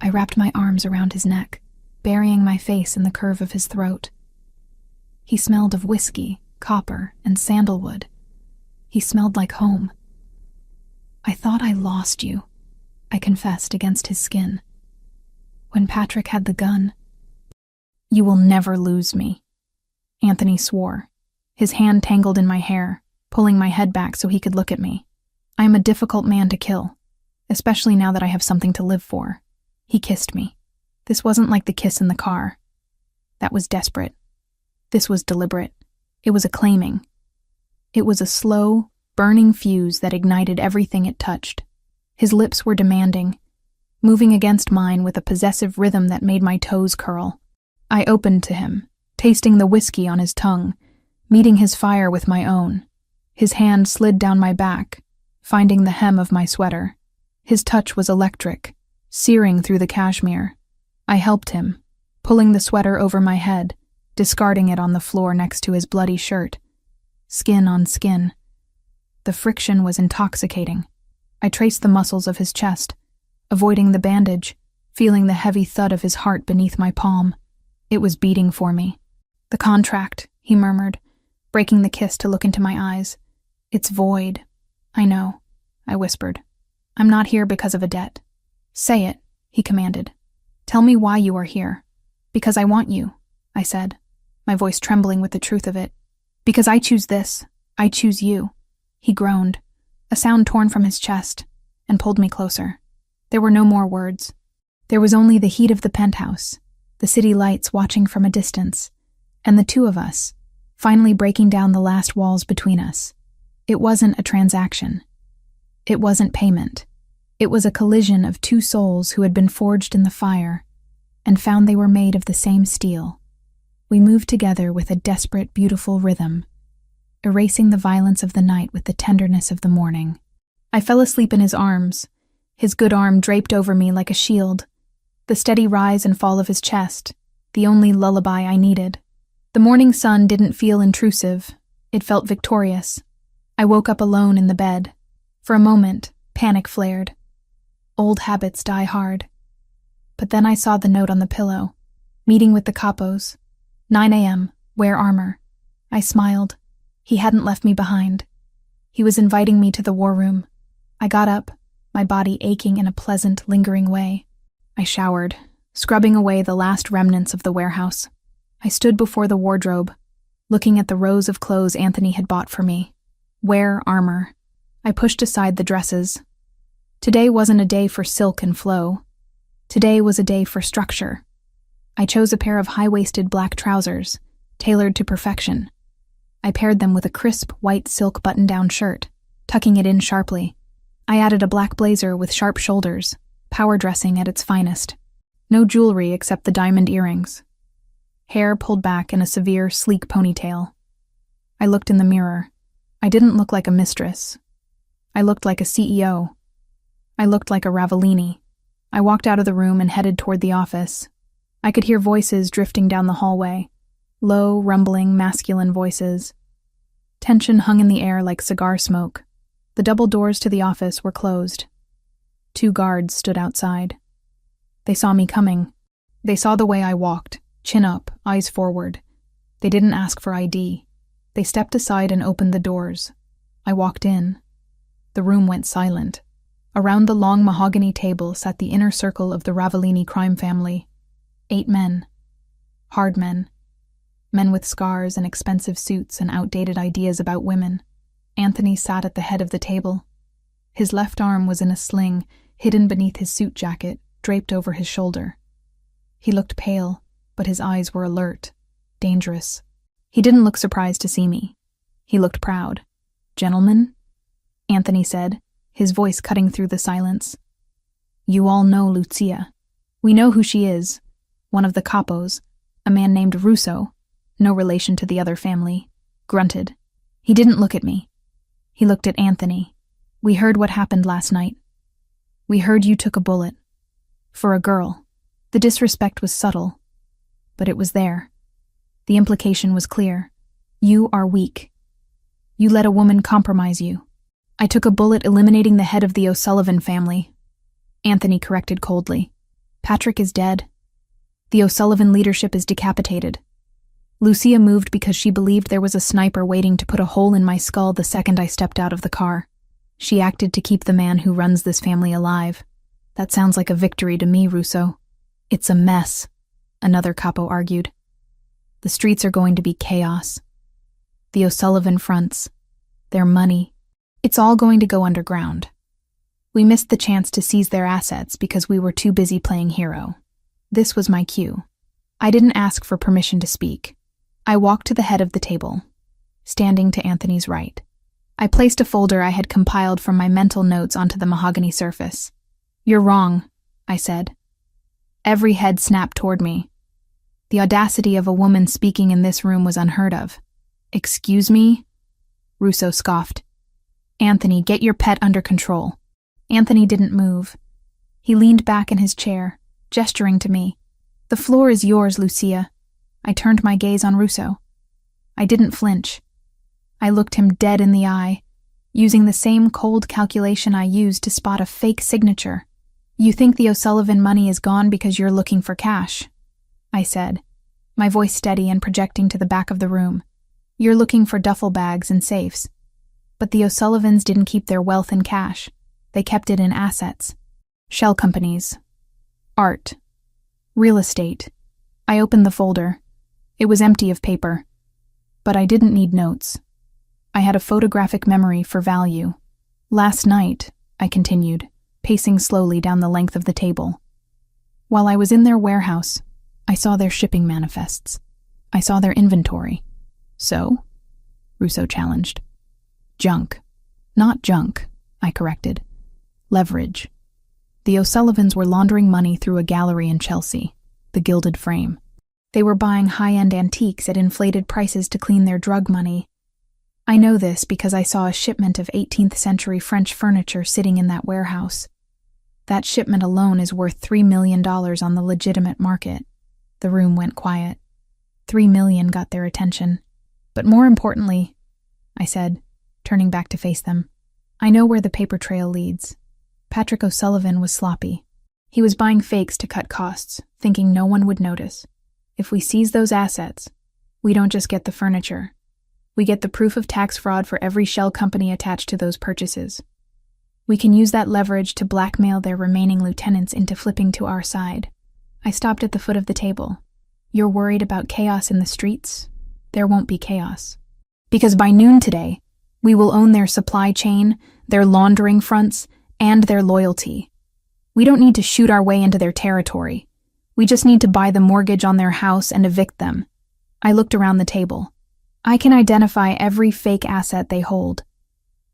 I wrapped my arms around his neck, burying my face in the curve of his throat. He smelled of whiskey, copper, and sandalwood. He smelled like home. "I thought I lost you," I confessed against his skin. "When Patrick had the gun." "You will never lose me," Anthony swore, his hand tangled in my hair, pulling my head back so he could look at me. "I am a difficult man to kill, especially now that I have something to live for." He kissed me. This wasn't like the kiss in the car. That was desperate. This was deliberate. It was a claiming. It was a slow, burning fuse that ignited everything it touched. His lips were demanding, moving against mine with a possessive rhythm that made my toes curl. I opened to him, tasting the whiskey on his tongue, meeting his fire with my own. His hand slid down my back, finding the hem of my sweater. His touch was electric, searing through the cashmere. I helped him, pulling the sweater over my head, discarding it on the floor next to his bloody shirt. Skin on skin. The friction was intoxicating. I traced the muscles of his chest, avoiding the bandage, feeling the heavy thud of his heart beneath my palm. It was beating for me. "The contract," he murmured, breaking the kiss to look into my eyes. It's void. I know, I whispered. I'm not here because of a debt. Say it, he commanded. Tell me why you are here. Because I want you, I said, my voice trembling with the truth of it. Because I choose this. I choose you. He groaned, a sound torn from his chest, and pulled me closer. There were no more words. There was only the heat of the penthouse, the city lights watching from a distance, and the two of us, finally breaking down the last walls between us. It wasn't a transaction. It wasn't payment. It was a collision of two souls who had been forged in the fire and found they were made of the same steel. We moved together with a desperate, beautiful rhythm, erasing the violence of the night with the tenderness of the morning. I fell asleep in his arms, his good arm draped over me like a shield, the steady rise and fall of his chest, the only lullaby I needed. The morning sun didn't feel intrusive. It felt victorious. I woke up alone in the bed. For a moment, panic flared. Old habits die hard. But then I saw the note on the pillow. Meeting with the capos. 9 a.m., wear armor. I smiled. He hadn't left me behind. He was inviting me to the war room. I got up, my body aching in a pleasant, lingering way. I showered, scrubbing away the last remnants of the warehouse. I stood before the wardrobe, looking at the rows of clothes Anthony had bought for me. Wear armor. I pushed aside the dresses. Today wasn't a day for silk and flow. Today was a day for structure. I chose a pair of high-waisted black trousers, tailored to perfection. I paired them with a crisp white silk button-down shirt, tucking it in sharply. I added a black blazer with sharp shoulders, power dressing at its finest. No jewelry except the diamond earrings. Hair pulled back in a severe, sleek ponytail. I looked in the mirror. I didn't look like a mistress. I looked like a CEO. I looked like a Ravellini. I walked out of the room and headed toward the office. I could hear voices drifting down the hallway. Low, rumbling, masculine voices. Tension hung in the air like cigar smoke. The double doors to the office were closed. 2 guards stood outside. They saw me coming. They saw the way I walked, chin up, eyes forward. They didn't ask for ID. They stepped aside and opened the doors. I walked in. The room went silent. Around the long mahogany table sat the inner circle of the Ravellini crime family. 8 men. Hard men. Men with scars and expensive suits and outdated ideas about women. Anthony sat at the head of the table. His left arm was in a sling, hidden beneath his suit jacket, draped over his shoulder. He looked pale, but his eyes were alert, dangerous. He didn't look surprised to see me. He looked proud. "Gentlemen?" Anthony said, his voice cutting through the silence. "You all know Lucia. We know who she is. One of the capos, a man named Russo, no relation to the other family, grunted. He didn't look at me. He looked at Anthony. We heard what happened last night. We heard you took a bullet. For a girl. The disrespect was subtle, but it was there. The implication was clear. You are weak. You let a woman compromise you. I took a bullet eliminating the head of the O'Sullivan family. Anthony corrected coldly. Patrick is dead. The O'Sullivan leadership is decapitated. Lucia moved because she believed there was a sniper waiting to put a hole in my skull the second I stepped out of the car. She acted to keep the man who runs this family alive. That sounds like a victory to me, Russo. It's a mess, another capo argued. The streets are going to be chaos. The O'Sullivan fronts. Their money. It's all going to go underground. We missed the chance to seize their assets because we were too busy playing hero. This was my cue. I didn't ask for permission to speak. I walked to the head of the table, standing to Anthony's right. I placed a folder I had compiled from my mental notes onto the mahogany surface. You're wrong, I said. Every head snapped toward me. The audacity of a woman speaking in this room was unheard of. Excuse me? Russo scoffed. Anthony, get your pet under control. Anthony didn't move. He leaned back in his chair, gesturing to me. The floor is yours, Lucia. I turned my gaze on Russo. I didn't flinch. I looked him dead in the eye, using the same cold calculation I used to spot a fake signature. You think the O'Sullivan money is gone because you're looking for cash, I said, my voice steady and projecting to the back of the room. You're looking for duffel bags and safes. But the O'Sullivans didn't keep their wealth in cash. They kept it in assets. Shell companies. Art. Real estate. I opened the folder. It was empty of paper. But I didn't need notes. I had a photographic memory for value. Last night, I continued, pacing slowly down the length of the table. While I was in their warehouse, I saw their shipping manifests. I saw their inventory. So? Russo challenged. Junk. Not junk, I corrected. Leverage. The O'Sullivans were laundering money through a gallery in Chelsea, the Gilded Frame. They were buying high-end antiques at inflated prices to clean their drug money. I know this because I saw a shipment of 18th century French furniture sitting in that warehouse. That shipment alone is worth $3 million on the legitimate market. The room went quiet. $3 million got their attention. But more importantly, I said, turning back to face them, I know where the paper trail leads. Patrick O'Sullivan was sloppy. He was buying fakes to cut costs, thinking no one would notice. If we seize those assets, we don't just get the furniture. We get the proof of tax fraud for every shell company attached to those purchases. We can use that leverage to blackmail their remaining lieutenants into flipping to our side. I stopped at the foot of the table. You're worried about chaos in the streets? There won't be chaos. Because by noon today, we will own their supply chain, their laundering fronts, and their loyalty. We don't need to shoot our way into their territory. We just need to buy the mortgage on their house and evict them. I looked around the table. I can identify every fake asset they hold.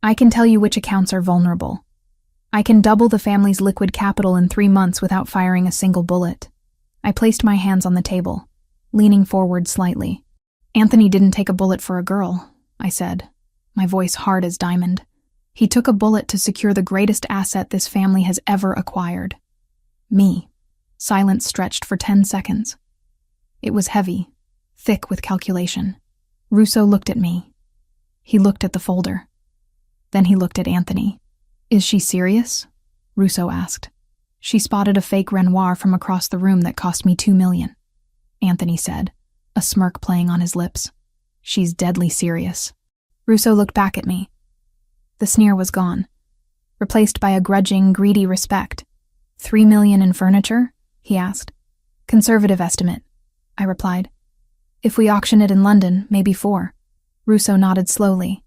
I can tell you which accounts are vulnerable. I can double the family's liquid capital in 3 months without firing a single bullet. I placed my hands on the table, leaning forward slightly. Anthony didn't take a bullet for a girl, I said, my voice hard as diamond. He took a bullet to secure the greatest asset this family has ever acquired. Me. Silence stretched for 10 seconds. It was heavy, thick with calculation. Russo looked at me. He looked at the folder. Then he looked at Anthony. Is she serious? Russo asked. She spotted a fake Renoir from across the room that cost me $2 million. Anthony said, a smirk playing on his lips. She's deadly serious. Russo looked back at me. The sneer was gone, replaced by a grudging, greedy respect. $3 million in furniture? He asked. Conservative estimate, I replied. If we auction it in London, maybe 4. Russo nodded slowly.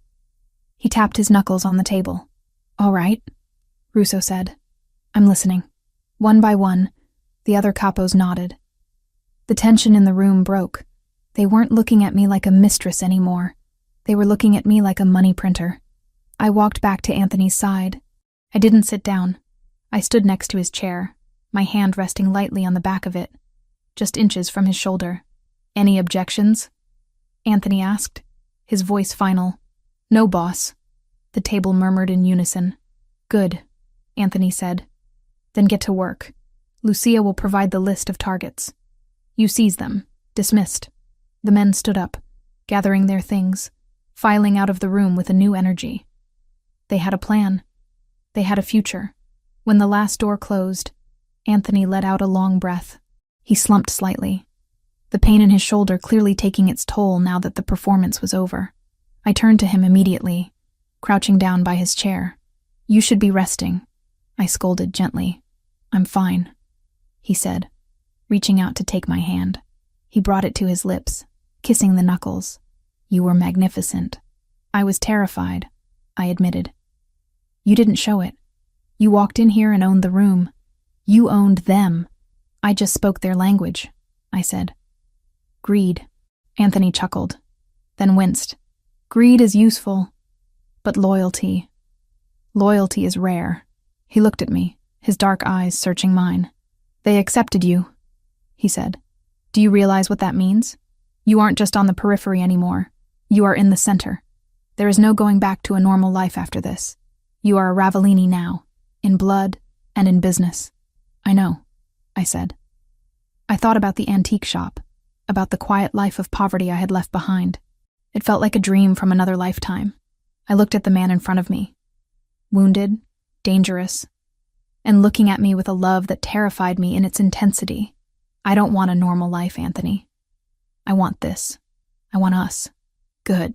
He tapped his knuckles on the table. All right, Russo said. I'm listening. One by one, the other capos nodded. The tension in the room broke. They weren't looking at me like a mistress anymore. They were looking at me like a money printer. I walked back to Anthony's side. I didn't sit down. I stood next to his chair, my hand resting lightly on the back of it, just inches from his shoulder. Any objections? Anthony asked, his voice final. No, boss. The table murmured in unison. Good, Anthony said. Then get to work. Lucia will provide the list of targets. You seize them. Dismissed. The men stood up, gathering their things, filing out of the room with a new energy. They had a plan. They had a future. When the last door closed, Anthony let out a long breath. He slumped slightly, the pain in his shoulder clearly taking its toll now that the performance was over. I turned to him immediately, crouching down by his chair. You should be resting, I scolded gently. I'm fine, he said, reaching out to take my hand. He brought it to his lips, kissing the knuckles. You were magnificent. I was terrified, I admitted. You didn't show it. You walked in here and owned the room. You owned them. I just spoke their language, I said. Greed, Anthony chuckled, then winced. Greed is useful, but loyalty is rare. He looked at me, his dark eyes searching mine. They accepted you, he said. Do you realize what that means? You aren't just on the periphery anymore. You are in the center. There is no going back to a normal life after this. You are a Ravellini now, in blood and in business. I know, I said. I thought about the antique shop, about the quiet life of poverty I had left behind. It felt like a dream from another lifetime. I looked at the man in front of me, wounded, dangerous, and looking at me with a love that terrified me in its intensity. I don't want a normal life, Anthony. I want this. I want us. Good,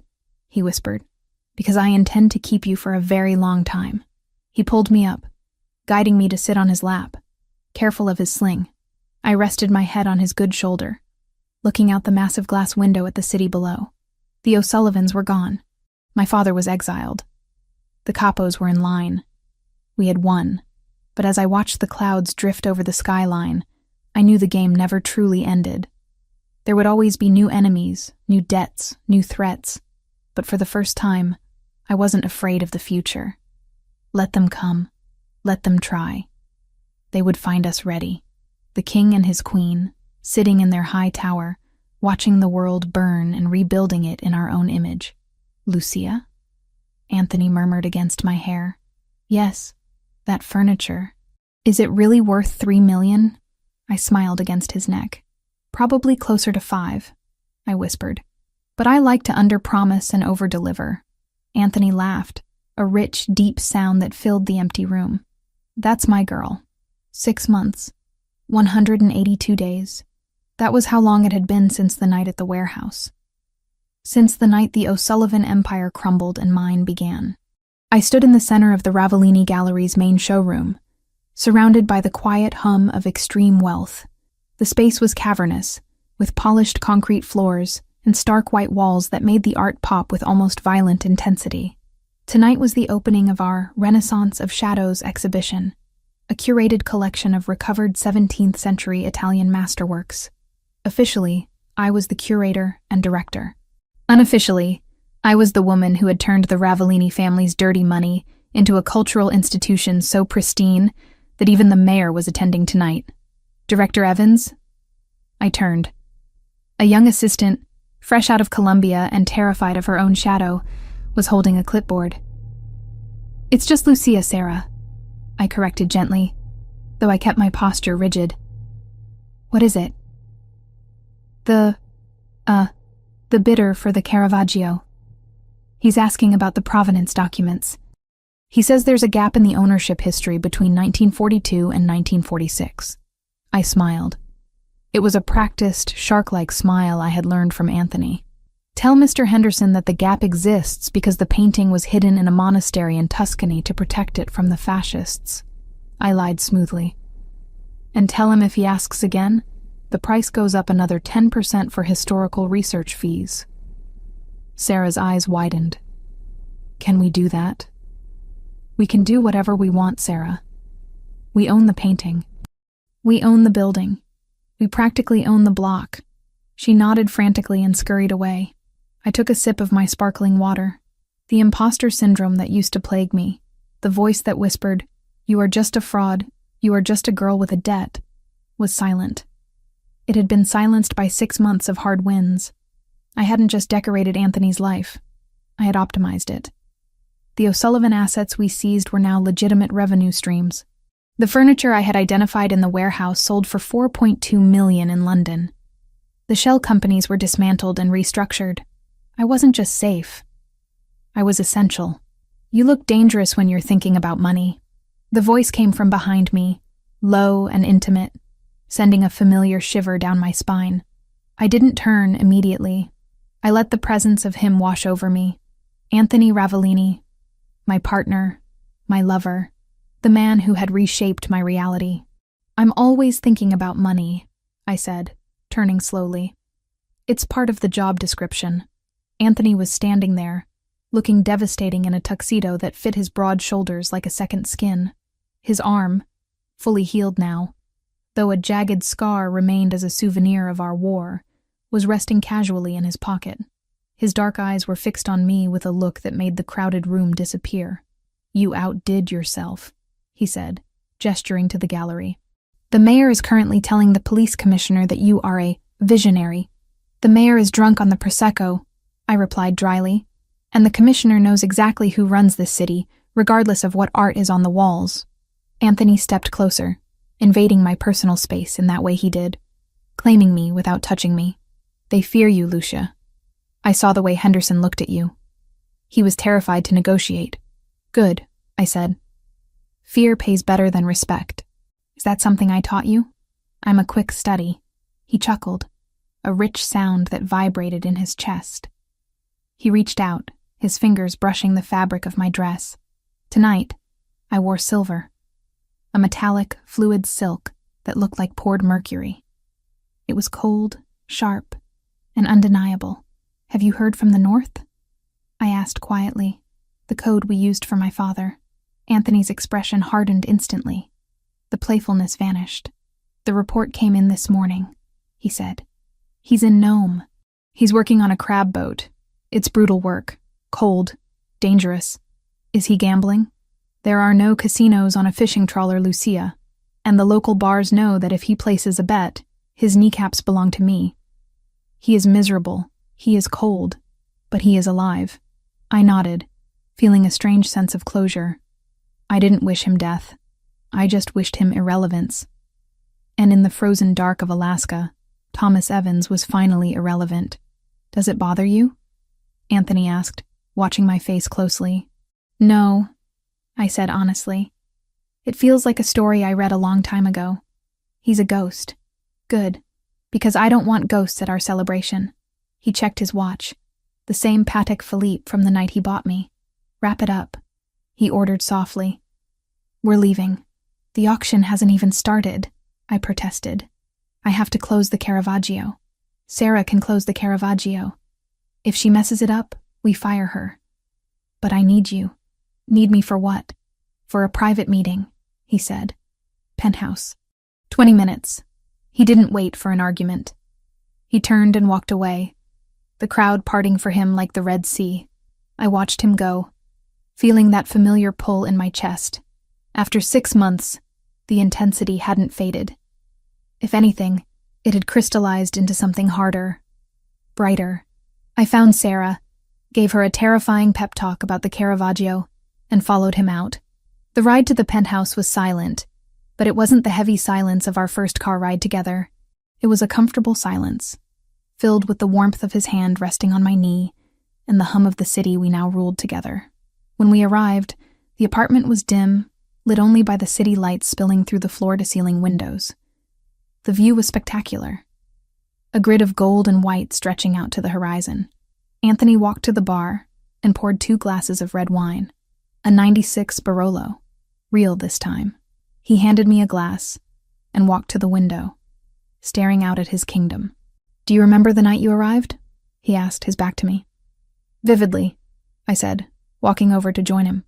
he whispered. Because I intend to keep you for a very long time." He pulled me up, guiding me to sit on his lap, careful of his sling. I rested my head on his good shoulder, looking out the massive glass window at the city below. The O'Sullivans were gone. My father was exiled. The Capos were in line. We had won. But as I watched the clouds drift over the skyline, I knew the game never truly ended. There would always be new enemies, new debts, new threats. But for the first time, I wasn't afraid of the future. Let them come. Let them try. They would find us ready. The king and his queen, sitting in their high tower, watching the world burn and rebuilding it in our own image. "Lucia?" Anthony murmured against my hair. "Yes, that furniture. Is it really worth $3 million?" I smiled against his neck. "Probably closer to 5, I whispered. "But I like to under-promise and over-deliver." Anthony laughed, a rich, deep sound that filled the empty room. "That's my girl. 6 months. 182 days. That was how long it had been since the night at the warehouse. Since the night the O'Sullivan empire crumbled and mine began." I stood in the center of the Ravellini Gallery's main showroom, surrounded by the quiet hum of extreme wealth. The space was cavernous, with polished concrete floors and stark white walls that made the art pop with almost violent intensity. Tonight was the opening of our Renaissance of Shadows exhibition, a curated collection of recovered 17th century Italian masterworks. Officially, I was the curator and director. Unofficially, I was the woman who had turned the Ravellini family's dirty money into a cultural institution so pristine that even the mayor was attending tonight. "Director Evans?" I turned. A young assistant, fresh out of Columbia and terrified of her own shadow, was holding a clipboard. "It's just Lucia, Sarah," I corrected gently, though I kept my posture rigid. "What is it?" The bidder for the Caravaggio. He's asking about the provenance documents. He says there's a gap in the ownership history between 1942 and 1946. I smiled. It was a practiced, shark-like smile I had learned from Anthony. "Tell Mr. Henderson that the gap exists because the painting was hidden in a monastery in Tuscany to protect it from the fascists." I lied smoothly. "And tell him if he asks again, the price goes up another 10% for historical research fees." Sarah's eyes widened. "Can we do that?" "We can do whatever we want, Sarah. We own the painting. We own the building. We practically own the block." She nodded frantically and scurried away. I took a sip of my sparkling water. The imposter syndrome that used to plague me, the voice that whispered, "You are just a fraud, you are just a girl with a debt," was silent. It had been silenced by 6 months of hard wins. I hadn't just decorated Anthony's life. I had optimized it. The O'Sullivan assets we seized were now legitimate revenue streams. The furniture I had identified in the warehouse sold for $4.2 million in London. The shell companies were dismantled and restructured. I wasn't just safe. I was essential. "You look dangerous when you're thinking about money." The voice came from behind me, low and intimate, sending a familiar shiver down my spine. I didn't turn immediately. I let the presence of him wash over me. Anthony Ravellini, my partner, my lover, the man who had reshaped my reality. "I'm always thinking about money," I said, turning slowly. "It's part of the job description." Anthony was standing there, looking devastating in a tuxedo that fit his broad shoulders like a second skin. His arm, fully healed now, though a jagged scar remained as a souvenir of our war, was resting casually in his pocket. His dark eyes were fixed on me with a look that made the crowded room disappear. "You outdid yourself," he said, gesturing to the gallery. "The mayor is currently telling the police commissioner that you are a visionary." "The mayor is drunk on the Prosecco," I replied dryly, "and the commissioner knows exactly who runs this city, regardless of what art is on the walls." Anthony stepped closer, invading my personal space in that way he did, claiming me without touching me. "They fear you, Lucia. I saw the way Henderson looked at you. He was terrified to negotiate." "Good," I said. "Fear pays better than respect. Is that something I taught you?" "I'm a quick study." He chuckled, a rich sound that vibrated in his chest. He reached out, his fingers brushing the fabric of my dress. Tonight, I wore silver, a metallic, fluid silk that looked like poured mercury. It was cold, sharp, and undeniable. "Have you heard from the north?" I asked quietly, the code we used for my father. Anthony's expression hardened instantly. The playfulness vanished. "The report came in this morning," he said. "He's in Nome. He's working on a crab boat. It's brutal work, cold, dangerous. Is he gambling? There are no casinos on a fishing trawler, Lucia, and the local bars know that if he places a bet, his kneecaps belong to me. He is miserable, he is cold, but he is alive." I nodded, feeling a strange sense of closure. I didn't wish him death. I just wished him irrelevance. And in the frozen dark of Alaska, Thomas Evans was finally irrelevant. "Does it bother you?" Anthony asked, watching my face closely. "No," I said honestly. "It feels like a story I read a long time ago. He's a ghost. Good, because I don't want ghosts at our celebration." He checked his watch, the same Patek Philippe from the night he bought me. "Wrap it up," he ordered softly. "We're leaving." "The auction hasn't even started," I protested. "I have to close the Caravaggio. Sarah can close the Caravaggio. If she messes it up, we fire her." "But I need you." "Need me for what?" "For a private meeting," he said. "Penthouse." 20 minutes. He didn't wait for an argument. He turned and walked away, the crowd parting for him like the Red Sea. I watched him go, feeling that familiar pull in my chest. After 6 months, the intensity hadn't faded. If anything, it had crystallized into something harder, brighter. I found Sarah, gave her a terrifying pep talk about the Caravaggio, and followed him out. The ride to the penthouse was silent, but it wasn't the heavy silence of our first car ride together. It was a comfortable silence, filled with the warmth of his hand resting on my knee and the hum of the city we now ruled together. When we arrived, the apartment was dim, lit only by the city lights spilling through the floor-to-ceiling windows. The view was spectacular, a grid of gold and white stretching out to the horizon. Anthony walked to the bar and poured 2 glasses of red wine, a '96 Barolo, real this time. He handed me a glass and walked to the window, staring out at his kingdom. "Do you remember the night you arrived?" he asked, his back to me. "Vividly," I said, walking over to join him.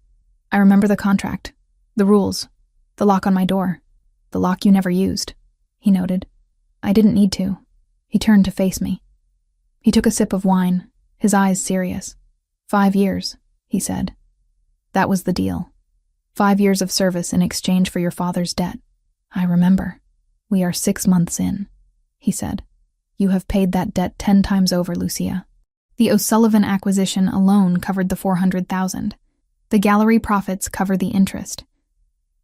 "I remember the contract, the rules, the lock on my door, the lock you never used," he noted. "I didn't need to." He turned to face me. He took a sip of wine, his eyes serious. 5 years, he said. "That was the deal. 5 years of service in exchange for your father's debt." "I remember." "We are 6 months in," he said. "You have paid that debt 10 times over, Lucia." The O'Sullivan acquisition alone covered the $400,000. The gallery profits cover the interest.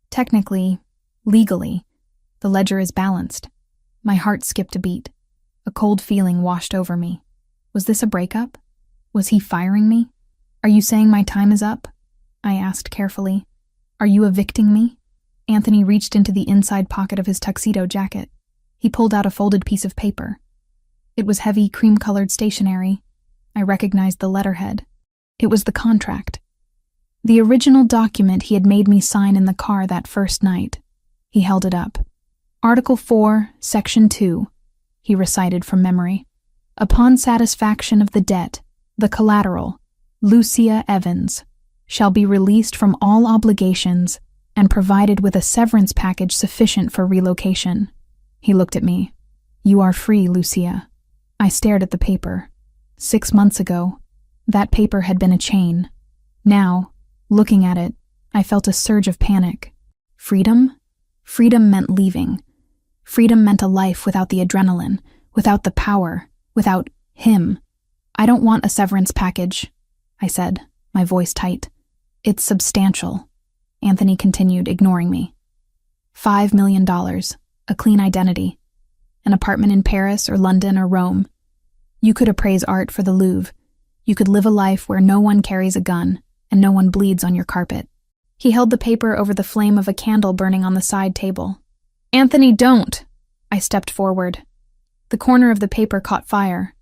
Technically, legally, the ledger is balanced. My heart skipped a beat. A cold feeling washed over me. Was this a breakup? Was he firing me? "Are you saying my time is up?" I asked carefully. "Are you evicting me?" Anthony reached into the inside pocket of his tuxedo jacket. He pulled out a folded piece of paper. It was heavy, cream-colored stationery. I recognized the letterhead. It was the contract. The original document he had made me sign in the car that first night. He held it up. "Article 4, Section 2, he recited from memory. "Upon satisfaction of the debt, the collateral, Lucia Evans, shall be released from all obligations and provided with a severance package sufficient for relocation." He looked at me. "You are free, Lucia." I stared at the paper. 6 months ago, that paper had been a chain. Now, looking at it, I felt a surge of panic. Freedom? Freedom meant leaving. Freedom meant a life without the adrenaline, without the power, without him. "I don't want a severance package," I said, my voice tight. "It's substantial," Anthony continued, ignoring me. $5 million, a clean identity, an apartment in Paris or London or Rome. You could appraise art for the Louvre. You could live a life where no one carries a gun and no one bleeds on your carpet. He held the paper over the flame of a candle burning on the side table. "Anthony, don't!" I stepped forward. The corner of the paper caught fire.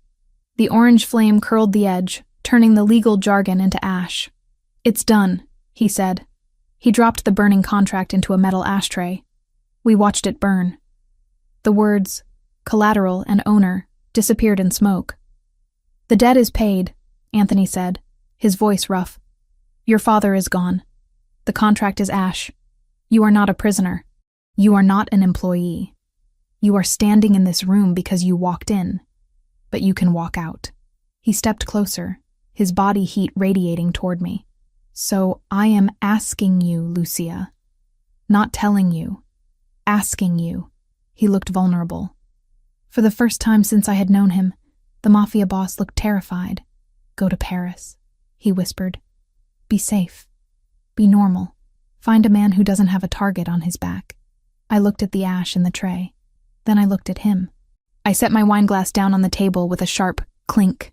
The orange flame curled the edge, turning the legal jargon into ash. "It's done," he said. He dropped the burning contract into a metal ashtray. We watched it burn. The words, collateral and owner, disappeared in smoke. "The debt is paid," Anthony said, his voice rough. "Your father is gone. The contract is ash. You are not a prisoner. You are not an employee. You are standing in this room because you walked in, but you can walk out." He stepped closer, his body heat radiating toward me. "So I am asking you, Lucia. Not telling you. Asking you." He looked vulnerable. For the first time since I had known him, the Mafia boss looked terrified. "Go to Paris," he whispered. "Be safe. Be normal. Find a man who doesn't have a target on his back." I looked at the ash in the tray. Then I looked at him. I set my wineglass down on the table with a sharp clink.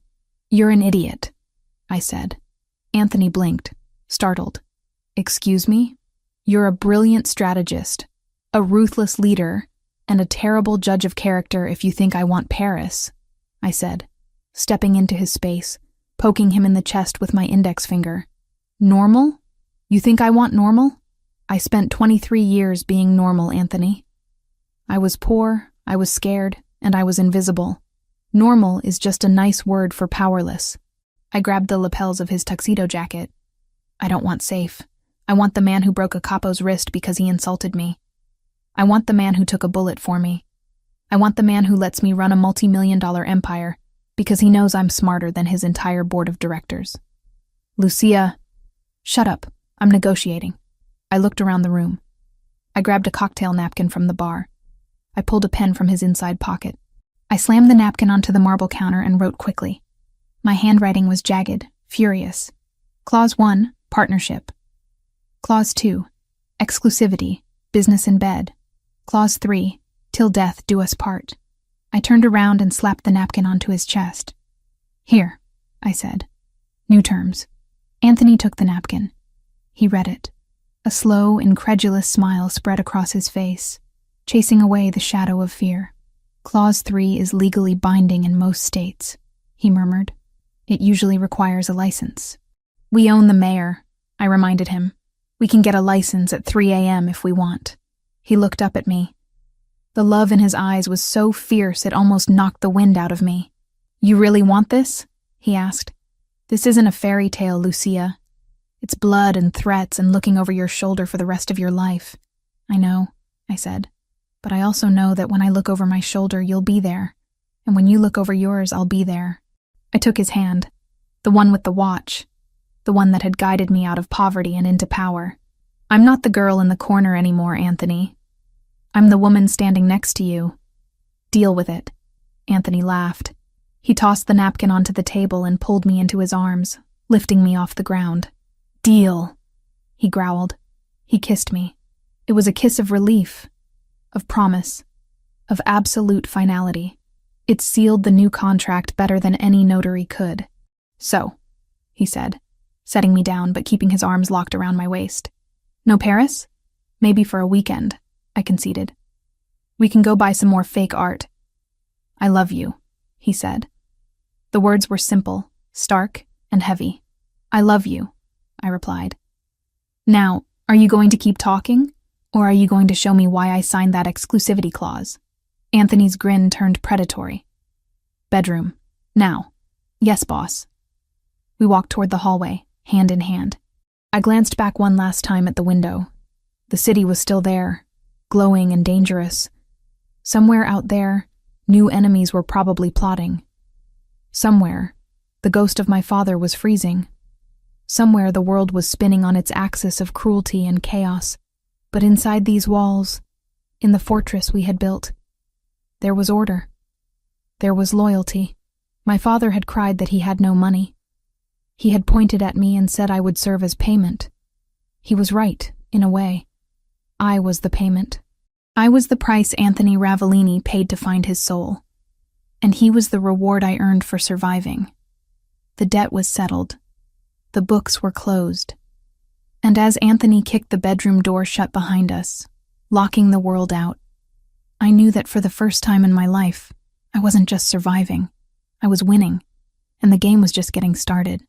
"You're an idiot," I said. Anthony blinked, startled. "Excuse me? You're a brilliant strategist, a ruthless leader, and a terrible judge of character if you think I want Paris," I said, stepping into his space, poking him in the chest with my index finger. "Normal? You think I want normal? I spent 23 years being normal, Anthony. I was poor, I was scared, and I was invisible. Normal is just a nice word for powerless." I grabbed the lapels of his tuxedo jacket. "I don't want safe. I want the man who broke a capo's wrist because he insulted me. I want the man who took a bullet for me. I want the man who lets me run a multi-million-dollar empire because he knows I'm smarter than his entire board of directors." "Lucia." "Shut up. I'm negotiating." I looked around the room. I grabbed a cocktail napkin from the bar. I pulled a pen from his inside pocket. I slammed the napkin onto the marble counter and wrote quickly. My handwriting was jagged, furious. Clause 1, partnership. Clause 2, exclusivity, business in bed. Clause 3, till death do us part. I turned around and slapped the napkin onto his chest. "Here," I said. "New terms." Anthony took the napkin. He read it. A slow, incredulous smile spread across his face, chasing away the shadow of fear. "Clause 3 is legally binding in most states," he murmured. "It usually requires a license." "We own the mayor," I reminded him. "We can get a license at 3 a.m. if we want." He looked up at me. The love in his eyes was so fierce it almost knocked the wind out of me. "You really want this?" he asked. "This isn't a fairy tale, Lucia. It's blood and threats and looking over your shoulder for the rest of your life." "I know," I said. "But I also know that when I look over my shoulder, you'll be there. And when you look over yours, I'll be there." I took his hand, the one with the watch, the one that had guided me out of poverty and into power. "I'm not the girl in the corner anymore, Anthony. I'm the woman standing next to you. Deal with it." Anthony laughed. He tossed the napkin onto the table and pulled me into his arms, lifting me off the ground. "Deal," he growled. He kissed me. It was a kiss of relief, of promise, of absolute finality. It sealed the new contract better than any notary could. "So," he said, setting me down but keeping his arms locked around my waist. "No Paris? Maybe for a weekend," I conceded. "We can go buy some more fake art." "I love you," he said. The words were simple, stark, and heavy. "I love you," I replied. "Now, are you going to keep talking, or are you going to show me why I signed that exclusivity clause?" Anthony's grin turned predatory. "Bedroom. Now." "Yes, boss." We walked toward the hallway, hand in hand. I glanced back one last time at the window. The city was still there, glowing and dangerous. Somewhere out there, new enemies were probably plotting. Somewhere, the ghost of my father was freezing. Somewhere the world was spinning on its axis of cruelty and chaos. But inside these walls, in the fortress we had built, there was order. There was loyalty. My father had cried that he had no money. He had pointed at me and said I would serve as payment. He was right, in a way. I was the payment. I was the price Anthony Ravellini paid to find his soul. And he was the reward I earned for surviving. The debt was settled. The books were closed. And as Anthony kicked the bedroom door shut behind us, locking the world out, I knew that for the first time in my life, I wasn't just surviving. I was winning. and the game was just getting started.